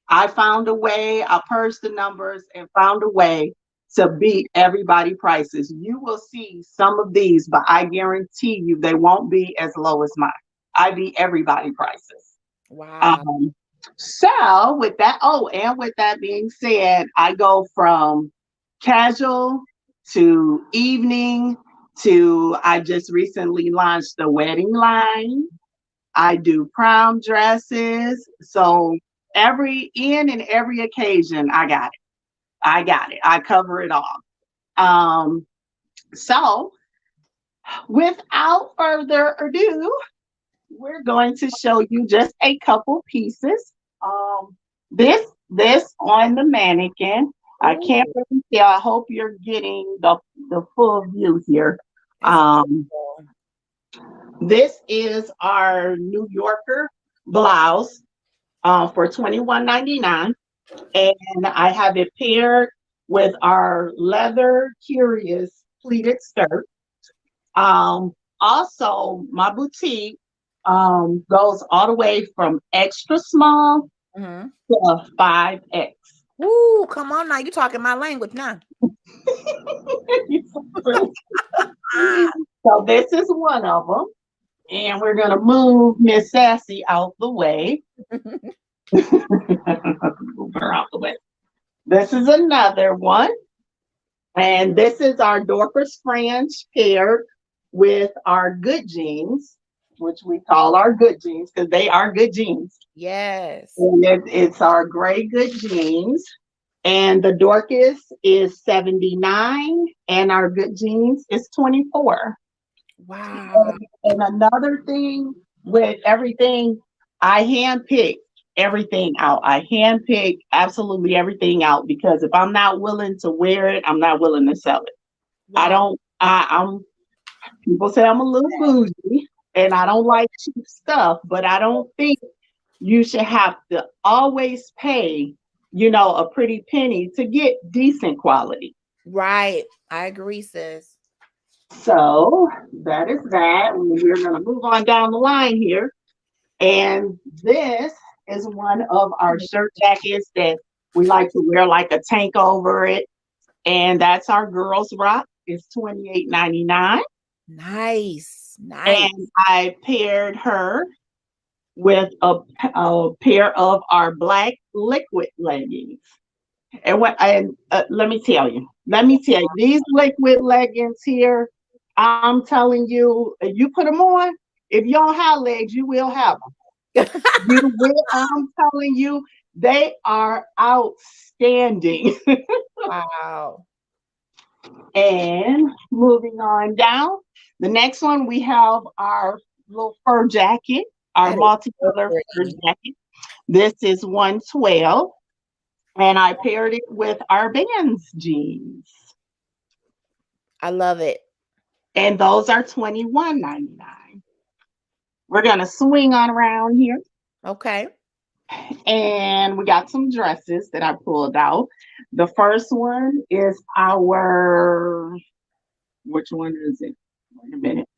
Speaker 12: I found a way, I purged the numbers and found a way to beat everybody prices. You will see some of these, but I guarantee you they won't be as low as mine. I beat everybody prices.
Speaker 2: Wow.
Speaker 12: So with that, and with that being said, I go from casual to evening to, I just recently launched the wedding line. I do prom dresses. So every occasion, I got it. I cover it all. So without further ado, we're going to show you just a couple pieces. This on the mannequin. I can't really tell. I hope you're getting the full view here. This is our New Yorker. blouse for $21.99. And I have it paired with our leather curious pleated skirt. Also, my boutique goes all the way from extra small
Speaker 2: Mhm.
Speaker 12: to 5X.
Speaker 2: Ooh, come on now. You talking my language now.
Speaker 12: So this is one of them. And we're going to move Miss Sassy out the way. Move her out the way. This is another one. And this is our Dorcas Fringe paired with our good jeans, which we call our good jeans because they are good jeans.
Speaker 2: Yes.
Speaker 12: And it's our gray good jeans. And the Dorcas is $79 and our good jeans is $24.
Speaker 2: Wow.
Speaker 12: And another thing with everything, I handpick everything out. I handpick absolutely everything out because if I'm not willing to wear it, I'm not willing to sell it.
Speaker 2: Wow.
Speaker 12: I'm people say I'm a little bougie and I don't like cheap stuff, but I don't think you should have to always pay, a pretty penny to get decent quality.
Speaker 2: Right. I agree, sis.
Speaker 12: So that is that. We're going to move on down the line here. And this is one of our shirt jackets that we like to wear like a tank over it. And that's our Girls Rock. It's $28.99.
Speaker 2: Nice.
Speaker 12: And I paired her with a pair of our black liquid leggings. And let me tell you, these liquid leggings here, I'm telling you, you put them on, if you don't have legs, you will have them. I'm telling you, they are outstanding.
Speaker 2: Wow.
Speaker 12: And moving on down, the next one, we have our little fur jacket, our multi-color fur jacket. This is $112. And I paired it with our Vans jeans.
Speaker 2: I love it.
Speaker 12: And those are $21.99. We're going to swing on around here.
Speaker 2: Okay.
Speaker 12: And we got some dresses that I pulled out. The first one is which one is it? Wait a minute.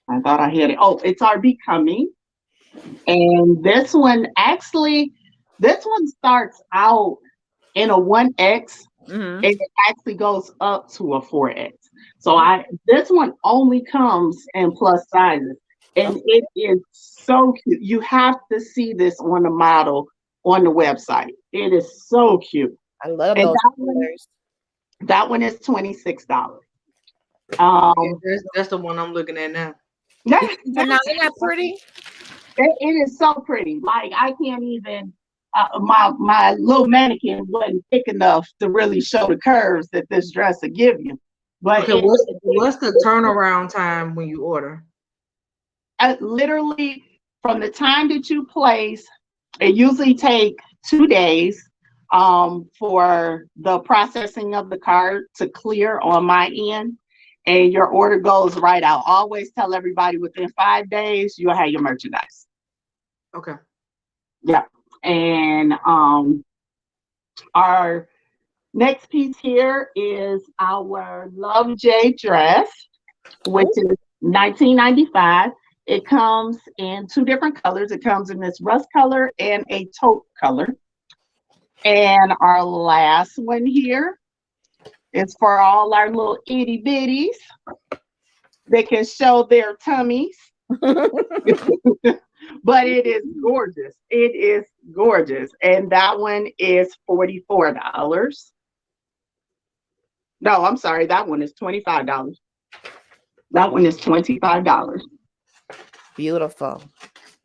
Speaker 12: I thought I had it. Oh, it's our Becoming. And this one starts out in a 1X, and it actually goes up to a 4X. So this one only comes in plus sizes, and it is so cute. You have to see this on the model on the website. It is so cute.
Speaker 2: I love
Speaker 12: and
Speaker 2: those
Speaker 12: colors. That one is $26.
Speaker 4: That's the one I'm looking at now.
Speaker 2: Isn't that pretty?
Speaker 12: It is so pretty. Like I can't even. My little mannequin wasn't thick enough to really show the curves that this dress will give you. But
Speaker 4: okay, what's the turnaround time when you order?
Speaker 12: Literally from the time that you place, it usually takes 2 days for the processing of the card to clear on my end, and your order goes right out. Always tell everybody within 5 days you'll have your merchandise.
Speaker 4: Okay.
Speaker 12: Yeah. And our next piece here is our Love J dress, which is $19.95. It comes in 2 different colors. It comes in this rust color and a taupe color. And our last one here is for all our little itty bitties that can show their tummies. But it is gorgeous. It is gorgeous. And that one is $44. No, I'm sorry. That one is $25. That one is $25.
Speaker 2: Beautiful.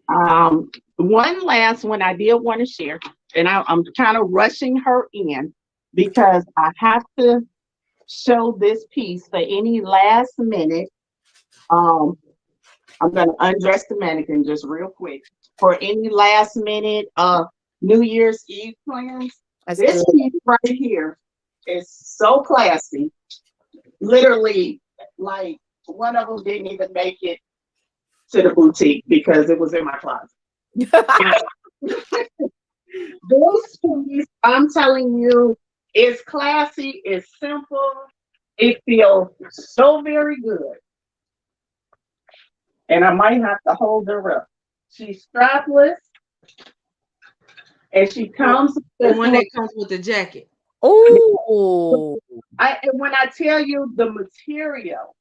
Speaker 12: One last one I did want to share, and I'm kind of rushing her in because I have to show this piece for any last minute. I'm going to undress the mannequin just real quick. For any last minute New Year's Eve plans, this piece right here is so classy. Literally, like one of them didn't even make it to the boutique because it was in my closet. This piece, I'm telling you, is classy, it's simple, it feels so very good. And I might have to hold her up. She's strapless, and she comes
Speaker 4: The
Speaker 12: with
Speaker 4: one that comes with the jacket.
Speaker 2: Oh,
Speaker 12: and when I tell you the material,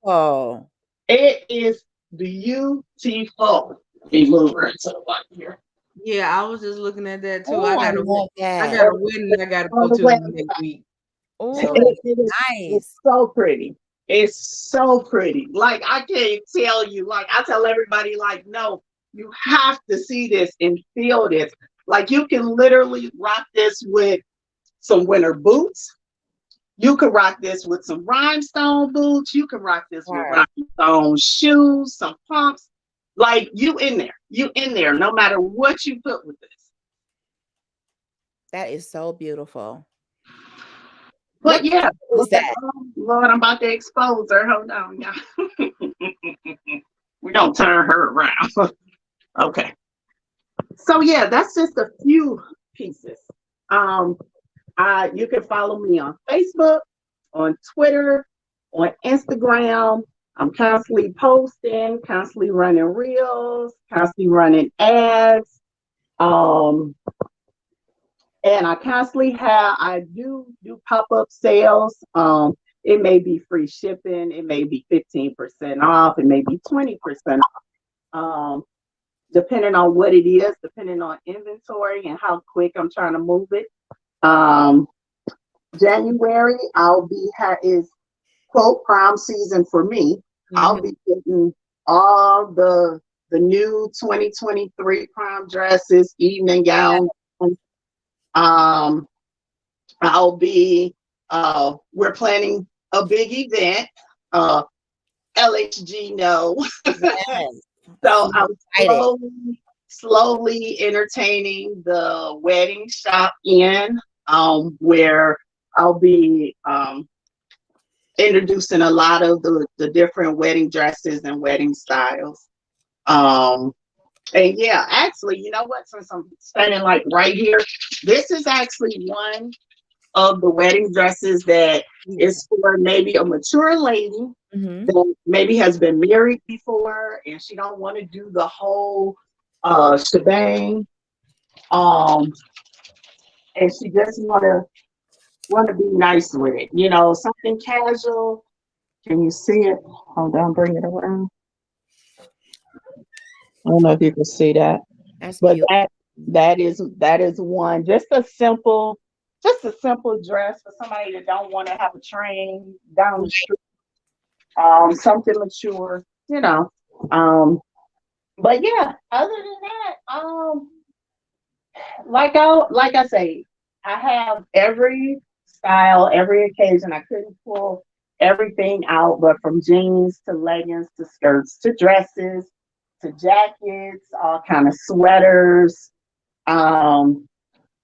Speaker 2: oh,
Speaker 12: it is beautiful. Let me move her to the right here.
Speaker 4: Yeah, I was just looking at that too.
Speaker 2: oh, I love
Speaker 4: I
Speaker 2: that.
Speaker 4: got a wedding I gotta
Speaker 12: On
Speaker 4: go
Speaker 12: the
Speaker 4: to
Speaker 12: website.
Speaker 4: next week.
Speaker 2: Oh,
Speaker 4: So
Speaker 12: It is
Speaker 2: nice.
Speaker 12: so pretty. It's so pretty. Like I can't tell you. Like I tell everybody, like, no, you have to see this and feel this. Like you can literally rock this with some winter boots. You could rock this with some rhinestone boots. You can rock this with
Speaker 2: Right.
Speaker 12: rhinestone shoes, some pumps. Like you in there. You in there, no matter what you put with this.
Speaker 2: That is so beautiful.
Speaker 12: But
Speaker 2: What
Speaker 12: yeah,
Speaker 2: color is that?
Speaker 12: Lord, I'm about to expose her. Hold on, y'all. We're gonna turn her around. Okay. So yeah, that's just a few pieces. You can follow me on Facebook, on Twitter, on Instagram. I'm constantly posting, constantly running reels, constantly running ads. And I do pop-up sales. It may be free shipping, it may be 15% off, it may be 20% off. Depending on what it is, depending on inventory and how quick I'm trying to move it. January, is quote prom season for me. I'll be getting all the new 2023 prom dresses, evening gowns. I'll be we're planning a big event. LHG no.
Speaker 2: Yes.
Speaker 12: So I'm
Speaker 2: Excited.
Speaker 12: slowly entertaining the wedding shop in where I'll be introducing a lot of the different wedding dresses and wedding styles. And yeah, actually, you know what? Since I'm standing like right here, this is actually one of the wedding dresses that is for maybe a mature lady that maybe has been married before and she don't want to do the whole shebang. And she just want to be nice with it, you know, something casual. Can you see it? Hold on, bring it around. I don't know if you can see that.
Speaker 2: That's
Speaker 12: But
Speaker 2: cute.
Speaker 12: that is one, just a simple dress for somebody that don't want to have a train down the street. Something mature, you know. But yeah, other than that, like I say, I have every style, every occasion. I couldn't pull everything out, but from jeans to leggings to skirts to dresses to jackets, all kind of sweaters.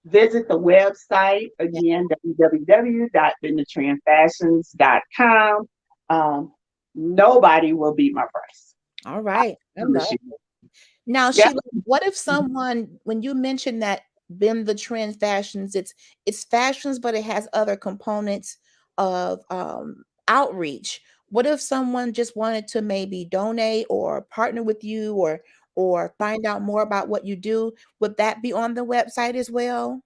Speaker 12: Visit the website again, www.BenTheTrendFashions.com. Nobody will beat my price.
Speaker 2: All right. I love it. Now,
Speaker 12: Yeah.
Speaker 2: Sheila, what if someone, when you mentioned that Bend the Trend Fashions, it's fashions, but it has other components of outreach. What if someone just wanted to maybe donate or partner with you or find out more about what you do? Would that be on the website as well?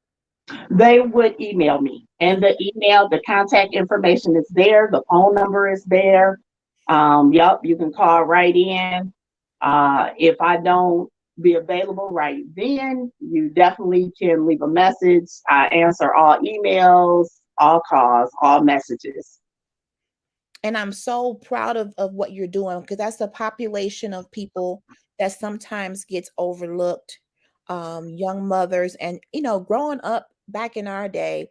Speaker 12: They would email me, and the contact information is there. The phone number is there. Yep, you can call right in. If I don't be available right then, you definitely can leave a message. I answer all emails, all calls, all messages.
Speaker 2: And I'm so proud of what you're doing, because that's a population of people that sometimes gets overlooked. Young mothers, and growing up back in our day,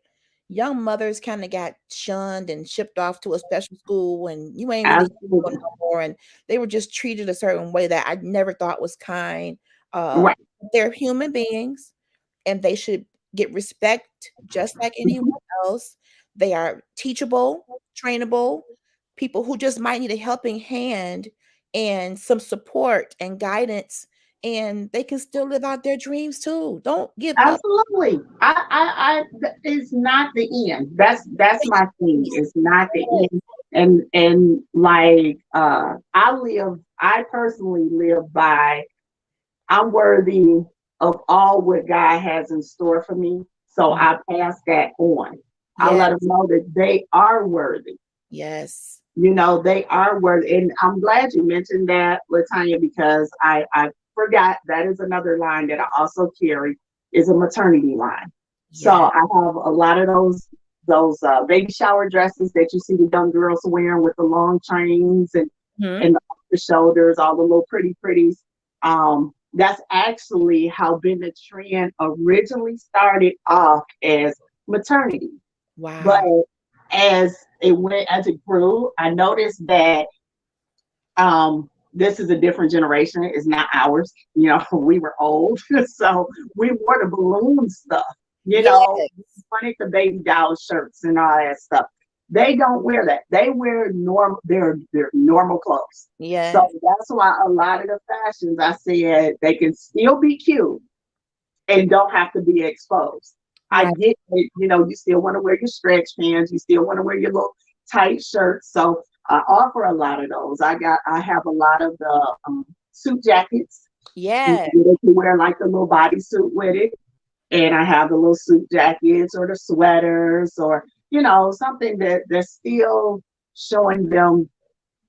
Speaker 2: young mothers kind of got shunned and shipped off to a special school, and you ain't really
Speaker 12: Absolutely.
Speaker 2: no more, and they were just treated a certain way that I never thought was kind.
Speaker 12: Right.
Speaker 2: They're human beings, and they should get respect just like anyone else. They are teachable, trainable, people who just might need a helping hand and some support and guidance and they can still live out their dreams too. Don't give up.
Speaker 12: Absolutely. It's not the end. That's my thing. It's not the end. And like I personally live by, I'm worthy of all what God has in store for me. So I pass that on. I let them know that they are worthy.
Speaker 2: Yes.
Speaker 12: You know, they are worthy. And I'm glad you mentioned that, LaTanya, because I forgot that is another line that I also carry, is a maternity line. So I have a lot of those baby shower dresses that you see the young girls wearing with the long trains and the shoulders, all the little pretties. That's actually how Bend the Trend originally started off as maternity.
Speaker 2: Wow.
Speaker 12: But as it grew, I noticed that this is a different generation. It's not ours. You know, we were old, so we wore the balloon stuff. You know, we wanted the baby doll shirts and all that stuff. They don't wear that. They wear their normal clothes.
Speaker 2: Yeah.
Speaker 12: So that's why a lot of the fashions, I said, they can still be cute and don't have to be exposed. I get it. You know, you still want to wear your stretch pants. You still want to wear your little tight shirts. So I offer a lot of those. I have a lot of the suit jackets.
Speaker 2: Yeah.
Speaker 12: You can wear like a little bodysuit with it. And I have the little suit jackets or the sweaters or, you know, something that's still showing them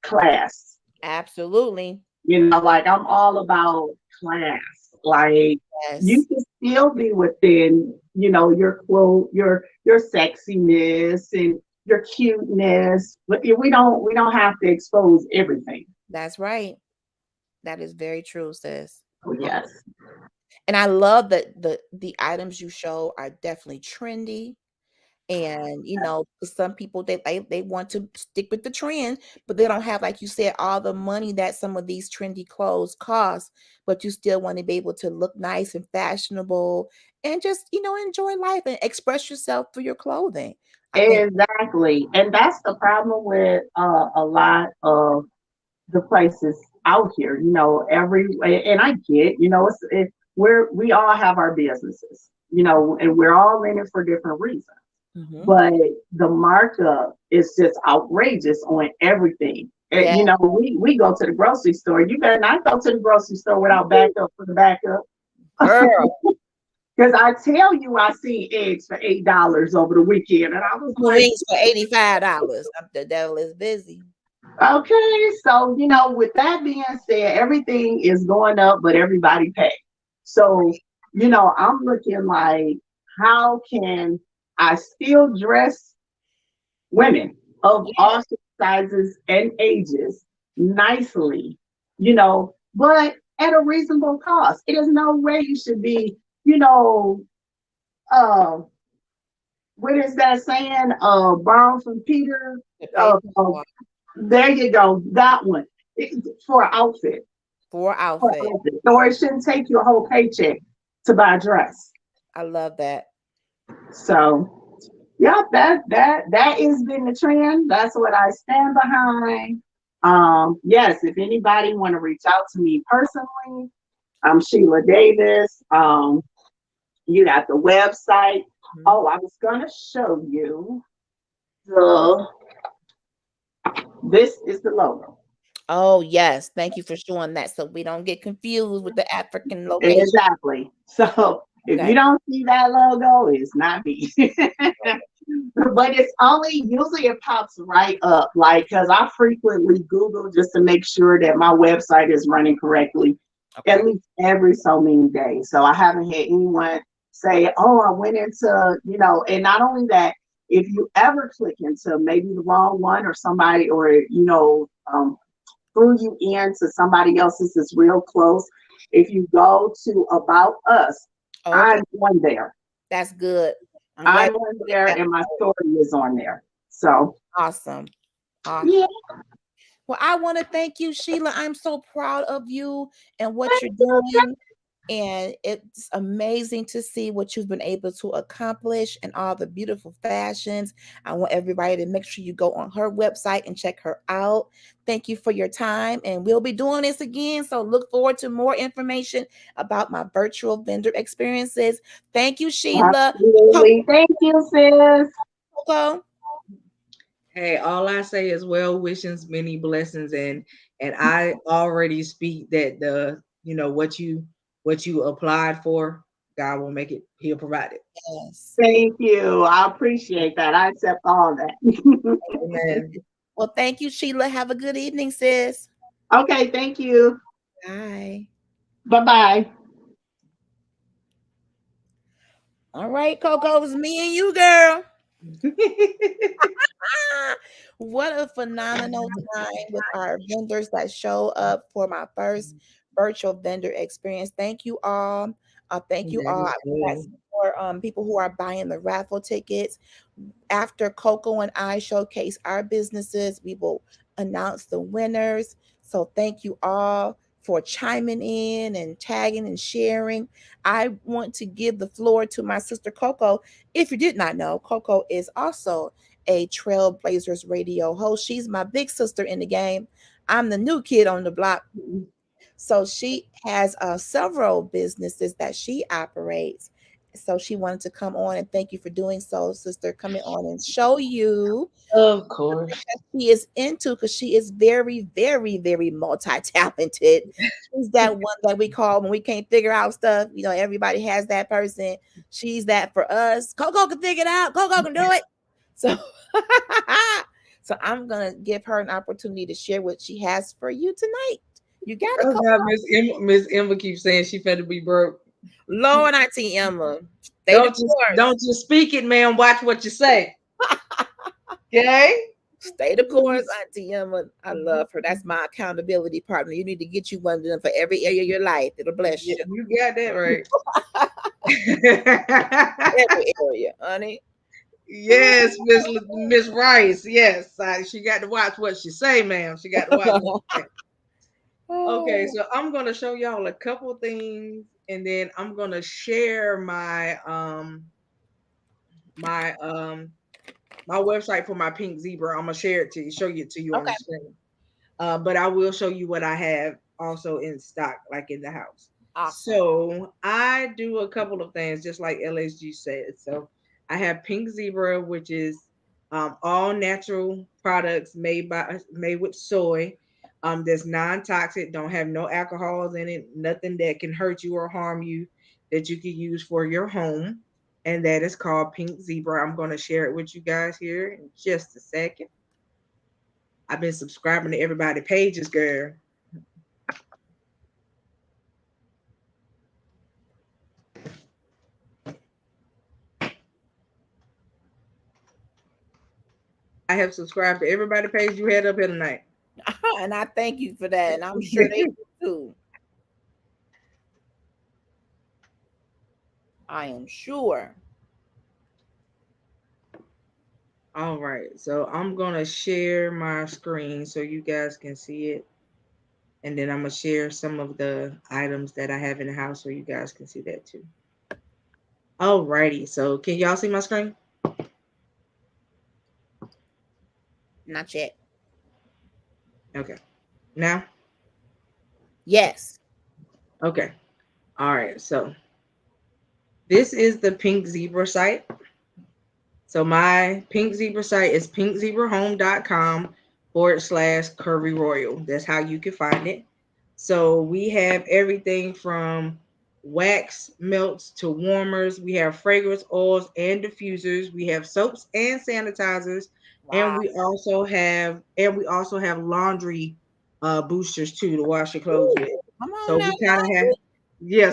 Speaker 12: class.
Speaker 2: Absolutely.
Speaker 12: You know, like I'm all about class. Like you can still be within, you know, your quote, your sexiness and your cuteness, but we don't have to expose everything.
Speaker 2: That's right. That is very true, sis.
Speaker 12: Yes.
Speaker 2: And I love that the items you show are definitely trendy. And you know, some people they want to stick with the trend, but they don't have, like you said, all the money that some of these trendy clothes cost. But you still want to be able to look nice and fashionable, and just, you know, enjoy life and express yourself through your clothing.
Speaker 12: Exactly, and that's the problem with a lot of the places out here. You know, and I get, you know, we all have our businesses, you know, and we're all in it for different reasons.
Speaker 2: Mm-hmm.
Speaker 12: But the markup is just outrageous on everything. And, you know, we go to the grocery store. You better not go to the grocery store without backup for the backup.
Speaker 2: Girl.
Speaker 12: Because I tell you, I see eggs for $8 over the weekend. And I was like,
Speaker 2: eggs for $85. The devil is busy.
Speaker 12: Okay. So, you know, with that being said, everything is going up, but everybody pays. So, you know, I'm looking like, how can I still dress women of all sizes and ages nicely, you know, but at a reasonable cost? It is no way you should be, you know, what is that saying? Borrow from Peter. There you go. That one. For an outfit.
Speaker 2: For outfit.
Speaker 12: Or it shouldn't take you a whole paycheck to buy a dress.
Speaker 2: I love that.
Speaker 12: So, yeah, that has been the trend. That's what I stand behind. Yes, if anybody want to reach out to me personally, I'm Sheila Davis. You got the website. Oh, I was gonna show you this is the logo.
Speaker 2: Oh, yes. Thank you for showing that, so we don't get confused with the African location.
Speaker 12: Exactly. So if you don't see that logo, it's not me. But it's only, usually it pops right up, like, because I frequently Google just to make sure that my website is running correctly, at least every so many days. So I haven't had anyone say, oh, I went into, you know, and not only that, if you ever click into maybe the wrong one or somebody, or, you know, threw you into somebody else's is real close, if you go to About Us, I'm on there.
Speaker 2: That's good.
Speaker 12: I'm on there and my story is on there. So
Speaker 2: awesome.
Speaker 12: Yeah.
Speaker 2: Well, I want to thank you, Sheila. I'm so proud of you and what you're doing. And it's amazing to see what you've been able to accomplish and all the beautiful fashions. I want everybody to make sure you go on her website and check her out. Thank you for your time. And we'll be doing this again. So look forward to more information about my virtual vendor experiences. Thank you, Sheila.
Speaker 12: Absolutely. Thank you, sis.
Speaker 2: Coco.
Speaker 4: Hey, all I say is well wishes, many blessings, and I already speak that the what you applied for, God will make it. He'll provide it.
Speaker 2: Yes.
Speaker 12: Thank you. I appreciate that. I accept all that.
Speaker 4: Amen.
Speaker 2: Well, thank you, Sheila. Have a good evening, sis.
Speaker 12: Okay, thank you.
Speaker 2: Bye.
Speaker 12: Bye-bye.
Speaker 2: All right, Coco, it was me and you, girl. What a phenomenal time with our vendors that show up for my first virtual vendor experience. Thank you all. Thank you all. For people who are buying the raffle tickets. After Coco and I showcase our businesses, we will announce the winners. So thank you all for chiming in and tagging and sharing. I want to give the floor to my sister Coco. If you did not know, Coco is also a Trailblazers radio host. She's my big sister in the game. I'm the new kid on the block. So she has several businesses that she operates. So she wanted to come on, and thank you for doing so, sister, coming on and show you.
Speaker 4: Of course.
Speaker 2: She is into, because she is very, very, very multi-talented. She's that one that we call when we can't figure out stuff. You know, everybody has that person. She's that for us. Coco can figure it out. Coco can do it. So, so I'm gonna give her an opportunity to share what she has for you tonight. You got it.
Speaker 4: Oh, Miss Emma keeps saying she finna be broke.
Speaker 2: Lord, Auntie Emma.
Speaker 4: Don't just speak it, man. Watch what you say. Okay?
Speaker 2: Stay the course, Auntie Emma. I love her. That's my accountability partner. You need to get you one of them for every area of your life. It'll bless you.
Speaker 4: You got that right.
Speaker 2: Every area, honey.
Speaker 4: Yes, Miss Rice. Yes, she got to watch what she say, ma'am. She got to watch what she say. Okay, so I'm gonna show y'all a couple things, and then I'm gonna share my my website for my pink zebra. I'm gonna share it to you, show it to you on the screen. But I will show you what I have also in stock, like in the house. Awesome. So I do a couple of things, just like LSG said. So I have Pink Zebra, which is all natural products made with soy. That's non-toxic, don't have no alcohols in it, nothing that can hurt you or harm you, that you can use for your home. And that is called Pink Zebra. I'm going to share it with you guys here in just a second. I've been subscribing to everybody's pages, girl. I have subscribed to everybody's page you had up here tonight.
Speaker 2: And I thank you for that. And I'm sure they do too. I am sure.
Speaker 4: All right. So I'm going to share my screen so you guys can see it. And then I'm going to share some of the items that I have in the house so you guys can see that too. All righty. So can y'all see my screen?
Speaker 2: Not yet.
Speaker 4: Okay. Now?
Speaker 2: Yes.
Speaker 4: Okay. All right. So this is the Pink Zebra site. So my Pink Zebra site is pinkzebrahome.com/Curvy Royal. That's how you can find it. So we have everything from wax melts to warmers. We have fragrance oils and diffusers. We have soaps and sanitizers. Wow. And we also have laundry boosters too to wash your clothes with. So we kind of have,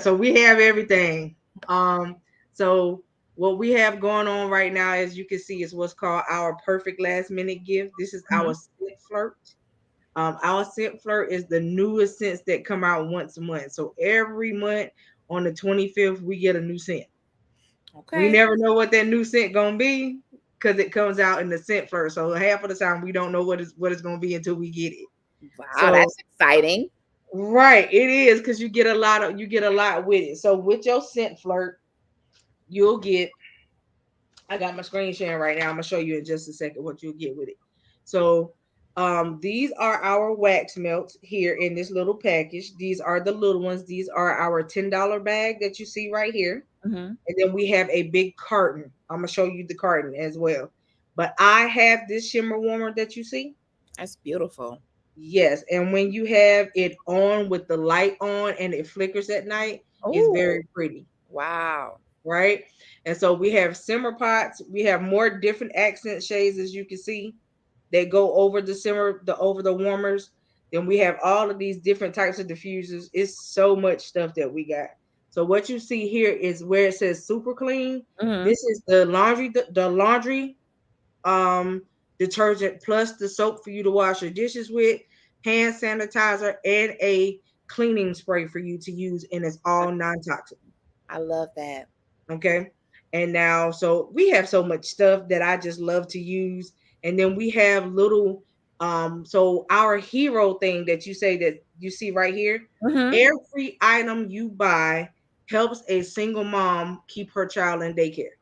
Speaker 4: so we have everything. So what we have going on right now, as you can see, is what's called our perfect last minute gift. This is our scent flirt. Our scent flirt is the newest scents that come out once a month. So every month on the 25th, we get a new scent. Okay. We never know what that new scent gonna be because it comes out in the scent flirt. So half of the time we don't know what it's gonna be until we get it.
Speaker 2: Wow, so, that's exciting.
Speaker 4: Right, it is because you get a lot with it. So with your scent flirt, you'll get. I got my screen sharing right now. I'm gonna show you in just a second what you'll get with it. So these are our wax melts here in this little package. These are the little ones. These are our $10 bag that you see right here.
Speaker 2: Mm-hmm.
Speaker 4: And then we have a big carton. I'm gonna show you the carton as well. But I have this shimmer warmer that you see.
Speaker 2: That's beautiful.
Speaker 4: Yes, and when you have it on with the light on and it flickers at night, it's
Speaker 2: Oh,
Speaker 4: very pretty,
Speaker 2: wow.
Speaker 4: right? And so we have simmer pots. We have more different accent shades, as you can see. They go over the warmers. Then we have all of these different types of diffusers. It's so much stuff that we got. So what you see here is where it says super clean.
Speaker 2: Mhm.
Speaker 4: This is the laundry detergent plus the soap for you to wash your dishes with, hand sanitizer, and a cleaning spray for you to use, and it's all non-toxic.
Speaker 2: I love that.
Speaker 4: Okay. And now, so we have so much stuff that I just love to use. And then we have little, so our hero thing that you say that you see right here,
Speaker 2: Mhm.
Speaker 4: every item you buy helps a single mom keep her child in daycare.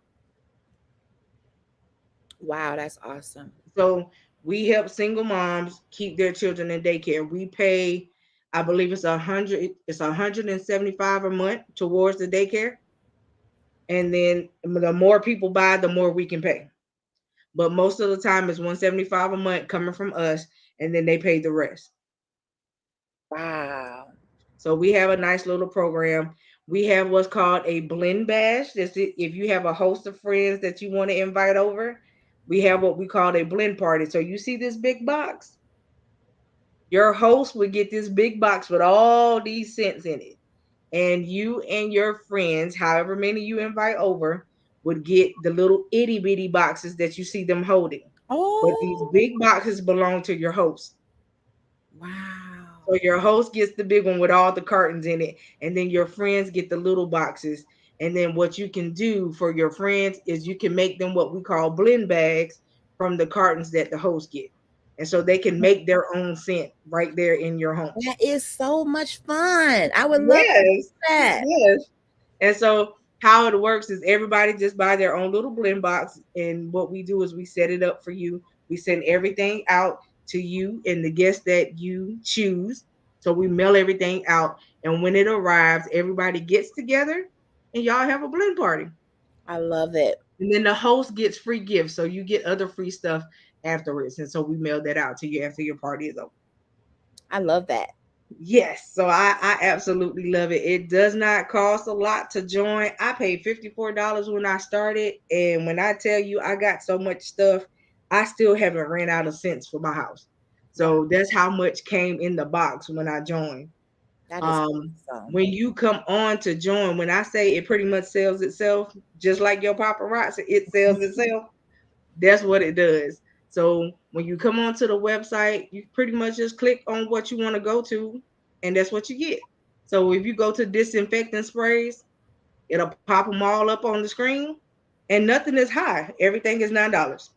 Speaker 2: Wow, that's awesome.
Speaker 4: So we help single moms keep their children in daycare. We pay, I believe it's $175 a month towards the daycare. And then the more people buy, the more we can pay. But most of the time it's $175 a month coming from us, and then they pay the rest.
Speaker 2: Wow.
Speaker 4: So we have a nice little program. We have what's called a blend bash. That's it. If you have a host of friends that you want to invite over, we have what we call a blend party. So you see this big box? Your host would get this big box with all these scents in it. And you and your friends, however many you invite over, would get the little itty bitty boxes that you see them holding. But these
Speaker 2: Oh,
Speaker 4: big boxes belong to your host.
Speaker 2: wow.
Speaker 4: So your host gets the big one with all the cartons in it, and then your friends get the little boxes. And then what you can do for your friends is you can make them what we call blend bags from the cartons that the host get. And so they can make their own scent right there in your home.
Speaker 2: That is so much fun. I would love to do
Speaker 4: Yes.
Speaker 2: that.
Speaker 4: Yes. And so how it works is everybody just buy their own little blend box. And what we do is we set it up for you. We send everything out to you and the guests that you choose. So we mail everything out. And when it arrives, everybody gets together and y'all have a blend party.
Speaker 2: I love it.
Speaker 4: And then the host gets free gifts. So you get other free stuff afterwards. And so we mail that out to you after your party is over.
Speaker 2: I love that.
Speaker 4: Yes, so I absolutely love it. It does not cost a lot to join. I paid $54 when I started, and when I tell you I got so much stuff, I still haven't ran out of cents for my house. So that's how much came in the box when I joined.
Speaker 2: That is awesome.
Speaker 4: When you come on to join, when I say it pretty much sells itself, just like your paparazzi, it sells itself. That's what it does. So when you come onto the website, you pretty much just click on what you want to go to, and that's what you get. So if you go to disinfectant sprays, it'll pop them all up on the screen, and nothing is high. Everything is $9.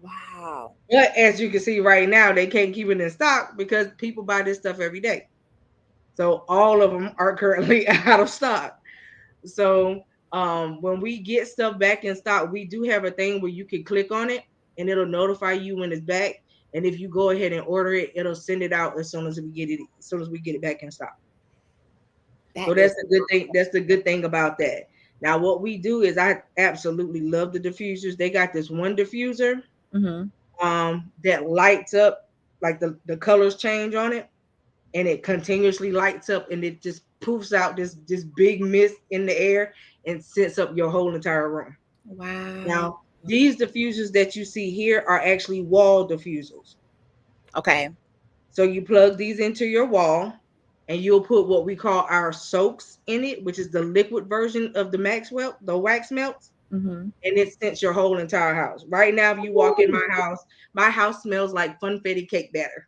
Speaker 2: Wow.
Speaker 4: But as you can see right now, they can't keep it in stock because people buy this stuff every day. So all of them are currently out of stock. So when we get stuff back in stock, we do have a thing where you can click on it and it'll notify you when it's back. And if you go ahead and order it, it'll send it out as soon as we get it back in stock. So that's the good thing. That's the good thing about that. Now, what we do is I absolutely love the diffusers. They got this one diffuser that lights up, like the colors change on it, and it continuously lights up, and it just poofs out this big mist in the air and sets up your whole entire room.
Speaker 2: Wow.
Speaker 4: Now, these diffusers that you see here are actually wall diffusers.
Speaker 2: Okay.
Speaker 4: So you plug these into your wall, and you'll put what we call our soaks in it, which is the liquid version of the wax melts. And it scents your whole entire house. Right now, if you walk in my house smells like funfetti cake batter.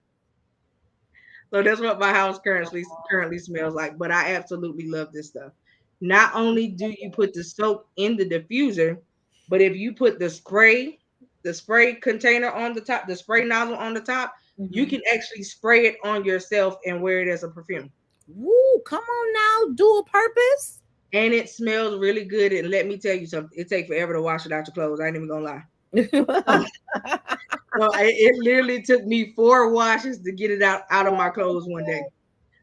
Speaker 4: So that's what my house currently smells like. But I absolutely love this stuff. Not only do you put the soap in the diffuser, but if you put the spray container on the top, the spray nozzle on the top, You can actually spray it on yourself and wear it as a perfume.
Speaker 2: Woo, come on now, dual purpose.
Speaker 4: And it smells really good. And let me tell you something, it takes forever to wash it out your clothes. I ain't even gonna lie. So it literally took me 4 washes to get it out of my clothes one day.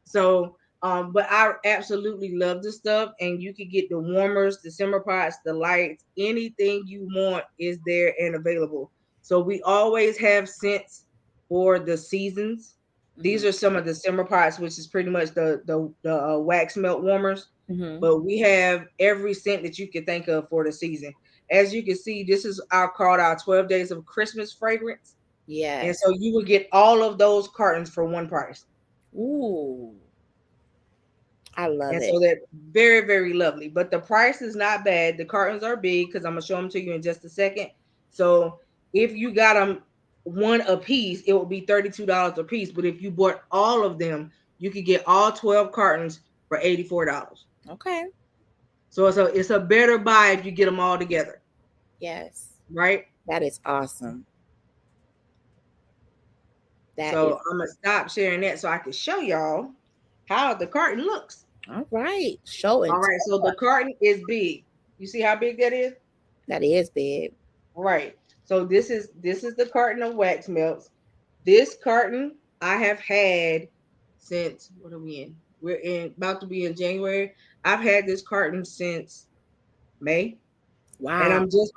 Speaker 4: So but I absolutely love the stuff, and you can get the warmers, the simmer pots, the lights, anything you want is there and available. So we always have scents for the seasons. These are some of the simmer pots, which is pretty much the wax melt warmers. But we have every scent that you can think of for the season. As you can see, this is called our 12 days of Christmas fragrance.
Speaker 2: Yeah.
Speaker 4: And so you will get all of those cartons for one price.
Speaker 2: Ooh. I love
Speaker 4: and
Speaker 2: it.
Speaker 4: so they're very, very lovely. But the price is not bad. The cartons are big because I'm gonna show them to you in just a second. So if you got them one a piece, it will be $32 a piece. But if you bought all of them, you could get all 12 cartons for $84.
Speaker 2: Okay.
Speaker 4: So it's a better buy if you get them all together.
Speaker 2: Yes.
Speaker 4: Right?
Speaker 2: That is awesome.
Speaker 4: So I'm gonna stop sharing that so I can show y'all how the carton looks.
Speaker 2: All right. Show it.
Speaker 4: All right. So the carton is big. You see how big that is?
Speaker 2: That is big.
Speaker 4: Right. So this is the carton of wax melts. This carton I have had since, what are we in? We're about to be in January. I've had this carton since May.
Speaker 2: Wow.
Speaker 4: And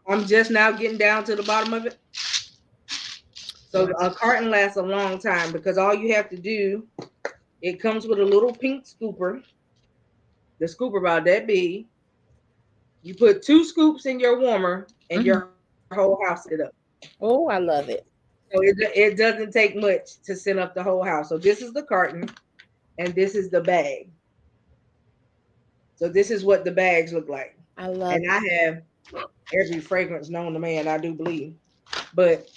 Speaker 4: I'm just now getting down to the bottom of it. So a carton lasts a long time because all you have to do, it comes with a little pink scooper. The scooper about that big. You put 2 scoops in your warmer and your whole house set up.
Speaker 2: Oh, I love it.
Speaker 4: So it doesn't take much to set up the whole house. So this is the carton and this is the bag. So this is what the bags look like.
Speaker 2: I love
Speaker 4: and
Speaker 2: it.
Speaker 4: I have every fragrance known to man, I do believe. But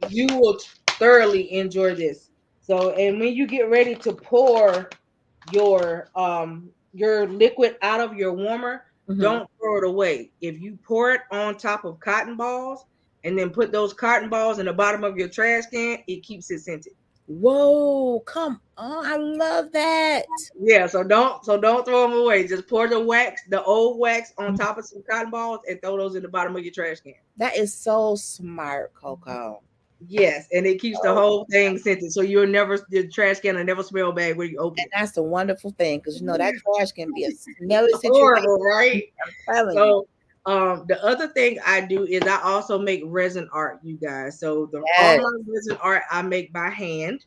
Speaker 4: you will thoroughly enjoy this. So, and when you get ready to pour your liquid out of your warmer, don't throw it away. If you pour it on top of cotton balls and then put those cotton balls in the bottom of your trash can, it keeps it scented.
Speaker 2: Whoa, come on. I love that.
Speaker 4: Yeah, so don't throw them away. Just pour the old wax on top of some cotton balls and throw those in the bottom of your trash can.
Speaker 2: That is so smart, Coco.
Speaker 4: Yes, and it keeps the whole thing scented, so the trash can will never smell bad when you open it.
Speaker 2: And that's the wonderful thing, because you know that trash can be a smelly situation.
Speaker 4: Horrible, right?
Speaker 2: I'm telling you.
Speaker 4: The other thing I do is I also make resin art, you guys. So all my resin art I make by hand.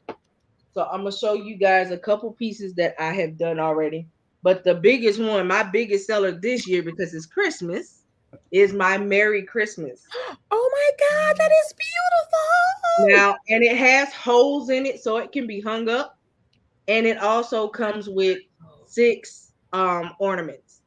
Speaker 4: So I'm gonna show you guys a couple pieces that I have done already. But the biggest one, my biggest seller this year, because it's Christmas, is my Merry Christmas.
Speaker 2: Oh my God, that is beautiful.
Speaker 4: Now, and it has holes in it so it can be hung up. And it also comes with 6 ornaments.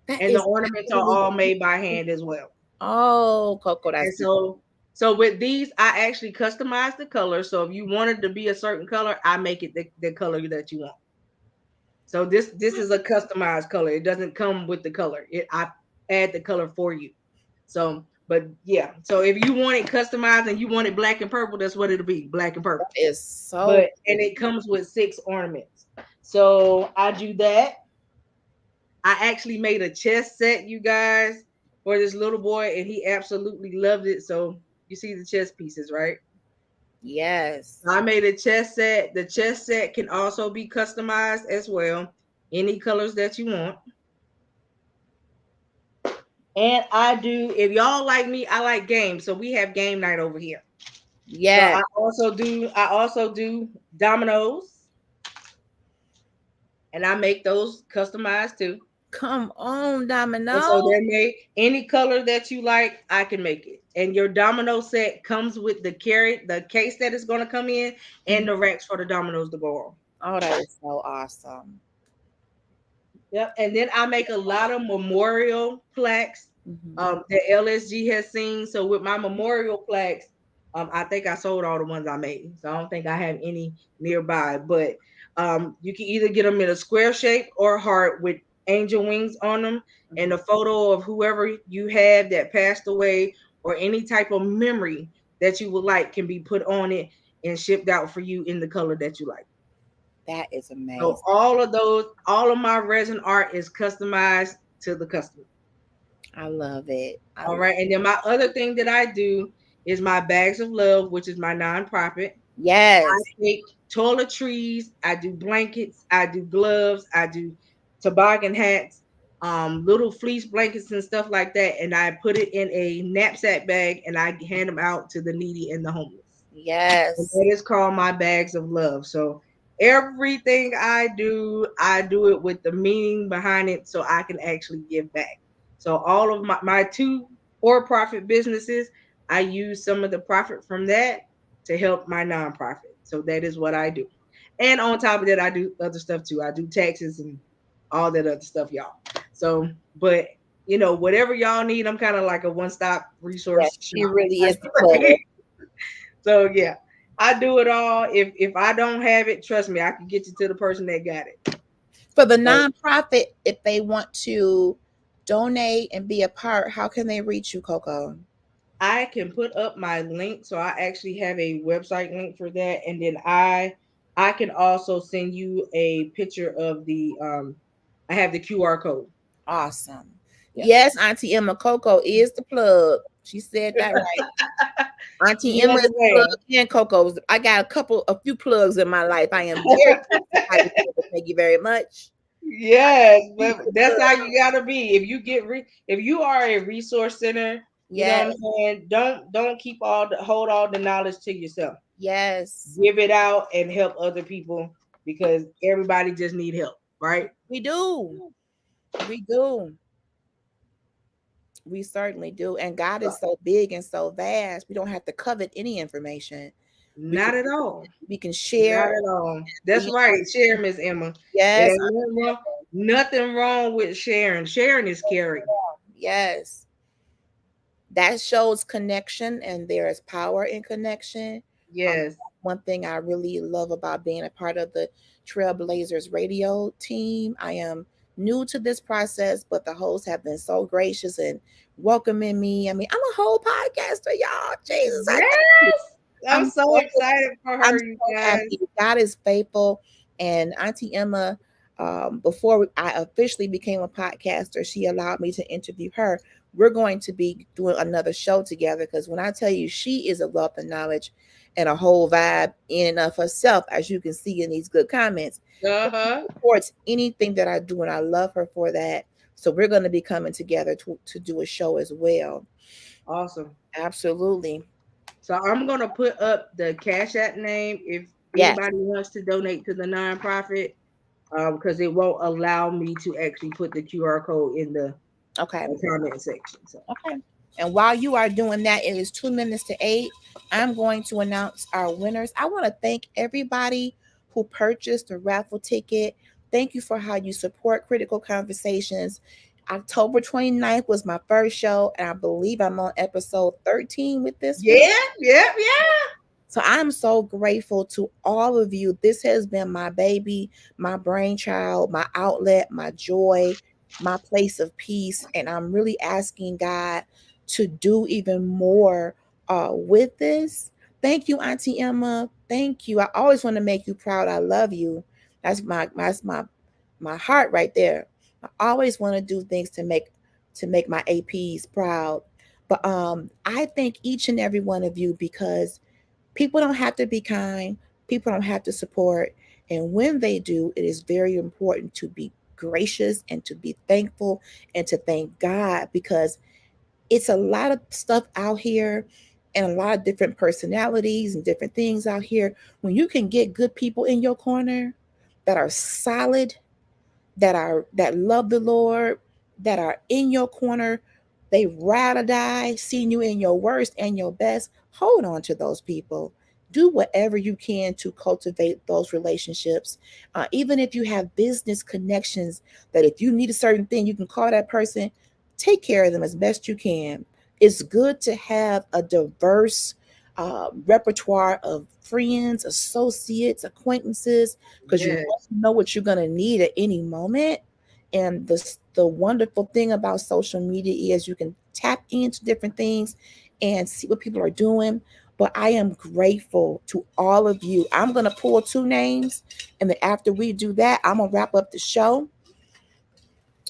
Speaker 4: And the ornaments are all made by hand as well.
Speaker 2: Oh, Coco, that's
Speaker 4: so with these, I actually customize the color. So if you wanted to be a certain color, I make it the color that you want. So this is a customized color. It doesn't come with the color. I add the color for you. So, but yeah. So if you want it customized and you want it black and purple, that's what it'll be, black and purple.
Speaker 2: That is so.
Speaker 4: And it comes with 6 ornaments. So I do that. I actually made a chess set, you guys, for this little boy, and he absolutely loved it. So you see the chess pieces, right?
Speaker 2: Yes.
Speaker 4: I made a chess set. The chess set can also be customized as well. Any colors that you want. And I do, if y'all like me, I like games. So we have game night over here.
Speaker 2: Yeah.
Speaker 4: So I also do dominoes. And I make those customized too.
Speaker 2: Come on, domino.
Speaker 4: So they're made any color that you like, I can make it. And your domino set comes with the case that is going to come in and the racks for the dominoes to go on.
Speaker 2: Oh, that is so awesome.
Speaker 4: Yep. And then I make a lot of memorial plaques that LSG has seen. So with my memorial plaques, I think I sold all the ones I made. So I don't think I have any nearby. But you can either get them in a square shape or heart with angel wings on them and a photo of whoever you have that passed away or any type of memory that you would like can be put on it and shipped out for you in the color that you like.
Speaker 2: That is amazing.
Speaker 4: So all of my resin art is customized to the customer.
Speaker 2: I love it.
Speaker 4: All right. And then my other thing that I do is my Bags of Love, which is my nonprofit.
Speaker 2: Yes.
Speaker 4: I take toiletries, I do blankets, I do gloves, I do toboggan hats, little fleece blankets and stuff like that. And I put it in a knapsack bag and I hand them out to the needy and the homeless.
Speaker 2: Yes.
Speaker 4: And that is called my Bags of Love. So everything I do it with the meaning behind it so I can actually give back. So all of my two for-profit businesses, I use some of the profit from that to help my nonprofit. So that is what I do. And on top of that, I do other stuff too. I do taxes and all that other stuff, y'all. So, but you know, whatever y'all need, I'm kind of like a one-stop resource.
Speaker 2: Yes, she really is the plug.
Speaker 4: So yeah, I do it all. If I don't have it, trust me, I can get you to the person that got it.
Speaker 2: For the nonprofit, if they want to donate and be a part, how can they reach you, Coco?
Speaker 4: I can put up my link. So I actually have a website link for that. And then I can also send you a picture of the I have the QR code.
Speaker 2: Awesome. Yeah. Yes, Auntie Emma, Coco is the plug. She said that right. Auntie Emma is the plug and Coco. I got a few plugs in my life. I am very thank you very much.
Speaker 4: Yes, but that's how you gotta be. If you are a resource center, you know what I'm saying? Don't hold all the knowledge to yourself.
Speaker 2: Yes.
Speaker 4: Give it out and help other people because everybody just need help, right?
Speaker 2: We do. We do. We certainly do. And God is so big and so vast. We don't have to covet any information.
Speaker 4: Not at all.
Speaker 2: We can share.
Speaker 4: Not at all. That's right. Share, Miss Emma.
Speaker 2: Yes.
Speaker 4: Nothing wrong with sharing. Sharing is caring.
Speaker 2: Yes. That shows connection, and there is power in connection.
Speaker 4: Yes.
Speaker 2: One thing I really love about being a part of the Trailblazers radio team, I am new to this process, but the hosts have been so gracious and welcoming me. I mean, I'm a whole podcaster, y'all. Jesus.
Speaker 4: Yes. I'm so excited for her, you guys.
Speaker 2: Happy. God is faithful. And Auntie Emma, before I officially became a podcaster, she allowed me to interview her. We're going to be doing another show together because when I tell you she is a wealth of knowledge and a whole vibe in and of herself, as you can see in these good comments. She supports anything that I do, and I love her for that. So we're going to be coming together to do a show as well.
Speaker 4: Awesome.
Speaker 2: Absolutely.
Speaker 4: So I'm going to put up the Cash App name if anybody wants to donate to the nonprofit, because it won't allow me to actually put the QR code in the comment section. So.
Speaker 2: Okay. And while you are doing that, it is 2 minutes to 8. I'm going to announce our winners. I want to thank everybody who purchased the raffle ticket. Thank you for how you support Critical Conversations. October 29th was my first show, and I believe I'm on episode 13 with this.
Speaker 4: Yeah.
Speaker 2: So I'm so grateful to all of you. This has been my baby, my brainchild, my outlet, my joy, my place of peace. And I'm really asking God to do even more with this. Thank you, Auntie Emma. Thank you. I always want to make you proud. I love you. That's my heart right there. I always want to do things to make my APs proud. But I thank each and every one of you because people don't have to be kind. People don't have to support. And when they do, it is very important to be gracious and to be thankful and to thank God, because it's a lot of stuff out here and a lot of different personalities and different things out here. When you can get good people in your corner that are solid, that love the Lord, that are in your corner, they ride or die, seeing you in your worst and your best, hold on to those people. Do whatever you can to cultivate those relationships. Even if you have business connections, that if you need a certain thing, you can call that person. Take care of them as best you can. It's good to have a diverse repertoire of friends, associates, acquaintances, because you know what you're going to need at any moment. And the wonderful thing about social media is you can tap into different things and see what people are doing. But I am grateful to all of you. I'm going to pull 2 names, and then after we do that, I'm going to wrap up the show.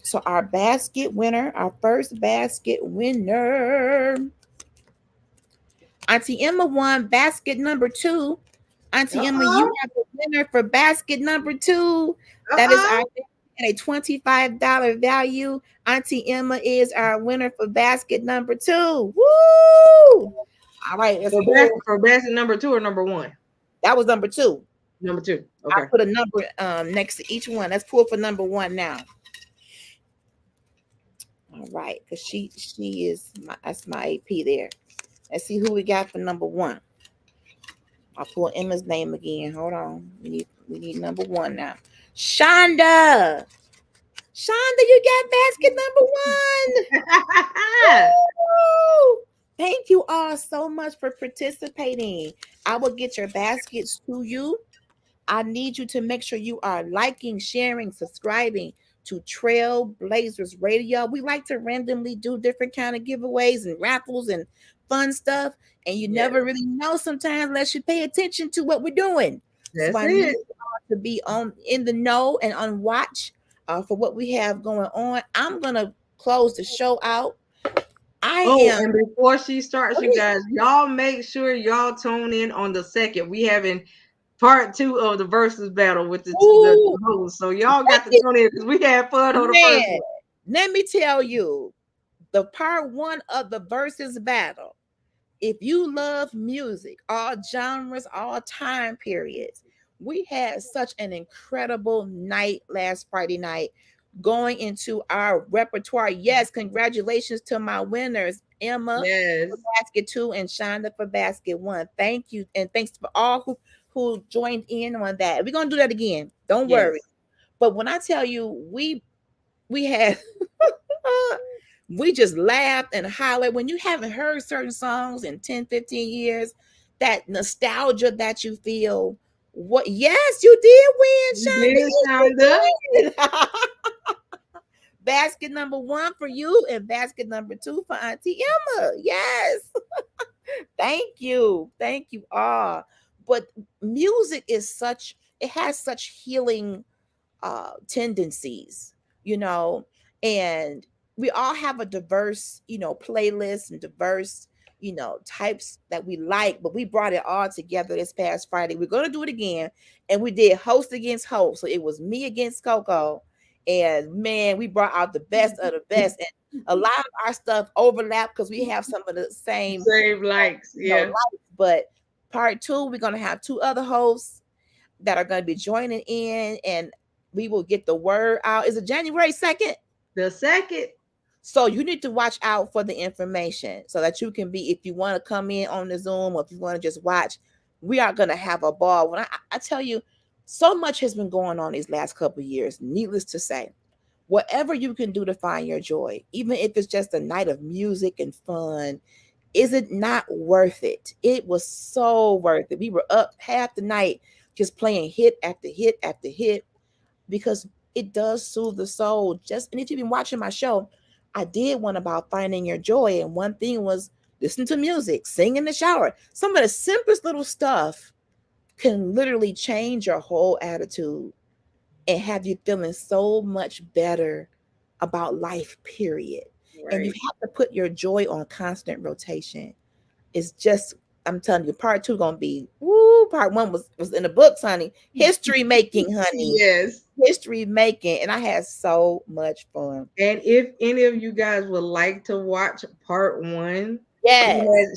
Speaker 2: So our basket winner, our first basket winner, Auntie Emma won basket number 2. Auntie Emma, you have the winner for basket number 2. That is our a $25 value. Auntie Emma is our winner for basket number 2. Woo! All right.
Speaker 4: For basket number 2 or number 1?
Speaker 2: That was number 2.
Speaker 4: Number 2. Okay.
Speaker 2: I put a number next to each one. Let's pull for number 1 now. All right, because she is that's my AP there. Let's see who we got for number 1. I'll pull Emma's name again. Hold on. We need number 1 now. Shonda. Shonda, you got basket number 1. Thank you all so much for participating. I will get your baskets to you. I need you to make sure you are liking, sharing, subscribing to Trailblazers Radio. We like to randomly do different kind of giveaways and raffles and fun stuff. And you never really know sometimes unless you pay attention to what we're doing.
Speaker 4: That's
Speaker 2: so I need you to be in the know and on watch for what we have going on. I'm going to close the show out.
Speaker 4: And before she starts, you guys, y'all make sure y'all tune in on the 2nd. We having part 2 of the versus battle with the host. So y'all got to tune in because we had fun on the first one.
Speaker 2: Let me tell you, the part 1 of the versus battle, if you love music, all genres, all time periods, we had such an incredible night last Friday night going into our repertoire. Yes, congratulations to my winners, Emma for basket 2 and Shonda for basket 1. Thank you. And thanks for all who joined in on that. We're going to do that again. Don't worry. But when I tell you, we had, we just laughed and hollered. When you haven't heard certain songs in 10, 15 years, that nostalgia that you feel, yes, you did win, Shonda. Basket number 1 for you and basket number 2 for Auntie Emma. Yes. Thank you all. But music is it has such healing tendencies, and we all have a diverse, playlist and diverse, types that we like, but we brought it all together this past Friday. We're going to do it again. And we did host against host. So it was me against Coco. And man, we brought out the best of the best. And a lot of our stuff overlap because we have some of the same
Speaker 4: likes. Yeah.
Speaker 2: But part 2, we're going to have 2 other hosts that are going to be joining in, and we will get the word out. Is it January 2nd?
Speaker 4: The 2nd.
Speaker 2: So you need to watch out for the information so that you can be, if you want to come in on the Zoom or if you want to just watch, we are going to have a ball. When I tell you, so much has been going on these last couple of years. Needless to say, whatever you can do to find your joy, even if it's just a night of music and fun, is it not worth it? It was so worth it. We were up half the night just playing hit after hit after hit because it does soothe the soul. And if you've been watching my show, I did one about finding your joy. And one thing was listen to music, sing in the shower. Some of the simplest little stuff can literally change your whole attitude and have you feeling so much better about life, period. Right. And you have to put your joy on constant rotation. It's just, I'm telling you, part 2 gonna be part 1 was in the books, honey. History making, honey.
Speaker 4: Yes.
Speaker 2: History making. And I had so much fun.
Speaker 4: And if any of you guys would like to watch part 1,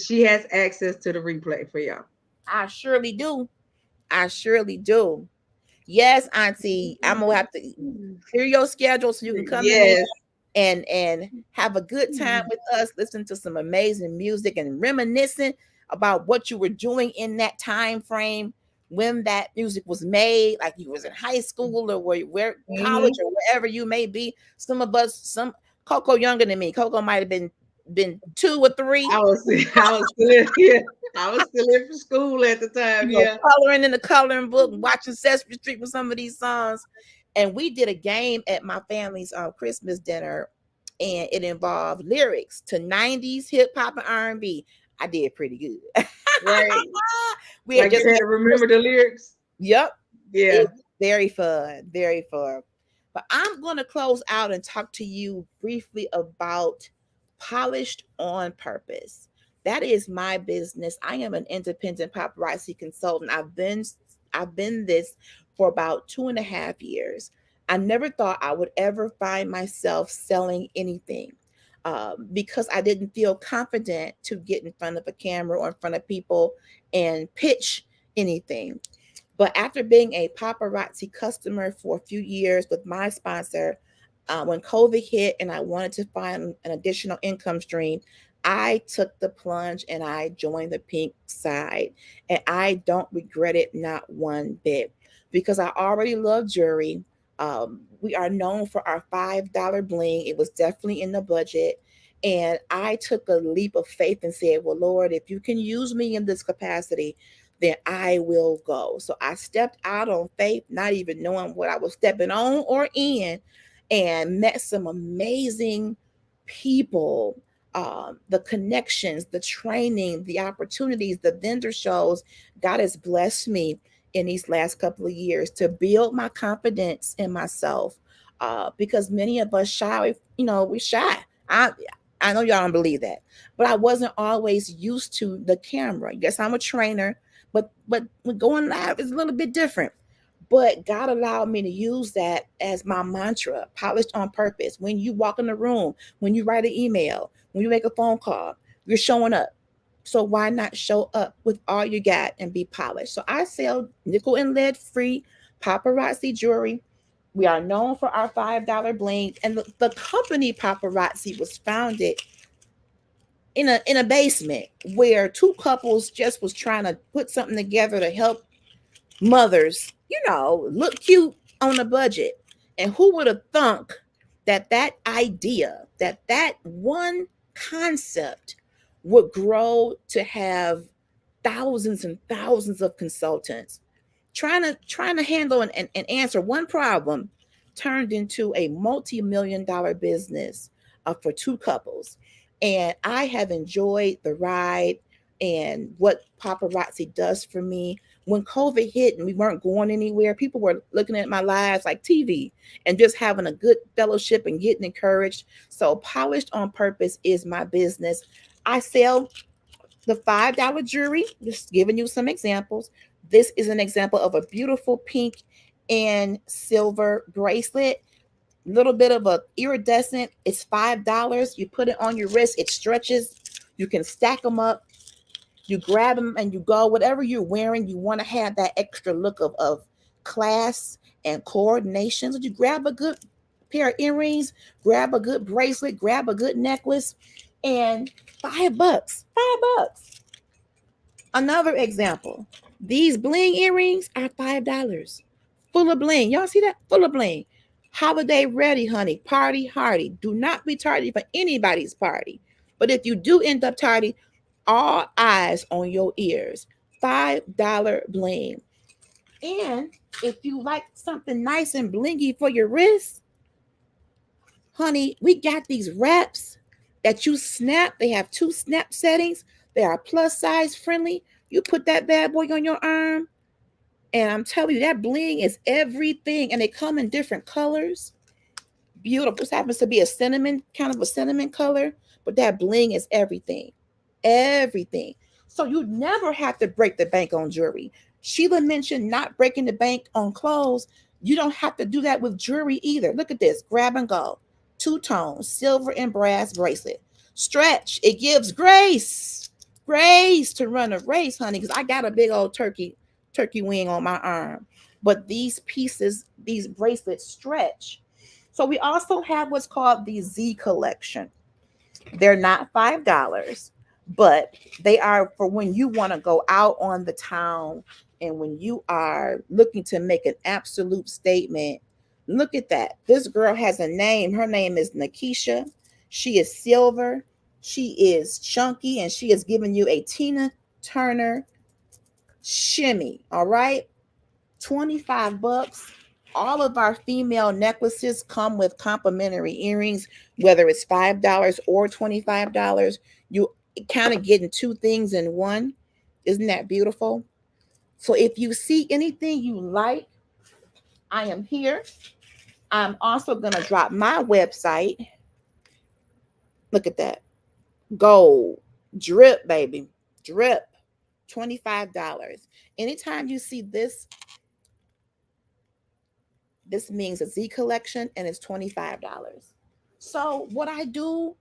Speaker 4: she has access to the replay for y'all.
Speaker 2: I surely do. Yes, Auntie. I'm gonna have to clear your schedule so you can come in and have a good time with us, listen to some amazing music and reminiscing about what you were doing in that time frame when that music was made, like you was in high school or where college or wherever you may be. Some of us, Coco younger than me. Coco might have been 2 or 3.
Speaker 4: I was still in for school at the time.
Speaker 2: Coloring in the coloring book, watching Sesame Street with some of these songs. And we did a game at my family's Christmas dinner, and it involved lyrics to 90s hip hop and R&B. I did pretty good.
Speaker 4: Right.
Speaker 2: We had
Speaker 4: Like
Speaker 2: just
Speaker 4: you had to remember the lyrics.
Speaker 2: Yep.
Speaker 4: Yeah.
Speaker 2: It was very fun, very fun. But I'm going to close out and talk to you briefly about Polished on Purpose. That is my business. I am an independent paparazzi consultant. I've been this for about 2.5 years. I never thought I would ever find myself selling anything because I didn't feel confident to get in front of a camera or in front of people and pitch anything. But after being a paparazzi customer for a few years with my sponsor, when COVID hit and I wanted to find an additional income stream, I took the plunge and I joined the pink side. And I don't regret it not one bit because I already love jewelry. We are known for our $5 bling. It was definitely in the budget. And I took a leap of faith and said, well, Lord, if you can use me in this capacity, then I will go. So I stepped out on faith, not even knowing what I was stepping on or in, and met some amazing people. The connections, the training, the opportunities, the vendor shows. God has blessed me in these last couple of years to build my confidence in myself. Because many of us shy, we shy. I know y'all don't believe that, but I wasn't always used to the camera. Yes, I'm a trainer, but going live is a little bit different. But God allowed me to use that as my mantra, polished on purpose. When you walk in the room, when you write an email, when you make a phone call, you're showing up. So why not show up with all you got and be polished? So I sell nickel and lead free paparazzi jewelry. We are known for our $5 bling. And the company Paparazzi was founded in a basement where two couples just was trying to put something together to help mothers, look cute on a budget. And who would have thunk that idea, that one concept would grow to have thousands and thousands of consultants trying to handle and answer one problem, turned into a multi-million-dollar business for two couples. And I have enjoyed the ride and what paparazzi does for me. When COVID hit and we weren't going anywhere, people were looking at my lives like TV and just having a good fellowship and getting encouraged. So Polished on Purpose is my business. I sell the $5 jewelry, just giving you some examples. This is an example of a beautiful pink and silver bracelet. Little bit of a iridescent. It's $5. You put it on your wrist. It stretches. You can stack them up. You grab them and you go. Whatever you're wearing, you want to have that extra look of class and coordination. So you grab a good pair of earrings, grab a good bracelet, grab a good necklace, and $5. $5. Another example. These bling earrings are $5. Full of bling. Y'all see that? Full of bling. Holiday ready, honey. Party hardy. Do not be tardy for anybody's party. But if you do end up tardy, all eyes on your ears. $5 bling. And if you like something nice and blingy for your wrist, honey, we got these wraps that you snap. They have 2 snap settings. They are plus size friendly. You put that bad boy on your arm, and I'm telling you, that bling is everything. And they come in different colors. Beautiful. This happens to be a cinnamon color, but that bling is everything. Everything. So you never have to break the bank on jewelry. Sheila mentioned not breaking the bank on clothes. You don't have to do that with jewelry either. Look at this. Grab and go. 2-tone silver and brass bracelet. Stretch. It gives grace to run a race, honey, because I got a big old turkey wing on my arm. But these pieces, these bracelets stretch. So we also have what's called the Z collection. They're not $5, but they are for when you want to go out on the town and when you are looking to make an absolute statement. Look at that. This girl has a name. Her name is Nakisha. She is silver. She is chunky, and she is giving you a Tina Turner shimmy. All right. $25. All of our female necklaces come with complimentary earrings, whether it's $5 or $25. You kind of getting two things in one. Isn't that beautiful? So if you see anything you like, I am here. I'm also going to drop my website. Look at that. Gold. Drip, baby. Drip. $25. Anytime you see this, this means a Z collection and it's $25. So what I do,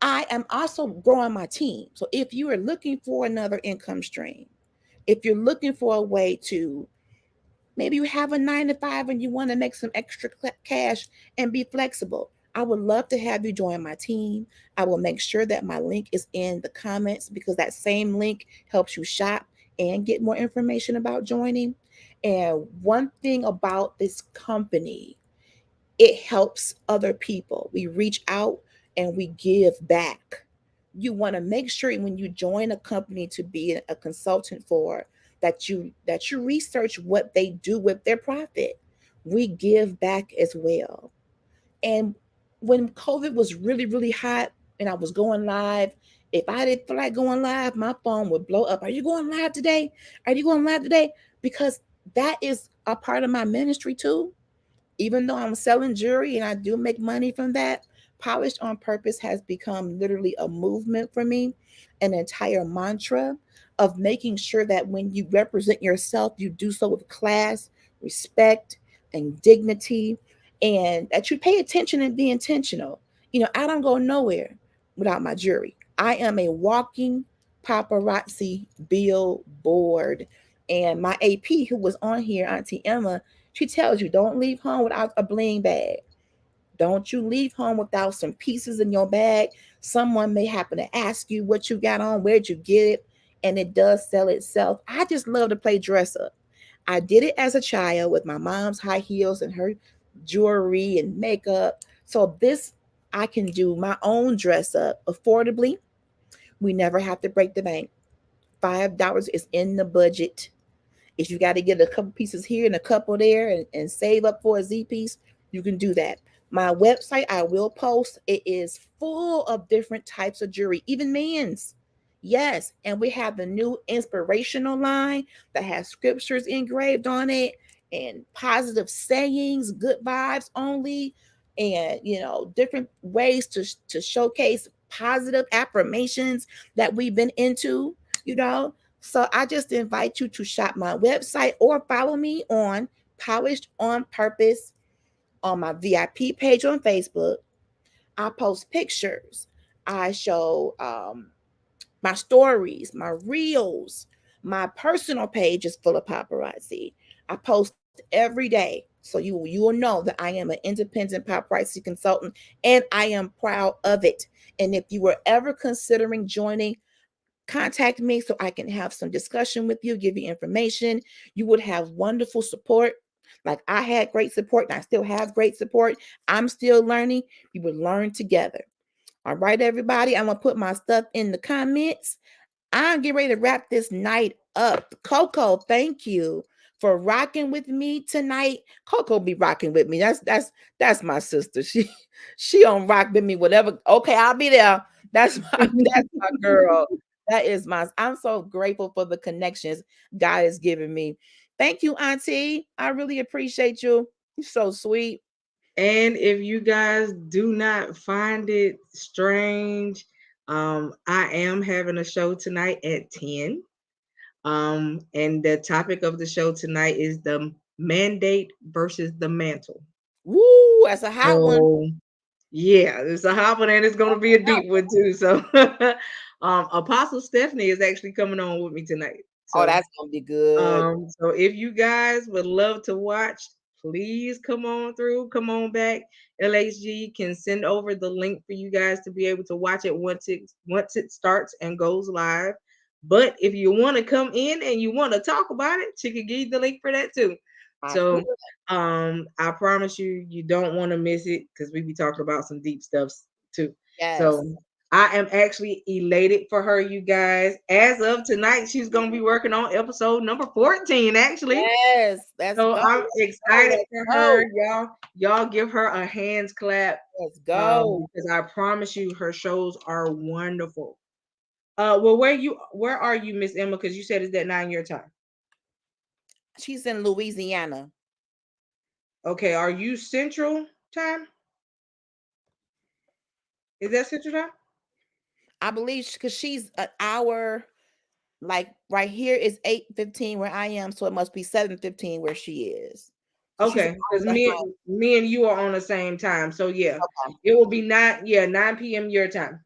Speaker 2: I am also growing my team. So if you are looking for another income stream, if you're looking for a way to, maybe you have a 9 to 5 and you want to make some extra cash and be flexible, I would love to have you join my team. I will make sure that my link is in the comments, because that same link helps you shop and get more information about joining. And one thing about this company, it helps other people. We reach out and we give back. You want to make sure when you join a company to be a consultant for, that you research what they do with their profit. We give back as well. And when COVID was really, really hot and I was going live, if I didn't feel like going live, my phone would blow up. Are you going live today? Are you going live today? Because that is a part of my ministry too. Even though I'm selling jewelry and I do make money from that, Polished on Purpose has become literally a movement for me, an entire mantra of making sure that when you represent yourself, you do so with class, respect, and dignity, and that you pay attention and be intentional. You know, I don't go nowhere without my jewelry. I am a walking paparazzi billboard. And my AP, who was on here, Auntie Emma, she tells you, don't leave home without a bling bag. Don't you leave home without some pieces in your bag. Someone may happen to ask you what you got on, where'd you get it? And it does sell itself. I just love to play dress up. I did it as a child with my mom's high heels and her jewelry and makeup. So this, I can do my own dress up affordably. We never have to break the bank. $5 is in the budget. If you got to get a couple pieces here and a couple there and save up for a Z piece, you can do that. My website, I will post. It is full of different types of jewelry, even men's. Yes. And we have the new inspirational line that has scriptures engraved on it and positive sayings, good vibes only, and, you know, different ways to showcase positive affirmations that we've been into, you know. So I just invite you to shop my website or follow me on Polished on Purpose on my VIP page on Facebook. I post pictures. I show my stories, my reels. My personal page is full of paparazzi. I post every day. So you will know that I am an independent paparazzi consultant, and I am proud of it. And if you were ever considering joining, contact me so I can have some discussion with you, give you information. You would have wonderful support. Like I had great support and I still have great support. I'm still learning. We would learn together. All right, everybody. I'm going to put my stuff in the comments. I'm getting ready to wrap this night up. Coco, thank you for rocking with me tonight. Coco be rocking with me. That's my sister. She on rock with me, whatever. Okay, I'll be there. That's my girl. That is I'm so grateful for the connections God has given me. Thank you, Auntie. I really appreciate you. You're so sweet.
Speaker 4: And if you guys do not find it strange, I am having a show tonight at 10. And the topic of the show tonight is the mandate versus the mantle.
Speaker 2: Woo, that's a hot one.
Speaker 4: Yeah, it's a hot one, and it's going to be a deep one too. So Apostle Stephanie is actually coming on with me tonight. So,
Speaker 2: that's going to be good.
Speaker 4: So if you guys would love to watch, please come on through, come on back. LHG can send over the link for you guys to be able to watch it once it starts and goes live. But if you want to come in and you want to talk about it, she can give you the link for that too. So I promise you don't want to miss it, because we be talking about some deep stuff too.
Speaker 2: Yes.
Speaker 4: So I am actually elated for her, you guys. As of tonight, she's going to be working on episode number 14, actually.
Speaker 2: Yes.
Speaker 4: So I'm excited for her. Y'all give her a hands clap.
Speaker 2: Let's go.
Speaker 4: Because I promise you, her shows are wonderful. Well, where are you, Miss Emma? Because you said it's at 9 your time.
Speaker 2: She's in Louisiana.
Speaker 4: Okay, are you Central Time? Is that Central Time?
Speaker 2: I believe because she's an hour, like right here is 8:15 where I am, so it must be 7:15 where she is. So she's an
Speaker 4: Okay, because
Speaker 2: hour behind.
Speaker 4: me and you are on the same time. So yeah,
Speaker 2: Okay.
Speaker 4: it will be 9 p.m. your time.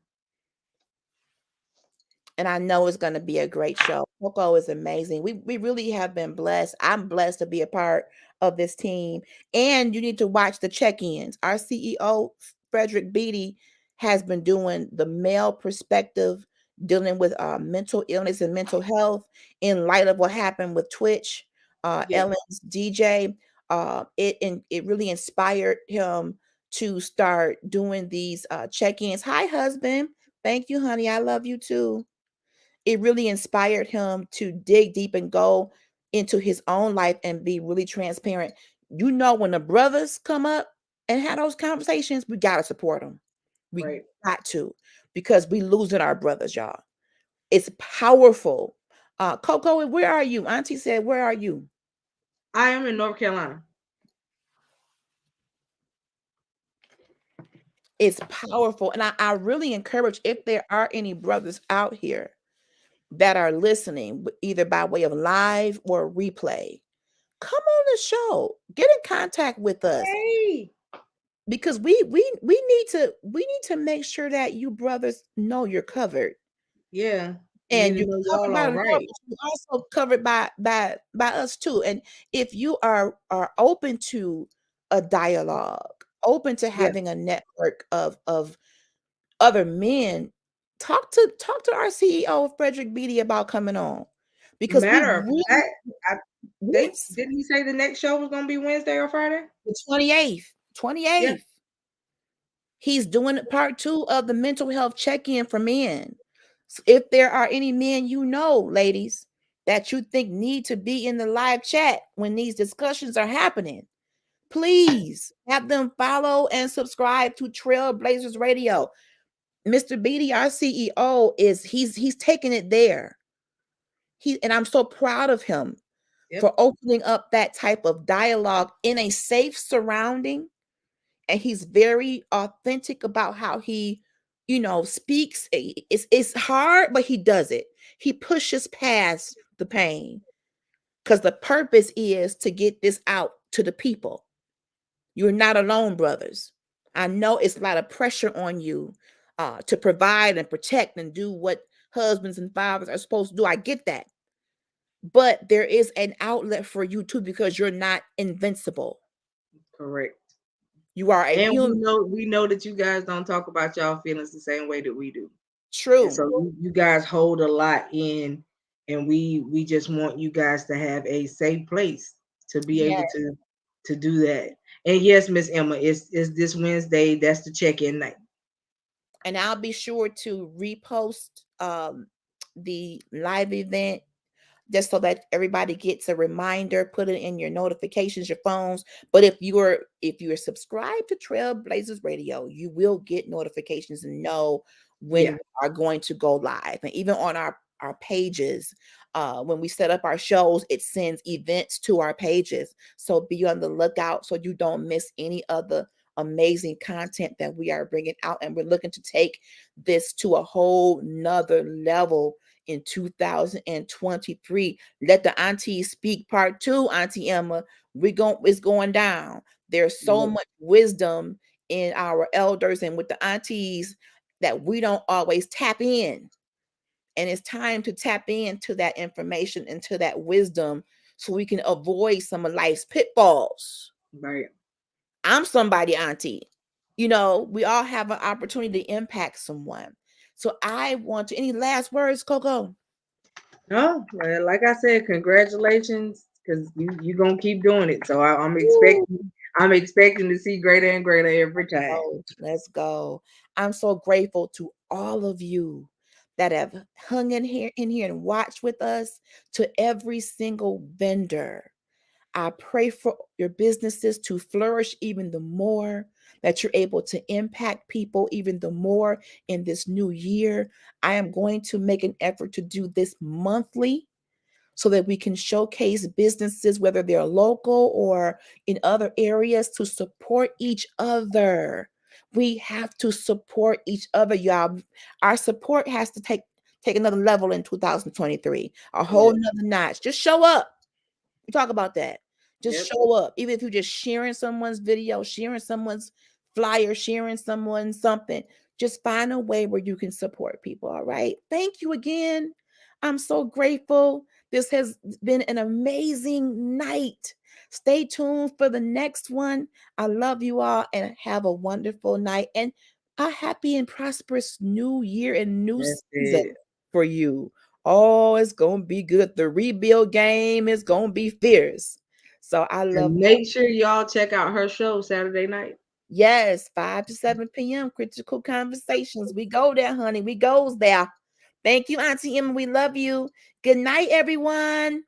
Speaker 2: And I know it's going to be a great show. Coco is amazing. We really have been blessed. I'm blessed to be a part of this team. And you need to watch the check-ins. Our CEO, Frederick Beatty, has been doing the male perspective, dealing with mental illness and mental health in light of what happened with Twitch,
Speaker 4: Yeah.
Speaker 2: Ellen's DJ. It really inspired him to start doing these check-ins. Hi, husband. Thank you, honey. I love you too. It really inspired him to dig deep and go into his own life and be really transparent. You know, when the brothers come up and have those conversations, we got to support them. We
Speaker 4: Right.
Speaker 2: got to, because we losing our brothers, y'all. It's powerful. Coco, where are you? Auntie said, where are you?
Speaker 4: I am in North Carolina.
Speaker 2: It's powerful. And I really encourage, if there are any brothers out here that are listening, either by way of live or replay, come on the show. Get in contact with us.
Speaker 4: Hey.
Speaker 2: Because we need to make sure that you brothers know you're covered.
Speaker 4: Yeah.
Speaker 2: And
Speaker 4: you're
Speaker 2: covered by the Lord,
Speaker 4: right.
Speaker 2: but you're also covered by us too. And if you are open to a dialogue, open to having a network of other men, talk to our CEO Frederick Beatty about coming on, because
Speaker 4: Matter of fact,
Speaker 2: Yes.
Speaker 4: didn't he say the next show was going to be Wednesday or Friday?
Speaker 2: The 28th.
Speaker 4: Yeah.
Speaker 2: He's doing part 2 of the mental health check-in for men. So if there are any men you know, ladies, that you think need to be in the live chat when these discussions are happening, please have them follow and subscribe to Trailblazers Radio. Mr. Beatty, our CEO, he's taking it there. And I'm so proud of him for opening up that type of dialogue in a safe surrounding. And he's very authentic about how he, speaks. It's hard, but he does it. He pushes past the pain, because the purpose is to get this out to the people. You're not alone, brothers. I know it's a lot of pressure on you to provide and protect and do what husbands and fathers are supposed to do. I get that. But there is an outlet for you too, because you're not invincible.
Speaker 4: Correct.
Speaker 2: You are a human.
Speaker 4: We know that you guys don't talk about y'all feelings the same way that we do.
Speaker 2: True.
Speaker 4: And so you guys hold a lot in, and we just want you guys to have a safe place to be able to do that. And yes, Miss Emma, it's this Wednesday. That's the check-in night.
Speaker 2: And I'll be sure to repost the live event, just so that everybody gets a reminder. Put it in your notifications, your phones. But if you're subscribed to Trailblazers Radio, you will get notifications and know when we are going to go live. And even on our pages, when we set up our shows, it sends events to our pages. So be on the lookout so you don't miss any of the amazing content that we are bringing out. And we're looking to take this to a whole nother level in 2023. Let the aunties speak part 2, Auntie Emma. It's going down. There's so much wisdom in our elders and with the aunties that we don't always tap in. And it's time to tap into that information, into that wisdom, so we can avoid some of life's pitfalls.
Speaker 4: Right.
Speaker 2: I'm somebody, auntie. We all have an opportunity to impact someone. So I want to, any last words, Coco?
Speaker 4: No, well, like I said, congratulations, because you're gonna keep doing it. So I'm expecting to see greater and greater every time.
Speaker 2: Let's go. I'm so grateful to all of you that have hung in here and watched with us, to every single vendor. I pray for your businesses to flourish even the more, that you're able to impact people even the more in this new year. I am going to make an effort to do this monthly so that we can showcase businesses, whether they're local or in other areas, to support each other. We have to support each other, y'all. Our support has to take another level in 2023, a whole nother notch. Just show up. We talk about that. Just show up. Even if you're just sharing someone's video, sharing someone's flyer, sharing someone's something, just find a way where you can support people. All right. Thank you again. I'm so grateful. This has been an amazing night. Stay tuned for the next one. I love you all and have a wonderful night and a happy and prosperous new year and new season for you. Oh, it's going to be good. The rebuild game is going to be fierce. So I love.
Speaker 4: And make sure y'all check out her show Saturday night.
Speaker 2: Yes, 5 to 7 p.m. Critical Conversations. We go there, honey. We goes there. Thank you, Auntie Emma. We love you. Good night, everyone.